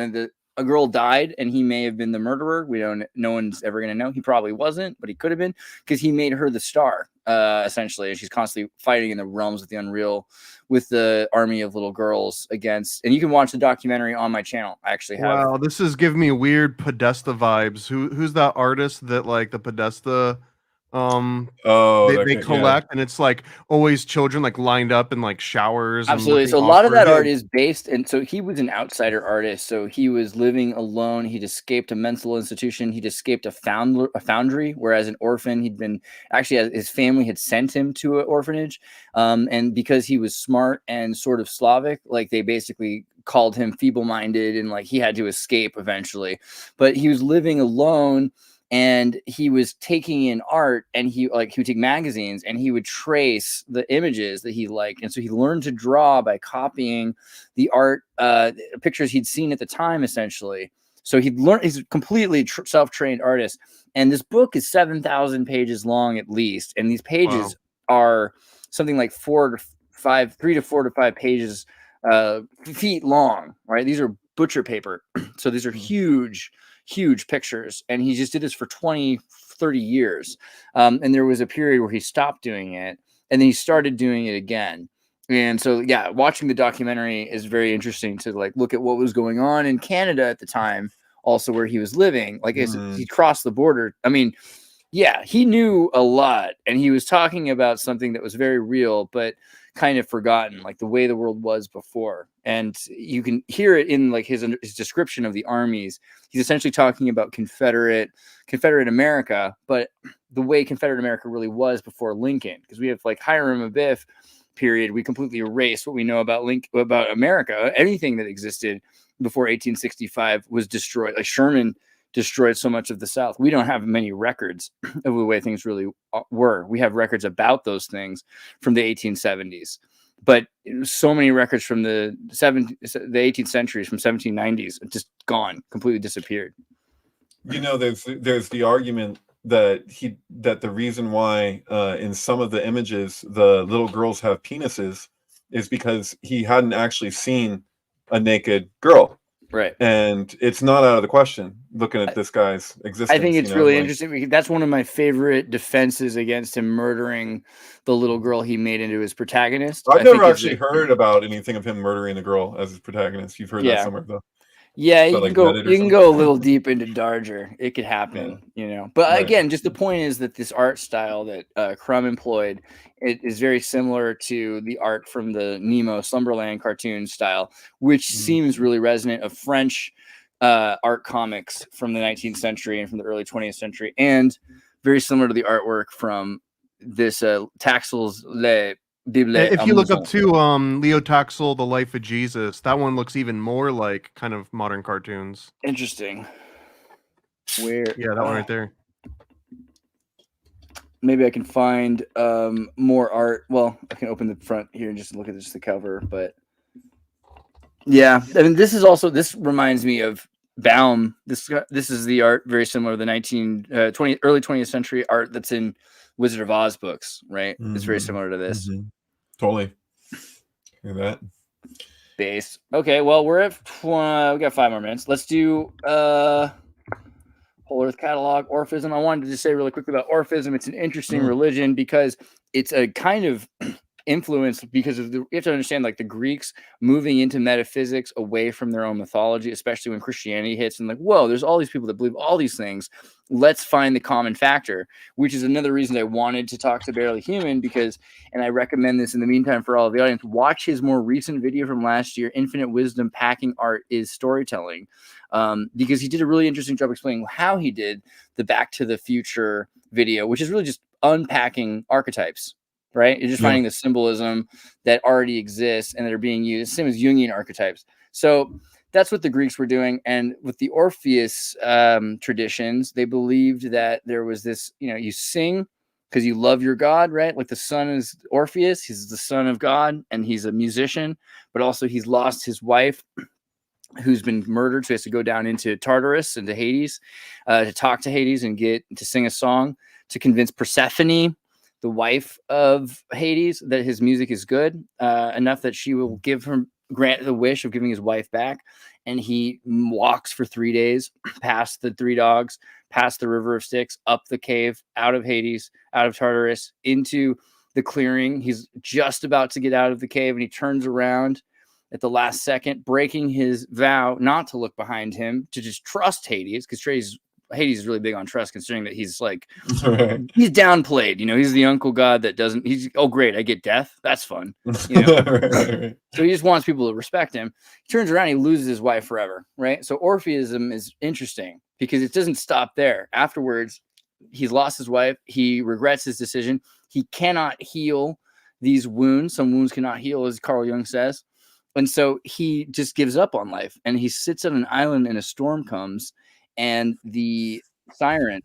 a girl died and he may have been the murderer. No one's ever gonna know. He probably wasn't, but he could have been because he made her the star. Essentially, and she's constantly fighting in the realms of the unreal with the army of little girls against. And you can watch the documentary on my channel. I actually have. Wow, this is giving me weird Podesta vibes. Who's that artist that like the Podesta? They collect, and it's like always children like lined up in like showers. Absolutely. So a lot of that art is based, and so he was an outsider artist. So he was living alone. He'd escaped a mental institution. He'd escaped a foundry, whereas an orphan, he'd been actually his family had sent him to an orphanage. And because he was smart and sort of Slavic, like they basically called him feeble-minded, and like he had to escape eventually. But he was living alone. And he was taking in art, and he would take magazines and he would trace the images that he liked. And so he learned to draw by copying the art, pictures he'd seen at the time, essentially. So he's a completely self-trained artist. And this book is 7,000 pages long at least. And these pages are something like 3 to 4 to 5 pages, feet long, right? These are butcher paper. So these are huge pictures, and he just did this for 20-30 years, and there was a period where he stopped doing it, and then he started doing it again. And so yeah, watching the documentary is very interesting to like look at what was going on in Canada at the time, also where he was living. Like he crossed the border. I mean, yeah, he knew a lot, and he was talking about something that was very real but kind of forgotten, like the way the world was before. And you can hear it in like his description of the armies. He's essentially talking about Confederate America, but the way Confederate America really was before Lincoln, because we have like Hiram Abiff period, we completely erase what we know about America. Anything that existed before 1865 was destroyed. Like Sherman destroyed so much of the South. We don't have many records of the way things really were. We have records about those things from the 1870s, but so many records from the 18th centuries, from 1790s, just gone, completely disappeared. You know, there's the argument that the reason why in some of the images the little girls have penises is because he hadn't actually seen a naked girl. Right. And it's not out of the question looking at this guy's existence. I think it's really interesting because that's one of my favorite defenses against him murdering the little girl he made into his protagonist. I've never actually heard about anything of him murdering the girl as his protagonist. You've heard that somewhere though. Yeah, you can go a little deep into Darger. It could happen, you know. But again, just the point is that this art style that Crumb employed, it is very similar to the art from the Nemo Slumberland cartoon style, which seems really resonant of French art comics from the 19th century and from the early 20th century, and very similar to the artwork from this Taxel's Le Bible. If you look up too, Leo Taxel, The Life of Jesus, that one looks even more like kind of modern cartoons. Interesting. Where? Yeah, that one right there. Maybe I can find more art. Well, I can open the front here and just look at just the cover. But yeah, I mean, this reminds me of Baum. This is the art very similar to the early 20th century art that's in Wizard of Oz books, right? It's very similar to this. Totally. Hear that? Base. Okay, well, we're at we got 5 more minutes. Let's do Whole Earth Catalog, Orphism. I wanted to just say really quickly about Orphism. It's an interesting religion because it's a kind of influenced because of you have to understand, like, the Greeks moving into metaphysics away from their own mythology, especially when Christianity hits, and like, whoa, there's all these people that believe all these things. Let's find the common factor, which is another reason I wanted to talk to Barely Human, because, and I recommend this in the meantime for all of the audience, watch his more recent video from last year, Infinite Wisdom, Packing Art is Storytelling, because he did a really interesting job explaining how he did the Back to the Future video, which is really just unpacking archetypes. Right? You're just finding the symbolism that already exists and that are being used, same as Jungian archetypes. So that's what the Greeks were doing. And with the Orpheus traditions, they believed that there was this, you sing because you love your God, right? Like the son is Orpheus. He's the son of God and he's a musician, but also he's lost his wife who's been murdered. So he has to go down into Tartarus, into Hades, to talk to Hades and get to sing a song to convince Persephone, the wife of Hades, that his music is good enough that she will grant the wish of giving his wife back. And he walks for 3 days past the 3 dogs, past the river of Styx, up the cave, out of Hades, out of Tartarus, into the clearing. He's just about to get out of the cave and he turns around at the last second, breaking his vow not to look behind him, to just trust Hades, because Hades is really big on trust, considering that he's like, he's downplayed, he's the uncle god that doesn't, oh great, I get death. That's fun. Right. So he just wants people to respect him. He turns around, he loses his wife forever. Right. So Orpheism is interesting because it doesn't stop there. Afterwards, he's lost his wife. He regrets his decision. He cannot heal these wounds. Some wounds cannot heal, as Carl Jung says. And so he just gives up on life and he sits on an island and a storm comes. And the sirens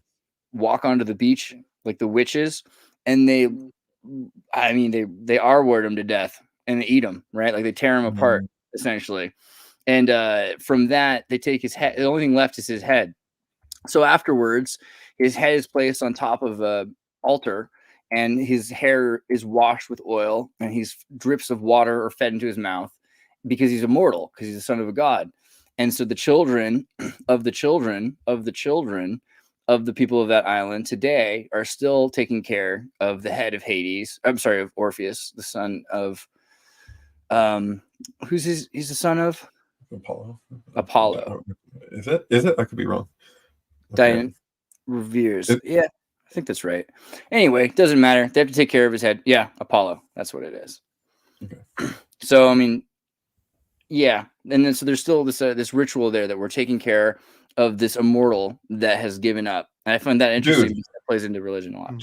walk onto the beach like the witches, and they R-word him to death and they eat him, right? Like they tear him apart essentially. And from that, they take his head. The only thing left is his head. So afterwards, his head is placed on top of an altar, and his hair is washed with oil, and drips of water are fed into his mouth because he's immortal, because he's the son of a god. And so the children of the children of the children of the people of that island today are still taking care of the head of Hades. I'm sorry, of Orpheus, the son of, he's the son of? Apollo. Is it? I could be wrong. Okay. Diane reveres. Yeah, I think that's right. Anyway, doesn't matter. They have to take care of his head. Yeah, Apollo. That's what it is. Okay. So, I mean, yeah, and then so there's still this ritual there that we're taking care of this immortal that has given up, and I find that interesting because that plays into religion a lot.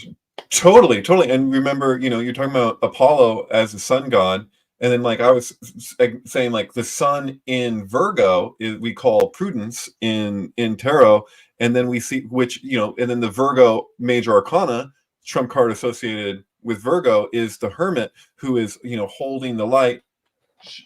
Totally, totally. And remember, you're talking about Apollo as the sun god, and then like I was saying, like the sun in Virgo is we call prudence in tarot, and then we see which and then the Virgo major arcana trump card associated with Virgo is the hermit, who is holding the light,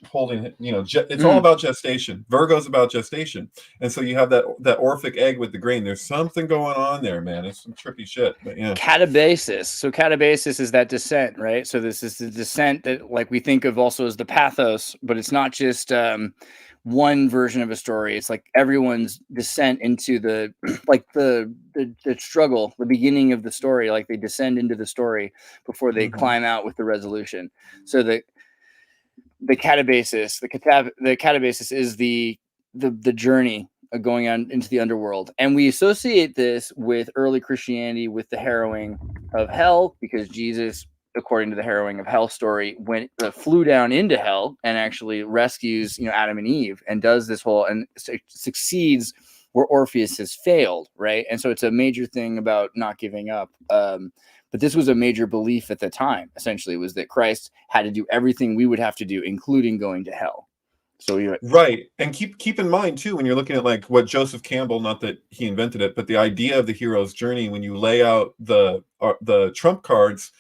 holding it's all about gestation. Virgo's about gestation, and so you have that Orphic egg with the grain. There's something going on there, man. It's some trippy shit, but yeah. Catabasis. So catabasis is that descent, right? So this is the descent that like we think of also as the pathos, but it's not just one version of a story. It's like everyone's descent into the like the struggle, the beginning of the story. Like they descend into the story before they climb out with the resolution. So the catabasis, the catabasis is the journey of going on into the underworld, and we associate this with early Christianity with the harrowing of hell, because Jesus, according to the harrowing of hell story, flew down into hell and actually rescues Adam and Eve, and does this whole and succeeds where Orpheus has failed, right? And so it's a major thing about not giving up. But this was a major belief at the time, essentially, was that Christ had to do everything we would have to do, including going to hell. So you're right. And keep in mind, too, when you're looking at like what Joseph Campbell, not that he invented it, but the idea of the hero's journey, when you lay out the trump cards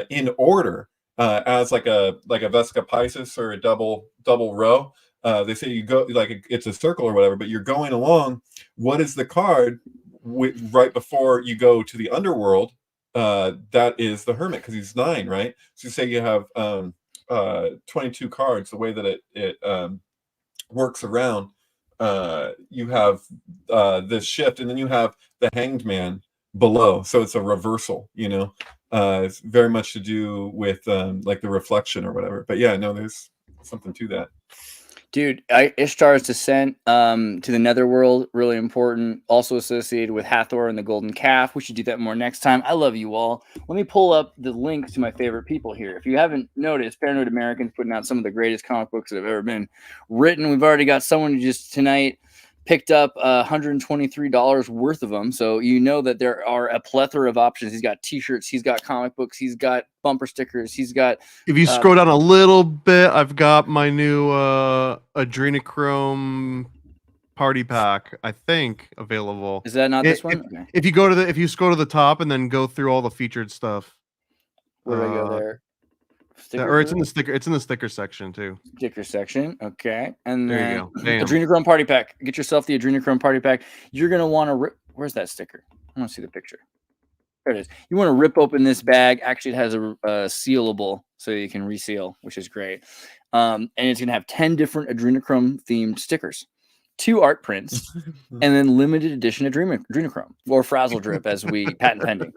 in order as like a Vesca Pisces or a double row, they say you go like it's a circle or whatever, but you're going along. What is the card right before you go to the underworld? That is the hermit, because he's 9, right? So you say you have 22 cards. The way that it works around, you have this shift, and then you have the hanged man below. So it's a reversal. It's very much to do with like the reflection or whatever. But yeah, no, there's something to that. Dude, Ishtar's descent to the netherworld, really important. Also associated with Hathor and the golden calf. We should do that more next time. I love you all. Let me pull up the links to my favorite people here. If you haven't noticed, Paranoid American's putting out some of the greatest comic books that have ever been written. We've already got someone who just tonight picked up $123 worth of them. So you know that there are a plethora of options. He's got t-shirts, he's got comic books, he's got bumper stickers, he's got... If you scroll down a little bit, I've got my new adrenochrome party pack, I think, available. Is that not this one? Okay. If you scroll to the top and then go through all the featured stuff. Where do I go there? Or it's in the sticker. It's in the sticker section too. Sticker section, okay. And there then you go. Damn. Adrenochrome party pack. Get yourself the Adrenochrome party pack. You're gonna want to. Where's that sticker? I want to see the picture. There it is. You want to rip open this bag. Actually, it has a sealable, so you can reseal, which is great. And it's gonna have 10 different Adrenochrome themed stickers, 2 art prints, and then limited edition Adrenochrome, or Frazzle Drip, as we patent pending.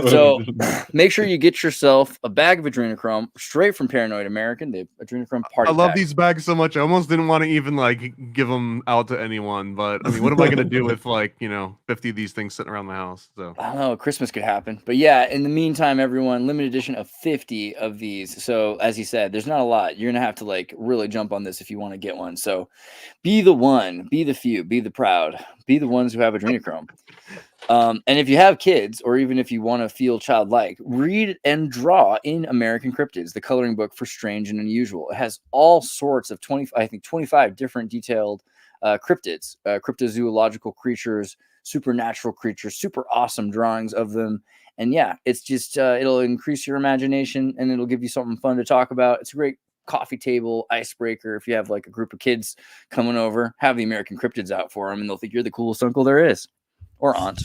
So make sure you get yourself a bag of Adrenochrome straight from Paranoid American, the Adrenochrome party I love pack. these bags so much. I almost didn't want to even like give them out to anyone, but I mean, what am I going to do with 50 of these things sitting around the house? So I don't know, Christmas could happen. But yeah, in the meantime, everyone, limited edition of 50 of these. So as he said, there's not a lot. You're going to have to like really jump on this if you want to get one. So be the one, be the few, be the proud, be the ones who have Adrenochrome. And if you have kids, or even if you want to feel childlike, read and draw in American Cryptids, the coloring book for strange and unusual. It has all sorts of 25 different detailed cryptids, cryptozoological creatures, supernatural creatures, super awesome drawings of them. And yeah, it's just, it'll increase your imagination, and it'll give you something fun to talk about. It's a great coffee table icebreaker. If you have like a group of kids coming over, have the American Cryptids out for them, and they'll think you're the coolest uncle there is, or aunt,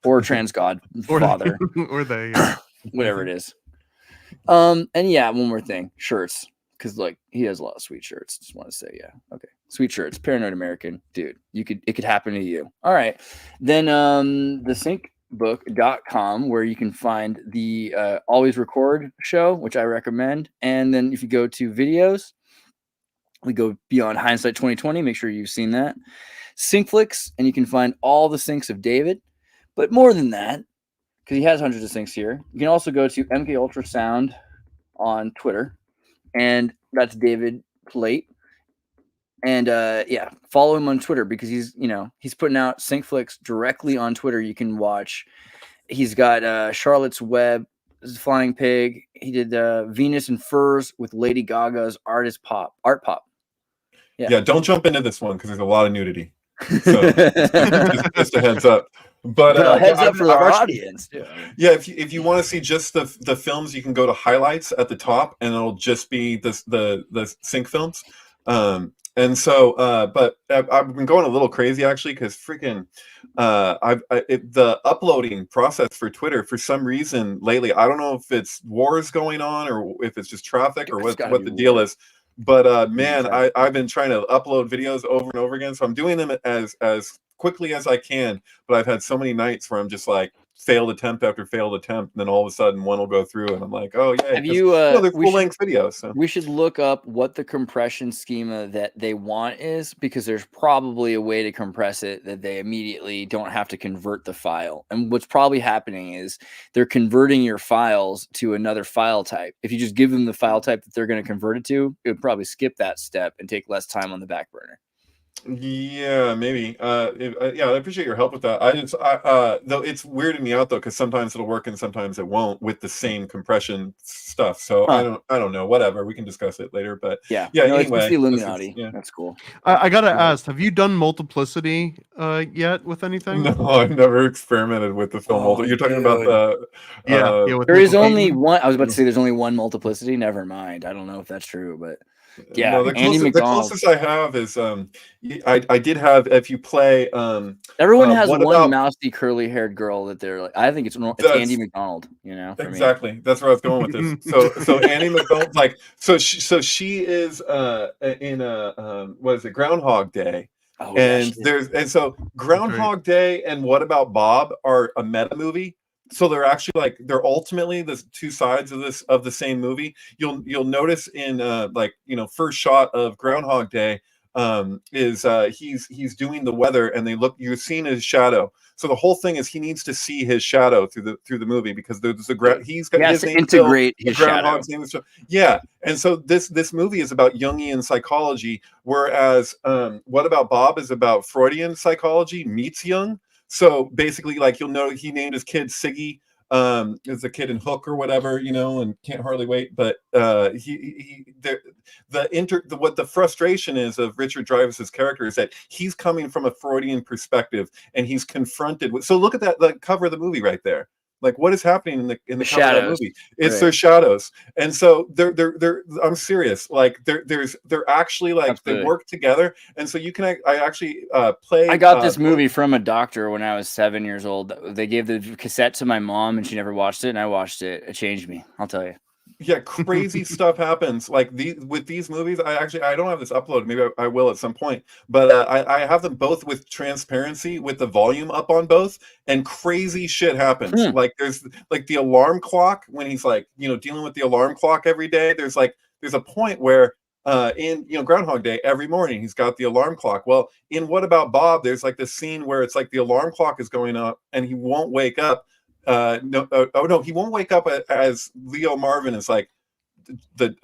or trans god father, or they, whatever it is. And yeah, one more thing, shirts, because like he has a lot of sweet shirts. Just want to say, yeah, okay, sweet shirts, Paranoid American, dude. It could happen to you. All right, then the syncbook.com, where you can find the Always Record show, which I recommend. And then if you go to videos, we go beyond hindsight 2020. Make sure you've seen that. Syncflix, and you can find all the syncs of David. But more than that, because he has hundreds of syncs here, you can also go to MK Ultrasound on Twitter, and that's David Plate. And yeah, follow him on Twitter, because he's putting out Syncflix directly on Twitter. You can watch He's got Charlotte's Web, Flying Pig. He did Venus and Furs with Lady Gaga's Art Pop. Yeah, don't jump into this one because there's a lot of nudity. So just a heads up. But heads up for our audience. Yeah, if you want to see just the films, you can go to highlights at the top, and it'll just be the sync films. And so, but I've been going a little crazy actually because freaking, the uploading process for Twitter for some reason lately, I don't know if it's wars going on or if it's just traffic or what the deal is. But man, I've been trying to upload videos over and over again, so I'm doing them as quickly as I can. But I've had so many nights where I'm just like failed attempt after failed attempt, and then all of a sudden one will go through, and I'm like, oh yeah. Have you? They're full length videos. So. We should look up what the compression schema that they want is, because there's probably a way to compress it that they immediately don't have to convert the file. And what's probably happening is they're converting your files to another file type. If you just give them the file type that they're going to convert it to, it would probably skip that step and take less time on the back burner. Yeah, maybe. Yeah, I appreciate your help with that. Though it's weirding me out though, because sometimes it'll work and sometimes it won't with the same compression stuff. So I don't know. Whatever, we can discuss it later. But yeah. Anyway, it's the Illuminati. That's cool. I gotta ask: have you done multiplicity yet with anything? No, I've never experimented with the film. You're talking about the there is only one. I was about to say there's only one multiplicity. Never mind. I don't know if that's true, but. Yeah, no, the closest I have is I did have, if you play everyone has one mousy curly haired girl that they're like, I think it's Andy McDonald, exactly me. That's where I was going with this. So Andy McDonald, like she is in what is it, Groundhog Day. So Groundhog Day and What About Bob are a meta movie. So they're actually like, they're ultimately the two sides of the same movie. You'll notice in first shot of Groundhog Day is he's doing the weather, and you're seeing his shadow. So the whole thing is he needs to see his shadow through the movie, because there's he's got his name integrate his shadow. Yeah, and so this movie is about Jungian psychology, whereas What About Bob is about Freudian psychology meets Jung. So basically, like, you'll know he named his kid Siggy, as a kid in Hook or whatever, and Can't Hardly Wait. But what the frustration is of Richard Dreyfuss's character is that he's coming from a Freudian perspective, and he's confronted with. So look at that, the cover of the movie right there. Like, what is happening in the cover of that movie? It's their shadows, and so they're. I'm serious. Like they're actually like Absolutely. They work together, and so you can. I actually play. I got this movie from a doctor when I was 7 years old. They gave the cassette to my mom, and she never watched it, and I watched it. It changed me. I'll tell you. Yeah, crazy stuff happens. Like with these movies, I don't have this uploaded. Maybe I will at some point. But I have them both with transparency, with the volume up on both, and crazy shit happens. Like there's like the alarm clock when he's like dealing with the alarm clock every day. There's a point where in Groundhog Day, every morning he's got the alarm clock. Well, in What About Bob, there's like this scene where it's like the alarm clock is going up and he won't wake up. He won't wake up as Leo Marvin is like the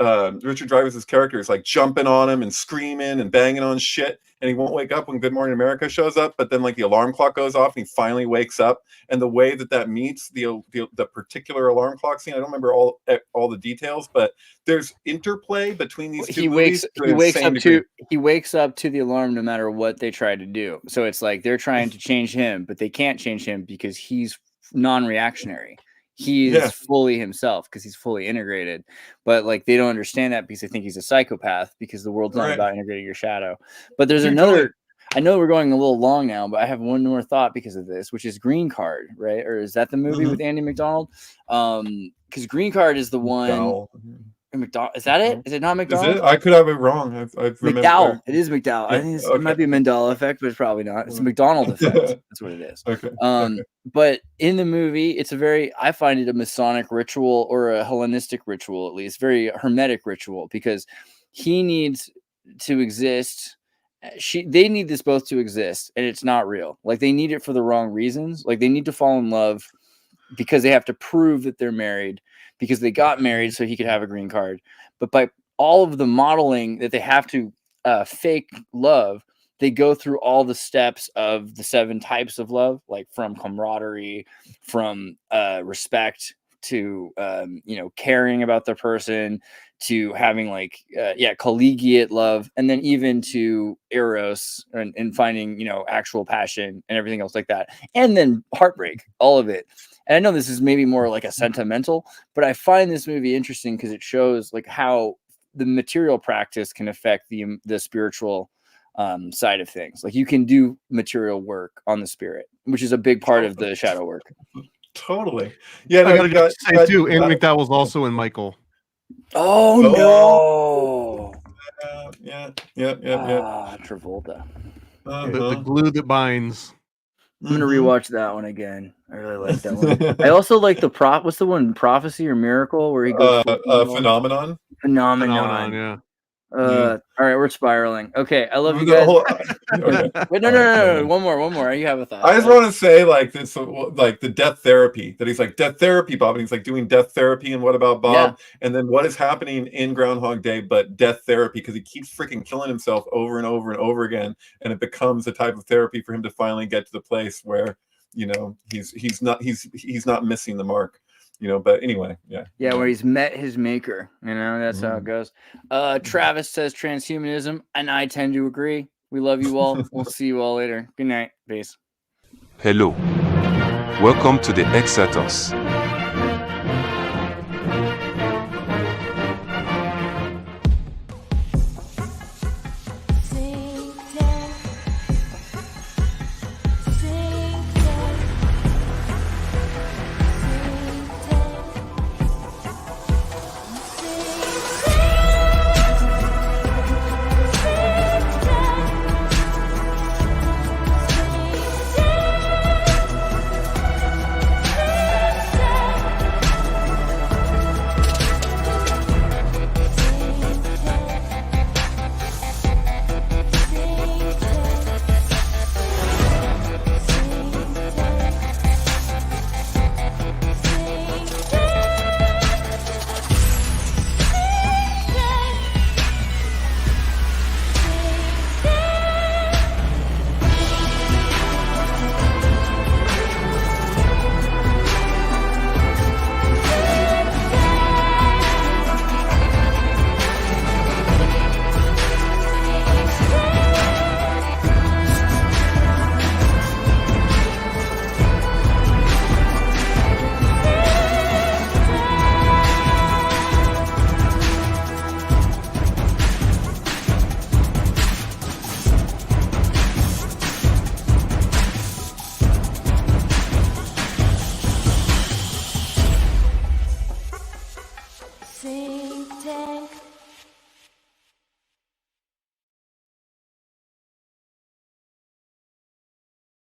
Richard Dreyfuss's character is like jumping on him and screaming and banging on shit, and he won't wake up when Good Morning America shows up. But then like the alarm clock goes off and he finally wakes up, and the way that meets the particular alarm clock scene, I don't remember all the details, but there's interplay between these two movies. He wakes up to the alarm no matter what they try to do. So it's like they're trying to change him, but they can't change him because he's non-reactionary. He's fully himself because he's fully integrated, but like they don't understand that because they think he's a psychopath, because the world's not about integrating your shadow. But there's another. I know we're going a little long now, but I have one more thought because of this, which is Green Card, right? Or is that the movie with Andy McDonald? Because Green Card is the one. McDonald, is that it? Is it not McDonald? I could have it wrong. I've McDowell. It is McDowell. I think it might be a Mandela effect, but it's probably not. It's a McDonald effect. That's what it is. Okay. But in the movie, I find it a Masonic ritual, or a Hellenistic ritual, at least, very hermetic ritual, because he needs to exist. They need this both to exist, and it's not real. Like, they need it for the wrong reasons. Like, they need to fall in love because they have to prove that they're married, because they got married so he could have a green card. But by all of the modeling that they have to fake love, they go through all the steps of the 7 types of love, like from camaraderie, from respect to caring about the person, to having like collegiate love, and then even to eros and finding actual passion and everything else like that, and then heartbreak, all of it. And I know this is maybe more like a sentimental, but I find this movie interesting because it shows like how the material practice can affect the spiritual side of things. Like you can do material work on the spirit, which is a big part of the shadow work. Totally. Yeah, I gotta say too, Andy McDowell was also in Michael. Oh no! Yeah. Travolta. The glue that binds. I'm gonna rewatch that one again. I really like that one. I also like the what's the one, Prophecy or Miracle, where he goes Phenomenon. Yeah. All right, we're spiraling. Okay, I love you guys. Wait, no. One more. You have a thought. I just want to say, like this, like the death therapy. That he's like death therapy, Bob, and he's like doing death therapy. And what about Bob? Yeah. And then what is happening in Groundhog Day, but death therapy, because he keeps freaking killing himself over and over and over again, and it becomes a type of therapy for him to finally get to the place where he's not missing the mark. But anyway, where he's met his maker, that's how it goes. Travis says transhumanism, and I tend to agree. We love you all. We'll see you all later. Good night. Peace. Hello. Welcome to the Xirtus.